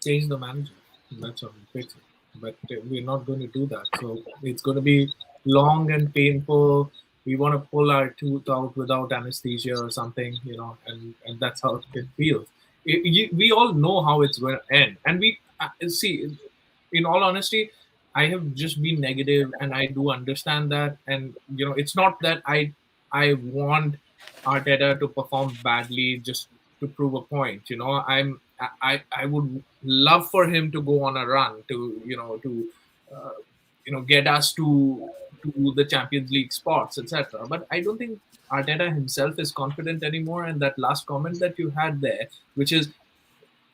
Change the manager. That's how we fix it. But we're not going to do that. So it's going to be long and painful. We want to pull our tooth out without anesthesia or something, and that's how it feels. We all know how it's going to end. And we see, in all honesty, I have just been negative, and I do understand that. And it's not that I want Arteta to perform badly just to prove a point. I would love for him to go on a run to get us to the Champions League spots, etc. But I don't think Arteta himself is confident anymore. And that last comment that you had there, which is,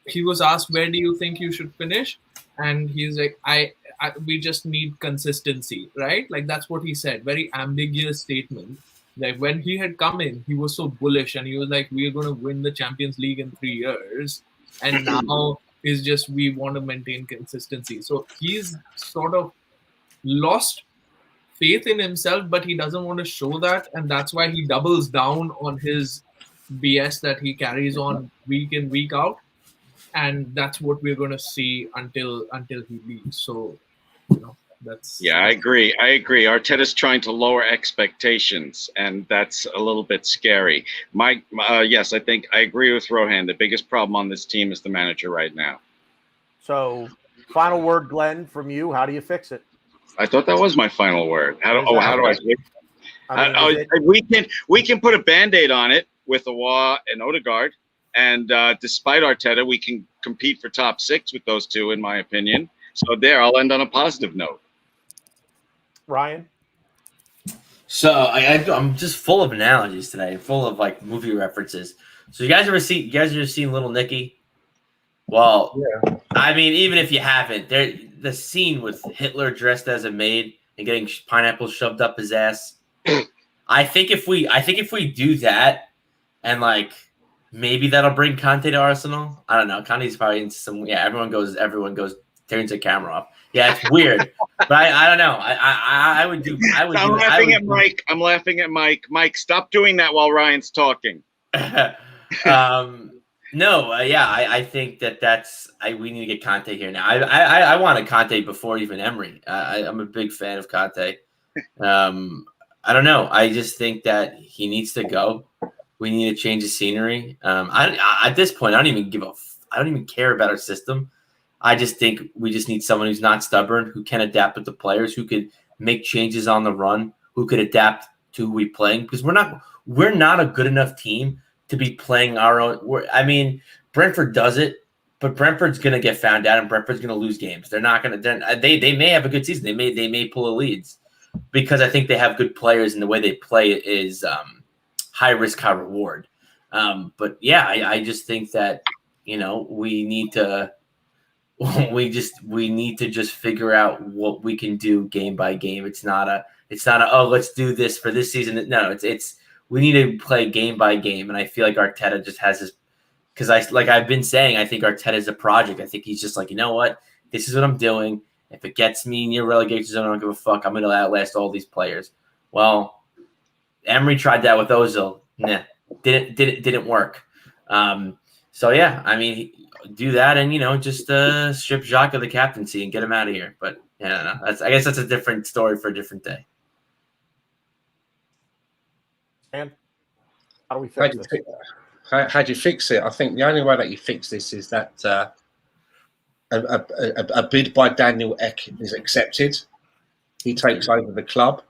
he was asked, where do you think you should finish? And he's like, we just need consistency, right? Like, that's what he said. Very ambiguous statement. Like, when he had come in, he was so bullish, and he was like, we're going to win the Champions League in 3 years. And now is just, we want to maintain consistency. So he's sort of lost faith in himself, but he doesn't want to show that. And that's why he doubles down on his BS that he carries on week in, week out. And that's what we're going to see until he leaves. So, that's... Yeah, I agree. Arteta's trying to lower expectations, and that's a little bit scary. Mike, yes, I think I agree with Rohan. The biggest problem on this team is the manager right now. So, final word, Glenn, from you. How do you fix it? I thought that was my final word. How do I fix it? We can put a Band-Aid on it with Awa and Odegaard, and despite Arteta, we can compete for top 6 with those two, in my opinion. So I'll end on a positive note. Ryan? So I'm just full of analogies today, full of like movie references. So you guys ever seen Little Nicky? Well, yeah. I mean, even if you haven't, the scene with Hitler dressed as a maid and getting pineapples shoved up his ass. I think if we do that, and like maybe that'll bring Conte to Arsenal. I don't know. Conte's probably into some. Yeah, everyone goes, turns the camera off. Yeah, it's weird, but I don't know. I would do. I'm laughing at Mike. Mike, stop doing that while Ryan's talking. No, I think we need to get Conte here now. I wanted Conte before even Emery. I'm a big fan of Conte. I don't know. I just think that he needs to go. We need to change the scenery. At this point, I don't even care about our system. I just think we just need someone who's not stubborn, who can adapt with the players, who could make changes on the run, who could adapt to who we're playing. Because we're not a good enough team to be playing our own. Brentford does it, But Brentford's going to get found out, and Brentford's going to lose games. They're not going to. They may have a good season. They may pull the leads because I think they have good players, and the way they play is high risk, high reward. But yeah, I just think that we need to just figure out what we can do game by game. It's not a oh, let's do this for this season. No, it's we need to play game by game, and I feel like Arteta just has his. Because I've been saying, I think Arteta is a project. I think he's just like, you know what? This is what I'm doing. If it gets me near relegation zone, I don't give a fuck. I'm going to outlast all these players. Well, Emery tried that with Ozil. Nah, didn't work. So yeah, I mean, do that and just strip Jacques of the captaincy and get him out of here. But yeah, no, I guess that's a different story for a different day. And how do we fix this? How do you fix it? I think the only way that you fix this is that a bid by Daniel Ek is accepted. He takes over the club,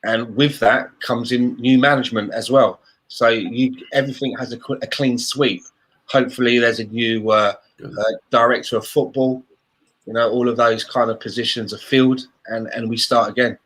and with that comes in new management as well. So everything has a clean sweep. Hopefully, there's a new director of football. All of those kind of positions are filled, and we start again.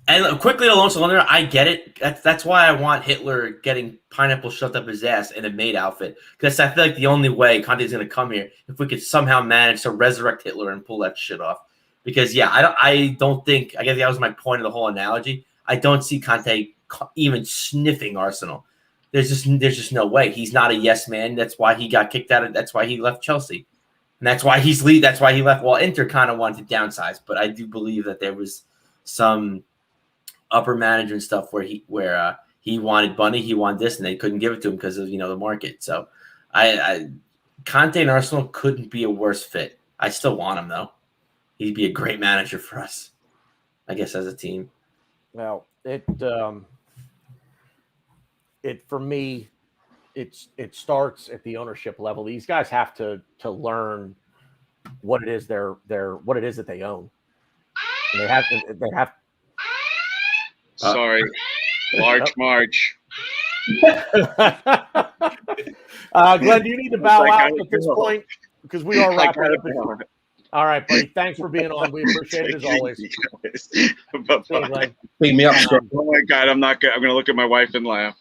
And quickly along Cylinder, I get it. That's why I want Hitler getting pineapple shoved up his ass in a maid outfit. Because I feel like the only way Conte's going to come here if we could somehow manage to resurrect Hitler and pull that shit off. Because I don't think. I guess that was my point of the whole analogy. I don't see Conte even sniffing Arsenal. There's just no way. He's not a yes man. That's why he got kicked out. That's why he left Chelsea, and that's why That's why he left. Well, Inter kind of wanted to downsize, but I do believe that there was some upper management stuff where he wanted Bunny, he wanted this, and they couldn't give it to him because of the market. So Conte and Arsenal couldn't be a worse fit. I still want him though. He'd be a great manager for us, I guess, as a team. Well, for me, it starts at the ownership level. These guys have to learn what it is what it is that they own. And they have. Sorry, large March. Glenn, do you need to bow out at this point? Because we are wrapping up. All right, buddy. Thanks for being on. We appreciate it as always. Bye-bye. Beat me up. Oh my God, I'm not good. I'm going to look at my wife and laugh.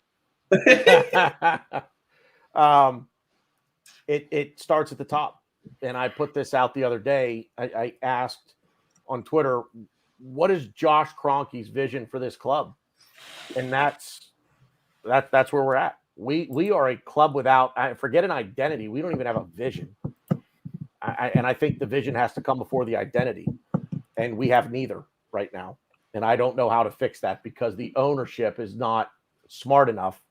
It starts at the top, and I put this out the other day. I asked on Twitter, what is Josh Kroenke's vision for this club? And that's where we're at. We are a club without, forget an identity. We don't even have a vision. And I think the vision has to come before the identity. And we have neither right now. And I don't know how to fix that because the ownership is not smart enough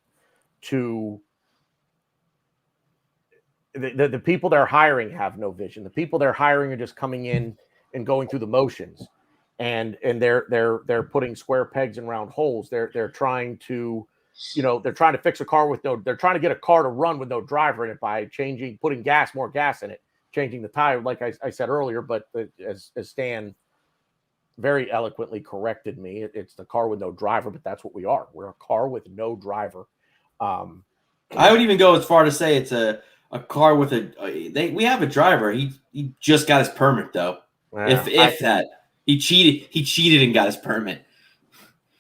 to the people they're hiring have no vision. The people they're hiring are just coming in and going through the motions. And they're putting square pegs in round holes. They're trying to, they're trying to fix a car they're trying to get a car to run with no driver in it by putting more gas in it, changing the tire, like I said earlier. But as Stan very eloquently corrected me, it's the car with no driver, but that's what we are. We're a car with no driver. I would even go as far to say it's a car with we have a driver. He just got his permit though. He cheated and got his permit.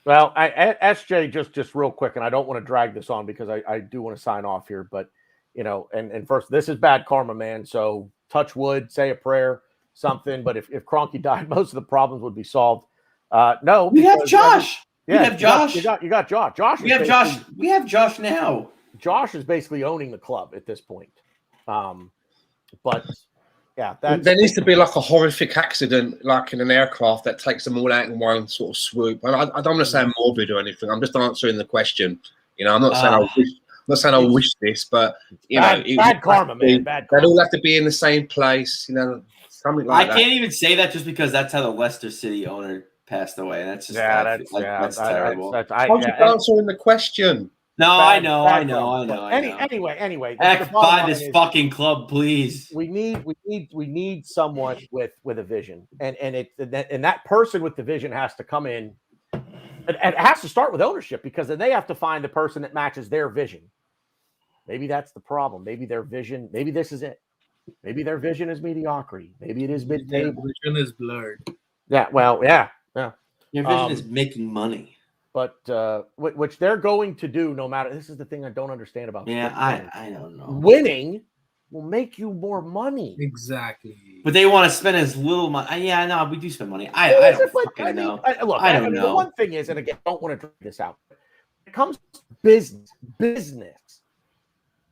Well, SJ, just real quick, and I don't want to drag this on because I do want to sign off here, but and first, this is bad karma, man. So touch wood, say a prayer, something. But if Kroenke died, most of the problems would be solved. No, we have Josh. Yeah, we have Josh. You got Josh. We have Josh. We have Josh now. Josh is basically owning the club at this point. But yeah, there needs to be like a horrific accident, like in an aircraft, that takes them all out in one sort of swoop. And I don't want to sound morbid or anything. I'm just answering the question. I'm not saying I wish this, but bad karma, man. Bad karma. They'd all have to be in the same place. Something like that. I can't even say that just because that's how the Leicester City owner passed away. That's just that's terrible. I'm just answering the question. No, I know. Anyway. Buy this fucking club, please. We need someone with a vision, and that person with the vision has to come in. It has to start with ownership because then they have to find the person that matches their vision. Maybe that's the problem. Maybe their vision. Maybe this is it. Maybe their vision is mediocrity. Maybe it is Their mid-table. vision is blurred. Yeah, well, yeah. Your vision is making money. But which they're going to do no matter. This is the thing I don't understand about. Yeah, sports. I don't know. Winning will make you more money. Exactly. But they want to spend as little money. Yeah, no, we do spend money. I don't fucking know. I don't know. The one thing is, and again, I don't want to drag this out. When it comes to business,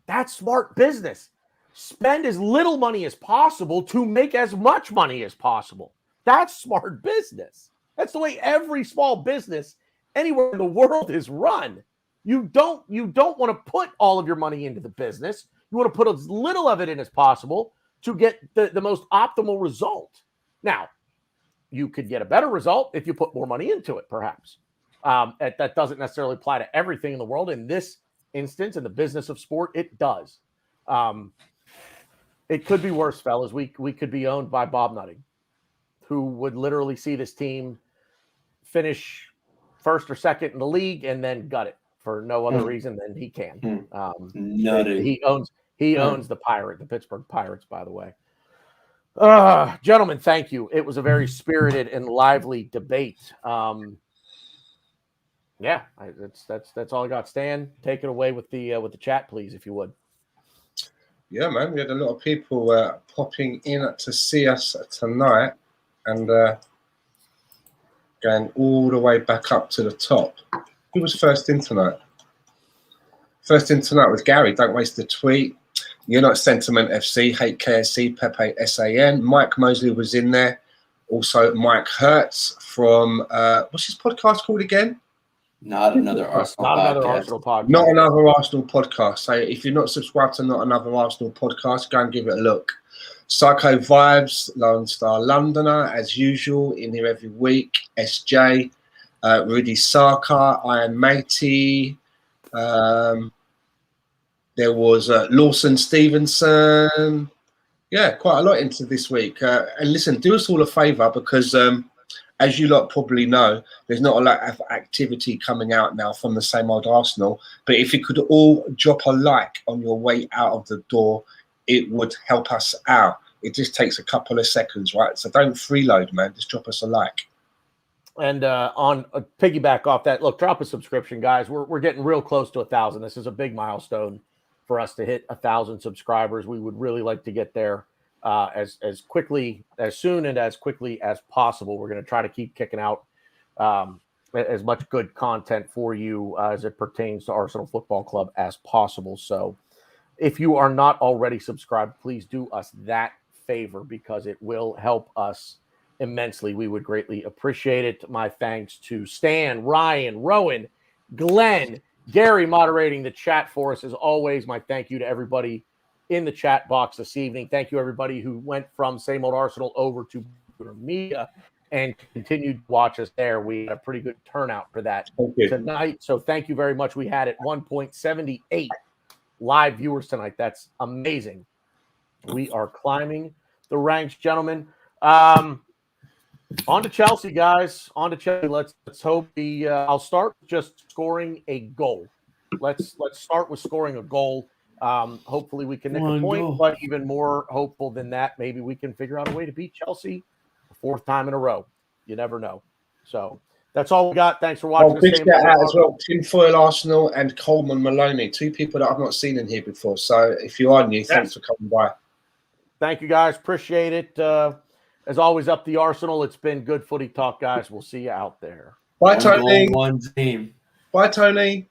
that's smart business. Spend as little money as possible to make as much money as possible. That's smart business. That's the way every small business anywhere in the world is run. You don't want to put all of your money into the business. You want to put as little of it in as possible to get the most optimal result. Now, you could get a better result if you put more money into it, perhaps. That doesn't necessarily apply to everything in the world. In this instance, in the business of sport, it does. It could be worse, fellas. We could be owned by Bob Nutting, who would literally see this team finish first or second in the league and then gut it for no other reason than he can. He owns the Pittsburgh Pirates, by the way. Gentlemen, thank you. It was a very spirited and lively debate. That's all I got. Stan, take it away with the chat, please, if you would. Yeah, man, we had a lot of people popping in to see us tonight and going all the way back up to the top. Who was first in tonight? First in tonight was Gary. Don't waste the tweet. You're not Sentiment FC, Hate KSC, Pepe SAN. Mike Mosley was in there. Also, Mike Hertz from what's his podcast called again? Not another Arsenal podcast. Not another Arsenal podcast. So if you're not subscribed to Not Another Arsenal podcast, go and give it a look. Psycho Vibes, Lone Star Londoner, as usual, in here every week. SJ, Rudy Sarkar, Iron Matey. There was Lawson Stevenson. Yeah, quite a lot into this week. And listen, do us all a favour because, as you lot probably know, there's not a lot of activity coming out now from the Same Old Arsenal. But if you could all drop a like on your way out of the door, it would help us out. It just takes a couple of seconds, right? So don't freeload, man. Just drop us a like. And on a piggyback off that, look, drop a subscription, guys. We're getting real close to 1,000. This is a big milestone for us to hit 1,000 subscribers. We would really like to get there as soon and as quickly as possible. We're going to try to keep kicking out as much good content for you as it pertains to Arsenal Football Club as possible. So if you are not already subscribed, please do us that favor because it will help us immensely. We would greatly appreciate it. My thanks to Stan, Ryan, Rowan, Glenn, Gary moderating the chat for us as always. My thank you to everybody in the chat box this evening. Thank you everybody who went from Same Old Arsenal over to Media and continued to watch us there. We had a pretty good turnout for that tonight. So thank you very much. We had at 1.78 live viewers tonight. That's amazing. We are climbing the ranks, gentlemen. On to Chelsea, guys. On to Chelsea. Let's hope I'll start just scoring a goal. Let's start with scoring a goal. Hopefully we can nick a point, but even more hopeful than that, maybe we can figure out a way to beat Chelsea the fourth time in a row. You never know. So that's all we got. Thanks for watching. Big shout out as well, Tinfoil Arsenal and Coleman Maloney, two people that I've not seen in here before. So if you are new, thanks for coming by. Thank you, guys. Appreciate it. As always, up the Arsenal. It's been good footy talk, guys. We'll see you out there. Bye, Tony. One team. Bye, Tony.